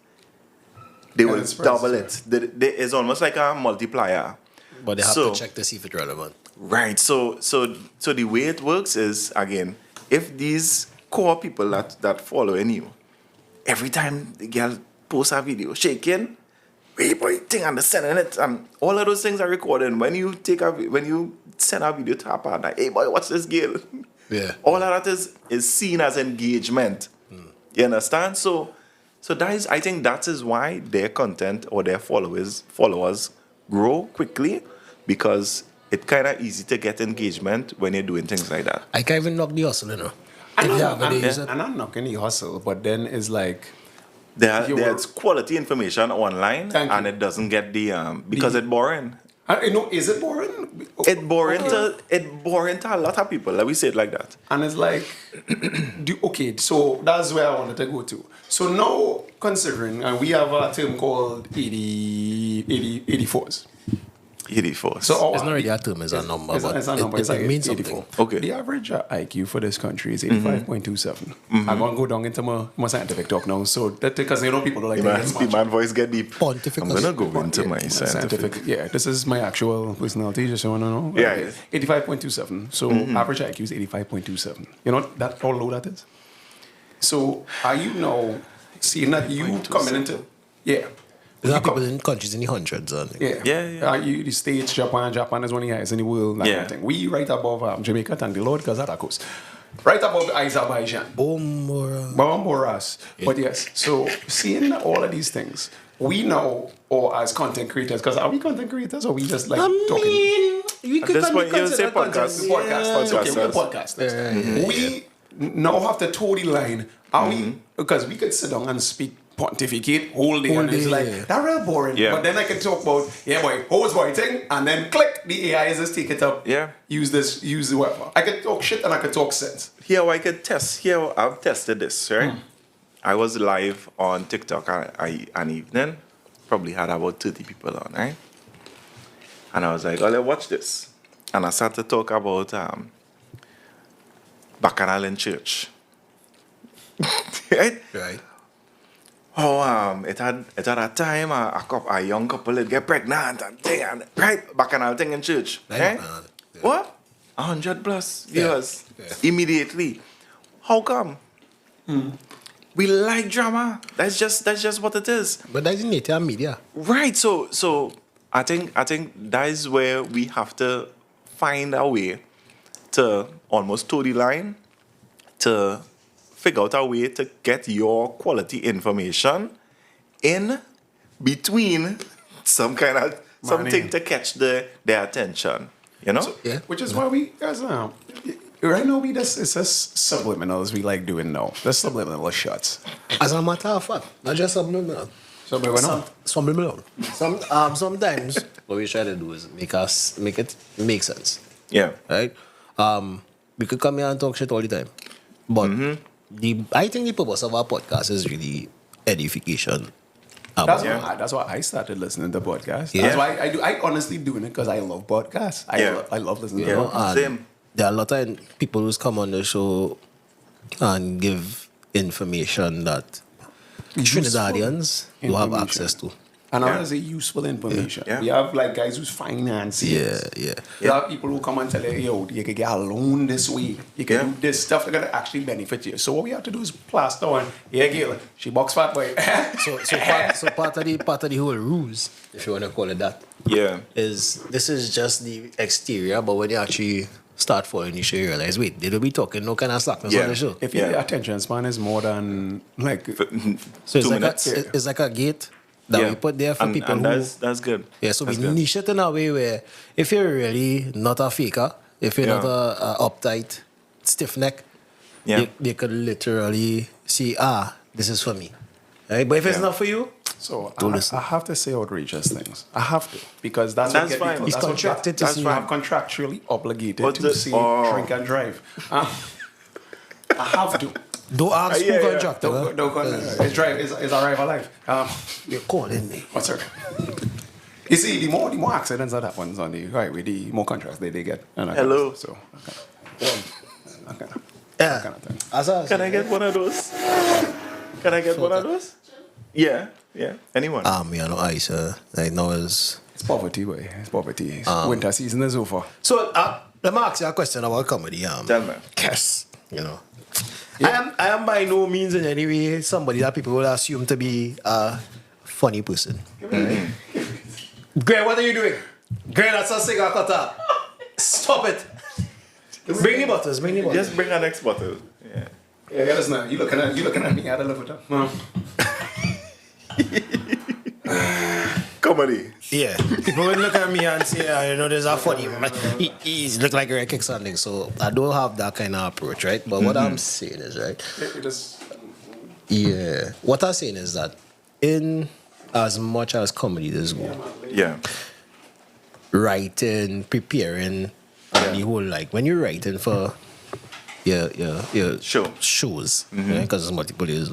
[SPEAKER 4] they will double it. It's almost like a multiplier.
[SPEAKER 3] But they have to check to see if it's relevant.
[SPEAKER 4] Right. So the way it works is, again, if these core people that following you, every time the girl posts a video shaking, hey boy, thing and sending it, all of those things are recorded. When you send a video to a partner, hey boy, watch this girl.
[SPEAKER 3] Yeah.
[SPEAKER 4] All of that is seen as engagement. You understand? So I think that is why their content or their followers grow quickly, because it's kind of easy to get engagement when you're doing things like that.
[SPEAKER 3] I can't even knock the hustle, you know.
[SPEAKER 2] I'm not knocking the hustle, but then it's like
[SPEAKER 4] There's quality information online, and it doesn't get because it's boring.
[SPEAKER 2] Is it boring?
[SPEAKER 4] It's boring to a lot of people. Let me say it like that.
[SPEAKER 2] And it's like, so that's where I wanted to go to. So now, considering, and we have a term called 84s.
[SPEAKER 4] 84.
[SPEAKER 2] So
[SPEAKER 3] It's not really a term, it's a number, but
[SPEAKER 2] it's a number. It's like
[SPEAKER 3] it means
[SPEAKER 2] 84.
[SPEAKER 3] something.
[SPEAKER 4] Okay.
[SPEAKER 2] The average IQ for this country is 85.27. I'm going to go down into my scientific talk now. So that because people don't like to get
[SPEAKER 4] The
[SPEAKER 2] smart.
[SPEAKER 4] man voice get deep.
[SPEAKER 3] Pontificus.
[SPEAKER 4] I'm gonna go into my
[SPEAKER 2] Yeah,
[SPEAKER 4] scientific.
[SPEAKER 2] Yeah, this is my actual personality. Just so you want to know.
[SPEAKER 4] Yeah.
[SPEAKER 2] 85.27. So average IQ is 85.27. You know that how low that is. So are you now seeing that you coming into
[SPEAKER 3] There are people in countries in the hundreds.
[SPEAKER 2] Yeah. The States, Japan is one of the highest in the world. That kind of thing. We right above Jamaica, thank the Lord, because of that coast. Right above Azerbaijan. Bomboras.
[SPEAKER 3] Yeah.
[SPEAKER 2] But yes, so seeing all of these things, we know, or as content creators, because are we content creators or we just like talking?
[SPEAKER 3] You
[SPEAKER 4] At this point, you say podcast.
[SPEAKER 2] Podcasters. Okay, we're
[SPEAKER 4] Podcasters.
[SPEAKER 2] podcasters. We now have to toe the line. Are we? Because we could sit down and speak, pontificate whole day, and it's like that's real boring.
[SPEAKER 4] Yeah.
[SPEAKER 2] But then I can talk about hose boy thing, and then click the AI is just take it up.
[SPEAKER 4] Yeah.
[SPEAKER 2] Use the whatever. I could talk shit and I could talk sense.
[SPEAKER 4] Here I could test. Here I've tested this, right? I was live on TikTok an evening. Probably had about 30 people on, right? And I was like, oh, let's watch this. And I started to talk about Bacchanal in church. Right?
[SPEAKER 3] Right.
[SPEAKER 4] Oh, it had a time a young couple would get pregnant and thing, and right, Bacchanal thing in church. Right?
[SPEAKER 3] Yeah.
[SPEAKER 4] What? 100 plus viewers
[SPEAKER 3] Yeah.
[SPEAKER 4] immediately. How come? We like drama. That's just what it is.
[SPEAKER 3] But that's in nature media.
[SPEAKER 4] Right. So I think that is where we have to find a way to almost toe the line to figure out a way to get your quality information in between something to catch their attention. You know?
[SPEAKER 2] So,
[SPEAKER 3] Yeah.
[SPEAKER 2] Which is why we guys right now it's just subliminals we like doing now. The subliminal shots.
[SPEAKER 3] As a matter of fact, not just subliminal.
[SPEAKER 2] Subliminal.
[SPEAKER 3] Subliminal. Sometimes what we try to do is make it make sense.
[SPEAKER 4] Yeah.
[SPEAKER 3] Right? We could come here and talk shit all the time. But I think the purpose of our podcast is really edification.
[SPEAKER 2] That's why I started listening to podcasts.
[SPEAKER 3] Yeah.
[SPEAKER 2] That's why I honestly doing it because I love podcasts. I love listening to them.
[SPEAKER 3] And
[SPEAKER 4] Same.
[SPEAKER 3] there are a lot of people who's come on the show and give information that Trinidadians don't have access to.
[SPEAKER 2] And honestly, useful information.
[SPEAKER 4] Yeah.
[SPEAKER 2] We have like guys who's financiers.
[SPEAKER 3] Yeah.
[SPEAKER 2] You have people who come and tell you, you can get a loan this way. You can do this stuff that's gonna actually benefit you. So what we have to do is plaster on, Gail, she box fat boy.
[SPEAKER 3] So part of the whole ruse, if you want to call it that,
[SPEAKER 4] Yeah.
[SPEAKER 3] is this is just the exterior, but when you actually start following the show, you realize, wait, they don't be talking no kind of slackness on the show.
[SPEAKER 2] If your attention span is more than like
[SPEAKER 3] So it's
[SPEAKER 4] 2
[SPEAKER 3] like
[SPEAKER 4] minutes.
[SPEAKER 3] it's like a gate that we put there for people
[SPEAKER 4] and
[SPEAKER 3] who...
[SPEAKER 4] that's good.
[SPEAKER 3] Yeah, so
[SPEAKER 4] That's
[SPEAKER 3] we
[SPEAKER 4] good.
[SPEAKER 3] niche it in a way where if you're really not a faker, if you're not a uptight, stiff neck, they could literally see, this is for me. Right? But if it's not for you,
[SPEAKER 2] so
[SPEAKER 3] don't
[SPEAKER 2] I
[SPEAKER 3] listen.
[SPEAKER 2] have to say outrageous things. I have to because that's
[SPEAKER 4] That's
[SPEAKER 2] what
[SPEAKER 4] fine.
[SPEAKER 2] people,
[SPEAKER 3] He's
[SPEAKER 2] that's
[SPEAKER 3] contracted to
[SPEAKER 2] that's
[SPEAKER 3] see
[SPEAKER 2] why
[SPEAKER 3] you.
[SPEAKER 2] I'm contractually obligated
[SPEAKER 4] But
[SPEAKER 2] to
[SPEAKER 4] the-
[SPEAKER 2] see,
[SPEAKER 4] oh.
[SPEAKER 2] drink and drive. I have to.
[SPEAKER 3] don't ask
[SPEAKER 4] Yeah,
[SPEAKER 3] who
[SPEAKER 4] yeah.
[SPEAKER 3] contractor.
[SPEAKER 2] Don't go. It's drive. It's arrive alive.
[SPEAKER 3] You're calling me.
[SPEAKER 2] What's her? You see, the more accidents that happens on the highway, the more contracts they get. And that
[SPEAKER 4] Hello.
[SPEAKER 2] Kind of stuff. That kind
[SPEAKER 3] Yeah.
[SPEAKER 2] of thing.
[SPEAKER 4] Can I get one of those? Can I get one of those? Yeah. Anyone?
[SPEAKER 3] You know, ice right now is...
[SPEAKER 2] It's poverty, boy. It's poverty. Winter season is over.
[SPEAKER 3] So, let me ask you a question about comedy.
[SPEAKER 4] Tell me.
[SPEAKER 3] Kess, you know. I am by no means in any way somebody that people will assume to be a funny person. Greg, what are you doing? Greg, that's a cigar cutter. Stop it. Bring the bottles,
[SPEAKER 4] Just bring our next bottle. Yeah.
[SPEAKER 2] Yeah, get us now. You looking at me? I don't look at that.
[SPEAKER 4] Comedy.
[SPEAKER 3] Yeah. People will look at me and say, you know, there's a funny man. He's look like a kick something. So I don't have that kind of approach, right? But what I'm saying is, right? Yeah. What I'm saying is that in as much as comedy does go,
[SPEAKER 4] Yeah.
[SPEAKER 3] writing, preparing, and the whole like when you're writing for your shows, because there's multiple layers.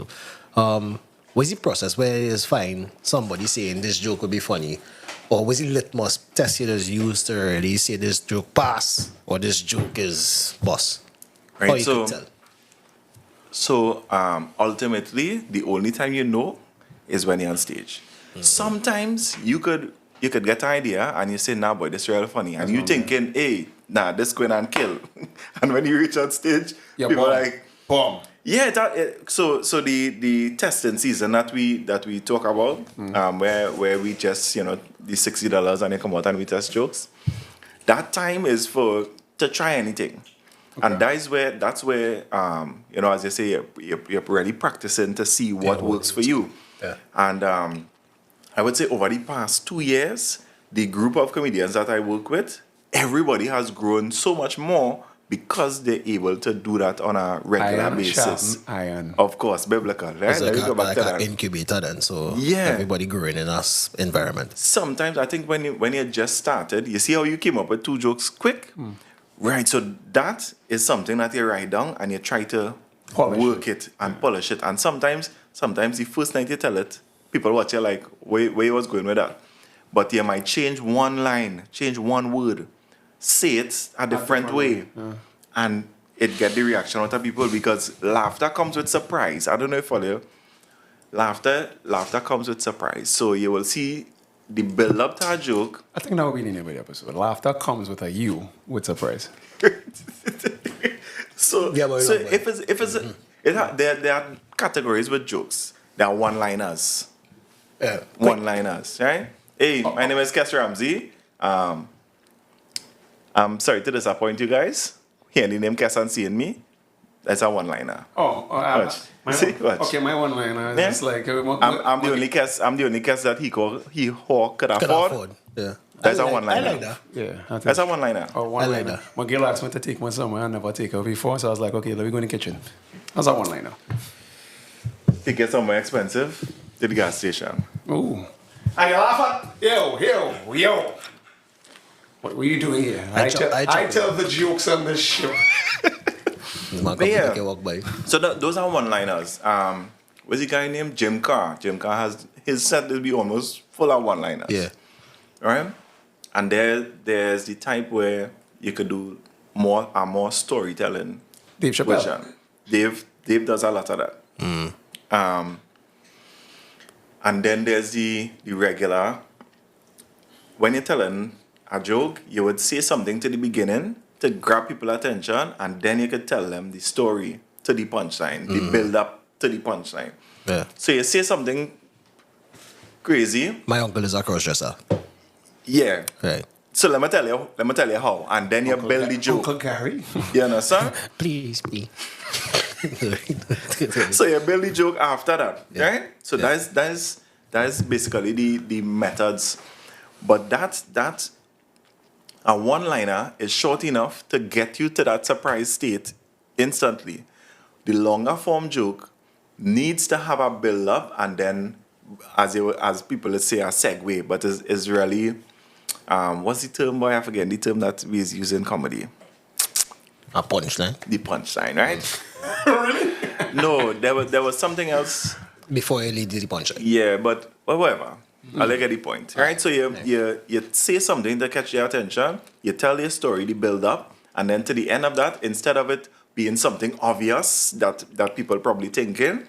[SPEAKER 3] Was the process where you just find somebody saying this joke would be funny? Or was it litmus test you just used to really say this joke pass or this joke is boss? How
[SPEAKER 4] Right,
[SPEAKER 3] you
[SPEAKER 4] so
[SPEAKER 3] could tell?
[SPEAKER 4] ultimately, the only time you know is when you're on stage. Sometimes you could get an idea and you say, nah, boy, this is really funny. And you thinking, hey, nah, this going and kill. And when you reach on stage,
[SPEAKER 2] Yeah,
[SPEAKER 4] people
[SPEAKER 2] bomb.
[SPEAKER 4] are like,
[SPEAKER 2] Bomb.
[SPEAKER 4] yeah, so the testing season that we talk about, where we just, the $60 and they come out and we test jokes, that time is to try anything. And that's where as you say, you're really practicing to see what works for you.
[SPEAKER 3] Yeah.
[SPEAKER 4] And I would say over the past 2 years, the group of comedians that I work with, everybody has grown so much more because they're able to do that on a regular
[SPEAKER 2] Iron
[SPEAKER 4] basis.
[SPEAKER 2] sharpen iron.
[SPEAKER 4] Of course, biblical, right?
[SPEAKER 3] It's
[SPEAKER 4] Let me go back
[SPEAKER 3] like
[SPEAKER 4] to
[SPEAKER 3] an
[SPEAKER 4] that.
[SPEAKER 3] incubator then, so
[SPEAKER 4] Yeah.
[SPEAKER 3] everybody growing in us environment.
[SPEAKER 4] Sometimes I think when you just started, you see how you came up with 2 jokes quick? Right, so that is something that you write down and you try to
[SPEAKER 2] Polish
[SPEAKER 4] work it and polish it. And sometimes the first night you tell it, people watch you like, where you was going with that? But you might change one line, change one word, say it a different way, and it get the reaction out of people because laughter comes with surprise. I don't know if you follow. Laughter comes with surprise. So you will see the build up to a joke.
[SPEAKER 2] I think that would be the name of the episode. Laughter comes with a U with surprise.
[SPEAKER 4] So,
[SPEAKER 3] Yeah, but
[SPEAKER 4] so
[SPEAKER 3] you know,
[SPEAKER 4] there are categories with jokes. There are one-liners.
[SPEAKER 3] Yeah.
[SPEAKER 4] One-liners, right? Hey, my name is Kess Ramsey. I'm sorry to disappoint you guys. Hearing the name Kess and seeing me, that's a one-liner.
[SPEAKER 2] Oh,
[SPEAKER 4] See, watch.
[SPEAKER 2] Okay, my one liner is
[SPEAKER 4] Yeah.
[SPEAKER 2] just like
[SPEAKER 4] I'm the only Kess that he could
[SPEAKER 3] Could
[SPEAKER 4] afford.
[SPEAKER 3] afford. Yeah.
[SPEAKER 4] That's
[SPEAKER 3] I
[SPEAKER 4] a
[SPEAKER 3] like-
[SPEAKER 4] one-liner.
[SPEAKER 3] I like that.
[SPEAKER 2] Yeah,
[SPEAKER 4] That's a one-liner.
[SPEAKER 2] Oh, one
[SPEAKER 3] I like
[SPEAKER 2] liner.
[SPEAKER 3] that.
[SPEAKER 2] My girl asked me to take me somewhere I never take her before, so I was like, okay, let me go in the kitchen. That's a one liner.
[SPEAKER 4] To get somewhere expensive to the gas station.
[SPEAKER 2] Ooh. And you laugh at yo. What were you doing here?
[SPEAKER 3] I
[SPEAKER 2] I tell the jokes on this show.
[SPEAKER 3] This man
[SPEAKER 4] But yeah.
[SPEAKER 3] can walk by.
[SPEAKER 4] So those are one-liners. What's the guy named Jim Carr? Jim Carr has his set will be almost full of one-liners.
[SPEAKER 3] Yeah.
[SPEAKER 4] Right? And there's the type where you could do more storytelling.
[SPEAKER 2] Dave Chappelle.
[SPEAKER 4] version. Dave does a lot of that. And then there's the regular. When you're telling a joke, you would say something to the beginning to grab people's attention, and then you could tell them the story to the punchline, the build up to the punchline.
[SPEAKER 3] Yeah.
[SPEAKER 4] So you say something crazy,
[SPEAKER 3] My uncle is a cross-dresser.
[SPEAKER 4] yeah.
[SPEAKER 3] Right.
[SPEAKER 4] So let me tell you how, and then you build the joke.
[SPEAKER 2] Uncle Gary.
[SPEAKER 4] You understand?
[SPEAKER 3] Please, please.
[SPEAKER 4] So you build the joke after that,
[SPEAKER 3] Yeah.
[SPEAKER 4] right? So
[SPEAKER 3] Yeah.
[SPEAKER 4] that's basically the methods. But that a one-liner is short enough to get you to that surprise state instantly. The longer form joke needs to have a build-up and then, as people would say, a segue, but is really, what's the term, boy? I forget the term that we use in comedy.
[SPEAKER 3] A punchline.
[SPEAKER 4] The punchline, right? Really? No, there was something else.
[SPEAKER 3] Before you lead the punchline.
[SPEAKER 4] Yeah, but whatever. I'll get the point, right? So you say something to catch their attention, you tell your story, the build up, and then to the end of that, instead of it being something obvious that people probably thinking,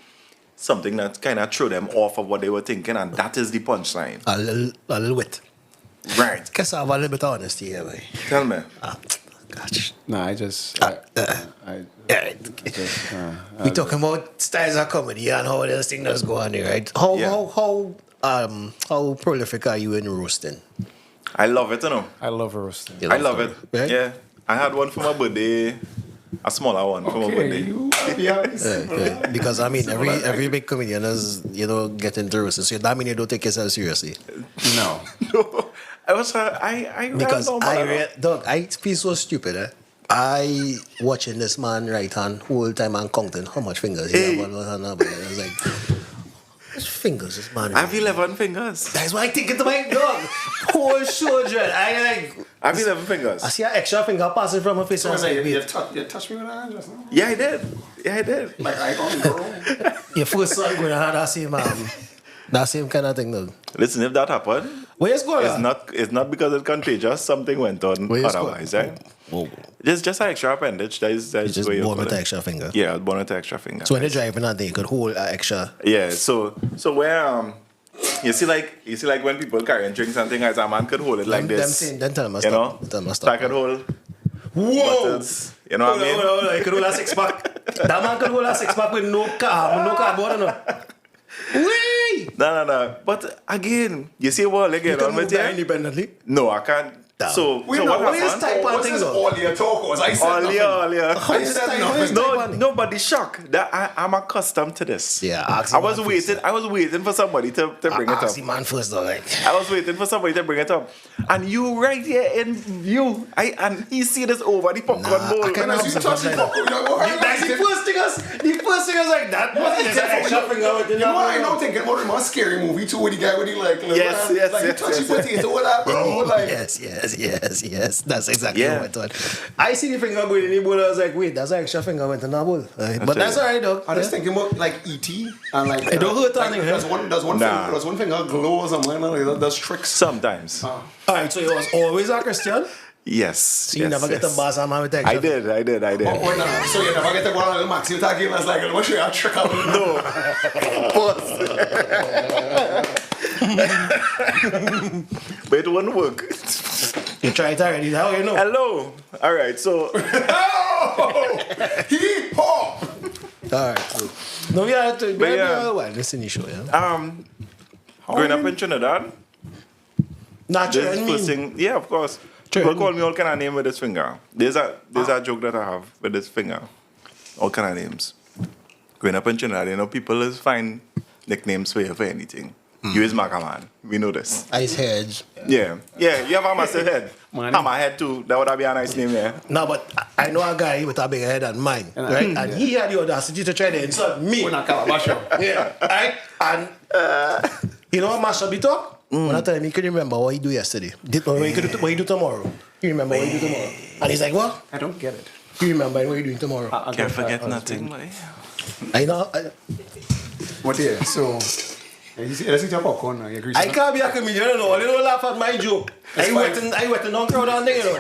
[SPEAKER 4] something that kind of threw them off of what they were thinking, and that is the punchline.
[SPEAKER 3] A little wit.
[SPEAKER 4] Right.
[SPEAKER 3] Guess I have a little bit of honesty here, boy.
[SPEAKER 4] Tell me.
[SPEAKER 3] Gosh.
[SPEAKER 2] Nah, I just
[SPEAKER 3] We talking about styles of comedy and how this thing does go on here, right? How prolific are you in roasting?
[SPEAKER 4] I love it, you know.
[SPEAKER 2] I love roasting.
[SPEAKER 3] You
[SPEAKER 4] I love
[SPEAKER 3] to-
[SPEAKER 4] it.
[SPEAKER 3] right?
[SPEAKER 4] Yeah. I had one for my birthday, a smaller one for my
[SPEAKER 2] Okay,
[SPEAKER 4] birthday.
[SPEAKER 2] you yeah.
[SPEAKER 3] Yeah. Because I mean, every big comedian is get into roasting. So that means you don't take yourself seriously.
[SPEAKER 2] No.
[SPEAKER 4] No, I was I
[SPEAKER 3] Because
[SPEAKER 4] ran down
[SPEAKER 3] dog, I feel so stupid. I watching this man right hand whole time and counting how much fingers he
[SPEAKER 4] Hey.
[SPEAKER 3] have on one hand. I was like, how much fingers this man?
[SPEAKER 4] I have 11 fingers.
[SPEAKER 3] That's why I think into my dog. Whole children. I
[SPEAKER 4] I have 11 fingers.
[SPEAKER 3] I see an extra finger passing from my face. And I was like,
[SPEAKER 2] You
[SPEAKER 3] wait.
[SPEAKER 2] touched me with that hand just now?
[SPEAKER 4] Yeah, I did. Yeah, I did.
[SPEAKER 2] Like I don't girl.
[SPEAKER 3] Your first son going to have that same kind of thing, though.
[SPEAKER 4] Listen, if that happened,
[SPEAKER 3] Where's going
[SPEAKER 4] it's not because it's contagious. Something went on otherwise, right?
[SPEAKER 3] Oh.
[SPEAKER 4] Just an extra appendage. That is
[SPEAKER 3] Just
[SPEAKER 4] where
[SPEAKER 3] born with an extra finger.
[SPEAKER 4] Yeah, born with an extra finger.
[SPEAKER 3] So when you're driving that, they could hold an extra.
[SPEAKER 4] Yeah, so where you see like when people carrying drinks and things, a man could hold it like this.
[SPEAKER 3] Then tell them
[SPEAKER 4] You know, I could hold.
[SPEAKER 3] Whoa!
[SPEAKER 4] Bottles, you know what I mean?
[SPEAKER 3] Hold on. You could hold a 6-pack. That man could hold a 6-pack with no cardboard, no. Whee!
[SPEAKER 4] No. But again, you see what they get on with you?
[SPEAKER 3] Independently.
[SPEAKER 4] No, I can't. So what happened?
[SPEAKER 2] What's this all your talk was? I said nothing. I said nothing.
[SPEAKER 4] Nobody shocked that I'm accustomed to this.
[SPEAKER 3] Yeah,
[SPEAKER 4] I was waiting for somebody to bring it up.
[SPEAKER 3] Ask the man first, though, like.
[SPEAKER 4] I was waiting for somebody to bring it up. And you right here in view. And he see this over the popcorn bowl.
[SPEAKER 3] I can't
[SPEAKER 2] As you touch the popcorn,
[SPEAKER 3] The first thing is like that.
[SPEAKER 2] You know what I know? Thinking about a scary movie too, with the guy with the like
[SPEAKER 4] Yes.
[SPEAKER 2] you touch the potato with that, bro. Like,
[SPEAKER 3] Yes. That's exactly what I thought. I see the finger going in the bowl. I was like, wait, that's an extra finger went in that bowl. But that's alright, dog.
[SPEAKER 2] I was thinking about like E.T. and like
[SPEAKER 3] it don't hurt anything.
[SPEAKER 2] Does one finger glow or something like that? Does tricks
[SPEAKER 4] Sometimes.
[SPEAKER 3] Alright, so you was always a Christian?
[SPEAKER 4] Yes.
[SPEAKER 3] So you never get the boss and man with that.
[SPEAKER 4] I did.
[SPEAKER 2] So you never get to go on a little Maxi with that game that's like, let me show you a trick out.
[SPEAKER 4] But it wouldn't work.
[SPEAKER 3] You tried it already, how you know?
[SPEAKER 4] Hello. All right, so.
[SPEAKER 2] Hee-haw!
[SPEAKER 3] Alright, so. No, we are to be listen to the show, yeah?
[SPEAKER 4] Growing up in Trinidad,
[SPEAKER 3] Natural and
[SPEAKER 4] first
[SPEAKER 3] mean.
[SPEAKER 4] thing, yeah, of course. People call me all kind of name with this finger. There's a joke that I have with this finger. All kind of names. Growing up in Trinidad, you know, people is find nicknames for you for anything. You is Macaman. We know this.
[SPEAKER 3] Ice heads.
[SPEAKER 4] Yeah. You have a massive head. Hammerhead too. That would be a nice name, yeah.
[SPEAKER 3] No, but I know a guy with a bigger head than mine, right? And he had the audacity to try to insult me.
[SPEAKER 2] We're not calabash.
[SPEAKER 3] Yeah, right? And you know what Masha be talk? When I tell him, he couldn't remember what he do yesterday. What he do tomorrow. You remember what he do tomorrow. And he's like, what?
[SPEAKER 2] I don't get it.
[SPEAKER 3] You remember what you doing tomorrow.
[SPEAKER 4] Can't forget nothing, like.
[SPEAKER 3] I know.
[SPEAKER 2] What yeah, so let's eat your popcorn now. You agree?
[SPEAKER 3] I can't be a comedian, you know. You don't laugh at my joke. I went to non-crowd and thing, you know.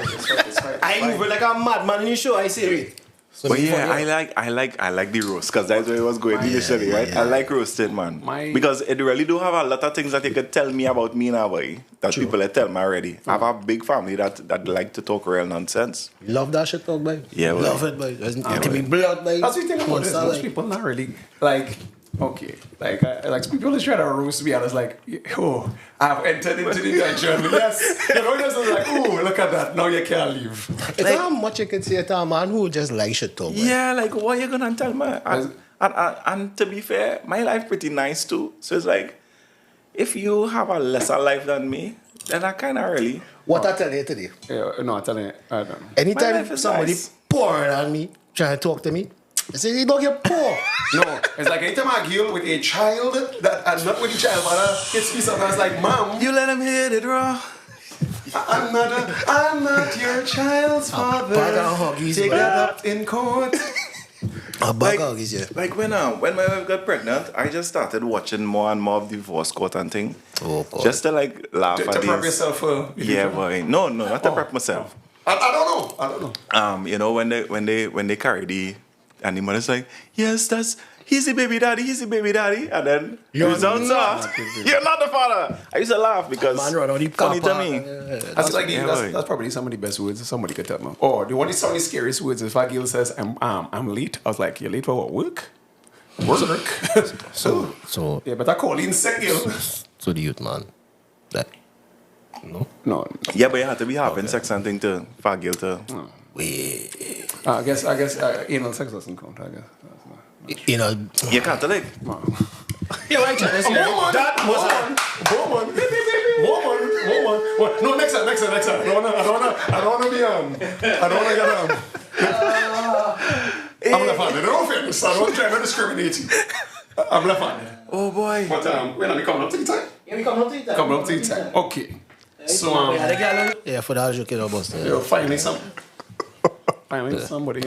[SPEAKER 3] I move like a madman in the show, I say it. So
[SPEAKER 4] but yeah, I like the roast because that's where it was going initially, right? Yeah. I like roasting, man, because it really do have a lot of things that you could tell me about me now, boy. That people that tell me already. I have a big family that like to talk real nonsense.
[SPEAKER 3] Love that shit, dog, boy.
[SPEAKER 4] Yeah, well,
[SPEAKER 3] love it, boy. It can be blood, boy.
[SPEAKER 2] That's the thing about this. Most people not really like. Okay, like people just try to roast me, and it's like, oh, I've entered into the dungeon. Yes, you know, just like, oh, look at that. Now you can't leave.
[SPEAKER 3] It's like, how much you can say to a man who just like shit talk.
[SPEAKER 4] Yeah, like what you gonna tell me? And to be fair, my life pretty nice too. So it's like, if you have a lesser life than me, then I kind of really.
[SPEAKER 3] What I tell you today?
[SPEAKER 2] Yeah, no, I'm telling you, I don't know.
[SPEAKER 3] Anytime somebody pouring on me, trying to talk to me, I say, you don't get poor.
[SPEAKER 2] No, it's like anytime I deal with a child that I'm not with the child, but it's me sometimes like, Mom,
[SPEAKER 4] you let him hit it, bro.
[SPEAKER 2] I'm not your child's father. Take that up in court.
[SPEAKER 4] Like when my wife got pregnant, I just started watching more and more of divorce court and thing. Oh, boy. Just to like laugh at
[SPEAKER 2] to prep yourself
[SPEAKER 4] yeah, boy. No, not to prep myself.
[SPEAKER 2] I don't know.
[SPEAKER 4] You know, when they carry the. And the mother's like, yes, he's the baby daddy. And then you're not the father. I used to laugh because funny to me.
[SPEAKER 2] That's probably some of the best words somebody could tell me. Or the one of the scariest words if a girl says, I'm late. I was like, you're late for what? Work? So yeah, but I call in sick, girl.
[SPEAKER 3] So the youth man. That no.
[SPEAKER 4] Yeah, but you have to be having sex and thing to for a girl to.
[SPEAKER 2] I guess anal sex doesn't count. I guess.
[SPEAKER 3] You know,
[SPEAKER 4] you can't like.
[SPEAKER 3] Yeah, right. That was
[SPEAKER 2] woman. No, next time. I don't wanna get I'm left-handed. No offense. I don't try to discriminate you. I'm left-handed.
[SPEAKER 4] Oh boy.
[SPEAKER 2] But when are we coming up to the time?
[SPEAKER 3] Yeah, we coming up to the time.
[SPEAKER 2] Okay. So
[SPEAKER 3] for that joke,
[SPEAKER 2] finally somebody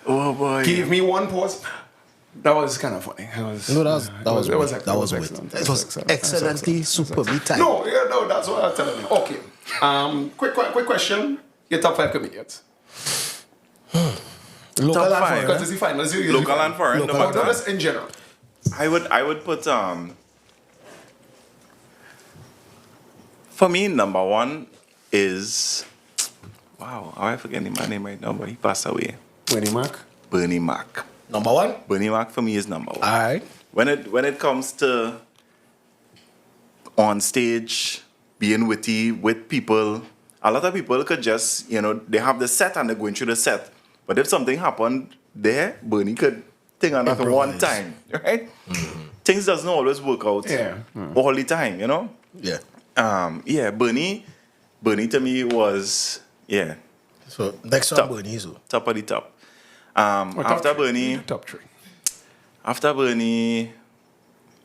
[SPEAKER 4] oh boy.
[SPEAKER 2] give me one pause. That was kind of funny.
[SPEAKER 3] No, that was
[SPEAKER 2] excellent.
[SPEAKER 3] It was excellently, superbly timed.
[SPEAKER 2] No, that's what I'm telling you. Okay. Quick question. Your top 5 comedians.
[SPEAKER 3] Local
[SPEAKER 4] Top
[SPEAKER 3] and
[SPEAKER 4] five,
[SPEAKER 3] foreign.
[SPEAKER 2] Because it's the final. It's usually
[SPEAKER 4] Local
[SPEAKER 2] final.
[SPEAKER 4] and foreign.
[SPEAKER 3] Local
[SPEAKER 4] no
[SPEAKER 3] and
[SPEAKER 4] matter.
[SPEAKER 2] Just in general.
[SPEAKER 4] I would put for me, number one is I forget my name right now, but he passed away.
[SPEAKER 2] Winnie Mac.
[SPEAKER 4] Bernie Mac.
[SPEAKER 3] Number one.
[SPEAKER 4] Bernie Mac for me is number one.
[SPEAKER 3] All right.
[SPEAKER 4] When it comes to on stage being witty with people, a lot of people could just, they have the set and they're going through the set. But if something happened there, Bernie could think on that one time, right? Mm-hmm. Things doesn't always work out all the time,
[SPEAKER 3] Yeah.
[SPEAKER 4] Bernie to me was,
[SPEAKER 3] So next
[SPEAKER 4] top.
[SPEAKER 3] one, Bernie. So.
[SPEAKER 4] Top of the top. After Bernie,
[SPEAKER 2] Top 3.
[SPEAKER 4] after Bernie,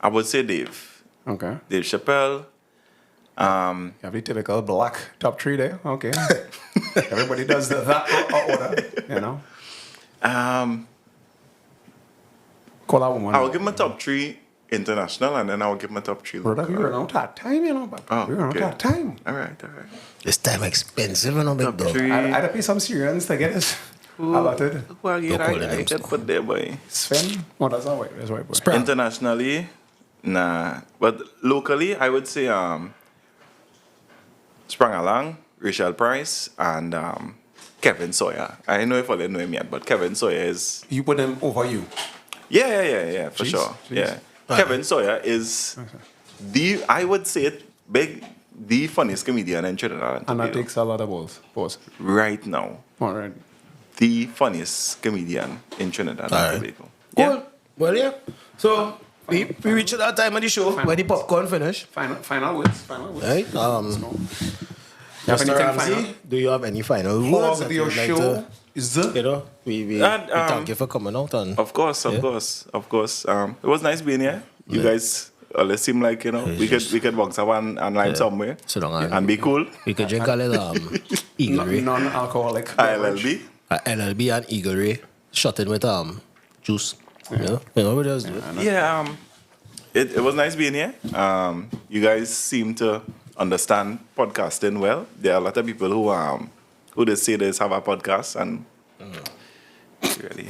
[SPEAKER 4] I would say Dave.
[SPEAKER 2] Okay.
[SPEAKER 4] Dave Chappelle.
[SPEAKER 2] You have the typical black top 3 there. Okay. Everybody does that order, Call out one.
[SPEAKER 4] I will give my top 3 international, and then I will give my top 3
[SPEAKER 2] Brother,
[SPEAKER 4] local.
[SPEAKER 2] we run out of time, but we run out of time.
[SPEAKER 4] All right.
[SPEAKER 3] This time expensive, big
[SPEAKER 4] Top
[SPEAKER 3] dog.
[SPEAKER 4] 3.
[SPEAKER 2] I had to pay some Syrians to get this. Allotted.
[SPEAKER 4] Well,
[SPEAKER 3] Don't call it
[SPEAKER 4] I
[SPEAKER 3] names,
[SPEAKER 4] can put there, boy.
[SPEAKER 2] Sven? Oh, that's all right. That's right, boy.
[SPEAKER 3] Sprang.
[SPEAKER 4] Internationally, nah. But locally, I would say Sprang Along, Rachel Price, and Kevin Sawyer. I don't know if I know him yet, but Kevin Sawyer is...
[SPEAKER 2] You put them over you.
[SPEAKER 4] Yeah, for
[SPEAKER 2] Jeez,
[SPEAKER 4] sure.
[SPEAKER 2] jeez.
[SPEAKER 4] Yeah. Kevin Sawyer is I would say it, the funniest comedian in Trinidad
[SPEAKER 2] And that
[SPEAKER 4] Tobago.
[SPEAKER 2] takes a lot of balls. Pause.
[SPEAKER 4] Right now.
[SPEAKER 2] All right.
[SPEAKER 4] The funniest comedian in Trinidad
[SPEAKER 3] All
[SPEAKER 4] and
[SPEAKER 3] right.
[SPEAKER 4] Tobago.
[SPEAKER 3] Cool.
[SPEAKER 4] Yeah.
[SPEAKER 3] Well, yeah. So we reached that time of the show where the popcorn finish.
[SPEAKER 2] Final words.
[SPEAKER 3] Right?
[SPEAKER 2] You have
[SPEAKER 3] Mr.
[SPEAKER 2] anything
[SPEAKER 3] Ramsey,
[SPEAKER 2] final?
[SPEAKER 3] do you have any final
[SPEAKER 2] For
[SPEAKER 3] words that
[SPEAKER 2] your
[SPEAKER 3] you'd like
[SPEAKER 2] show
[SPEAKER 3] to,
[SPEAKER 2] is the...
[SPEAKER 3] we
[SPEAKER 4] And,
[SPEAKER 3] thank you for coming out and
[SPEAKER 4] Of course. It was nice being here. You guys always seem like, we could walk someone and line somewhere
[SPEAKER 3] sit down
[SPEAKER 4] and be cool.
[SPEAKER 3] we could drink a little Eagle Ray.
[SPEAKER 2] Non-alcoholic.
[SPEAKER 4] ILLB.
[SPEAKER 3] LLB and Eagle Ray shot in with juice. You know what else do it?
[SPEAKER 4] Yeah, it was nice being here. You guys seem to understand podcasting well. There are a lot of people who they say they have a podcast and really.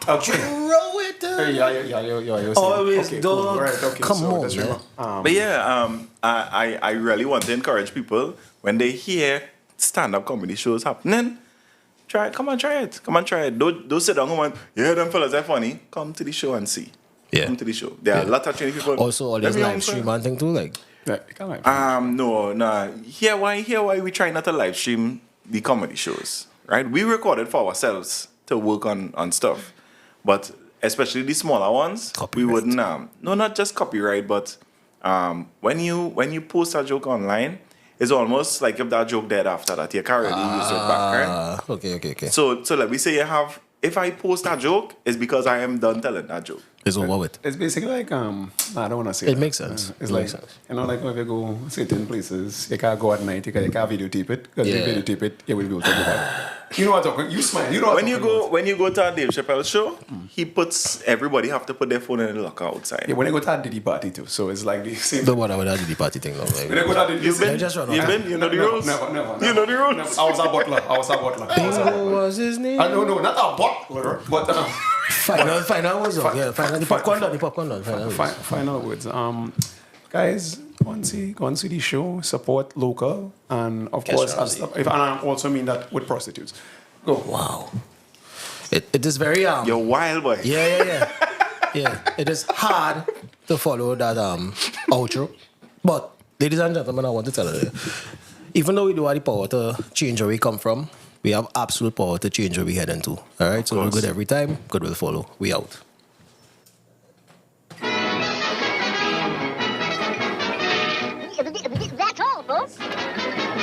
[SPEAKER 2] Okay.
[SPEAKER 3] Throw it down.
[SPEAKER 2] Yeah.
[SPEAKER 3] Always
[SPEAKER 2] okay,
[SPEAKER 3] don't.
[SPEAKER 2] Cool. Right, okay,
[SPEAKER 3] Come
[SPEAKER 2] so
[SPEAKER 3] on,
[SPEAKER 2] that's
[SPEAKER 3] man.
[SPEAKER 2] right.
[SPEAKER 4] But yeah, I really want to encourage people when they hear stand-up comedy shows happening. Come on, try it. Don't sit down and them fellas are funny. Come to the show and see.
[SPEAKER 3] Yeah.
[SPEAKER 4] Come to the show. There are a lot of training people.
[SPEAKER 3] Also, all this
[SPEAKER 4] Let me
[SPEAKER 3] live
[SPEAKER 4] answer.
[SPEAKER 3] stream and thing too, like.
[SPEAKER 2] Yeah, you can like
[SPEAKER 4] No. Here why we try not to live stream the comedy shows, right? We record it for ourselves to work on stuff, but especially the smaller ones,
[SPEAKER 3] Copyright.
[SPEAKER 4] we wouldn't. No, not just copyright, but when you post a joke online, it's almost like if that joke dead after that, you can't really use it back, right?
[SPEAKER 3] Okay.
[SPEAKER 4] So like we say, if I post that joke, it's because I am done telling that joke.
[SPEAKER 3] It's over with.
[SPEAKER 2] It's basically like I don't want to say
[SPEAKER 3] It
[SPEAKER 2] that.
[SPEAKER 3] makes sense.
[SPEAKER 2] It's
[SPEAKER 3] It
[SPEAKER 2] like
[SPEAKER 3] makes sense.
[SPEAKER 2] like if you go certain places, you can't go at night. You can't videotape it because
[SPEAKER 3] Yeah.
[SPEAKER 2] if you videotape it, you will be able to go back. You know what I'm talking? You smile. You know what
[SPEAKER 4] When
[SPEAKER 2] I'm
[SPEAKER 4] you
[SPEAKER 2] talking
[SPEAKER 4] go
[SPEAKER 2] about.
[SPEAKER 4] when you go to a Dave Chappelle show, he puts everybody have to put their phone in the locker outside.
[SPEAKER 2] Yeah, when I go to a Diddy party too, so it's like the same.
[SPEAKER 3] Don't worry about that the party thing now.
[SPEAKER 2] When I go to a Diddy,
[SPEAKER 4] You've been,
[SPEAKER 3] I just run
[SPEAKER 4] you've
[SPEAKER 3] off.
[SPEAKER 4] been, you know the rules.
[SPEAKER 2] Never.
[SPEAKER 4] You know the rules.
[SPEAKER 2] Never. I was a butler.
[SPEAKER 3] Bingo was his name.
[SPEAKER 2] No, not a butler, but
[SPEAKER 3] Final was on. Yeah, final. The popcorn done. Final.
[SPEAKER 2] final words. Guys, go and see the show. Support local, and of
[SPEAKER 3] Kess
[SPEAKER 2] course,
[SPEAKER 3] Ramsey.
[SPEAKER 2] and I also mean that with prostitutes. Go.
[SPEAKER 3] Wow. It is very
[SPEAKER 4] You're wild boy.
[SPEAKER 3] Yeah. It is hard to follow that outro. But ladies and gentlemen, I want to tell you, even though we do have the power to change where we come from, we have absolute power to change where we head into. All right, so we're
[SPEAKER 4] course.
[SPEAKER 3] good every time. Good will follow. We out.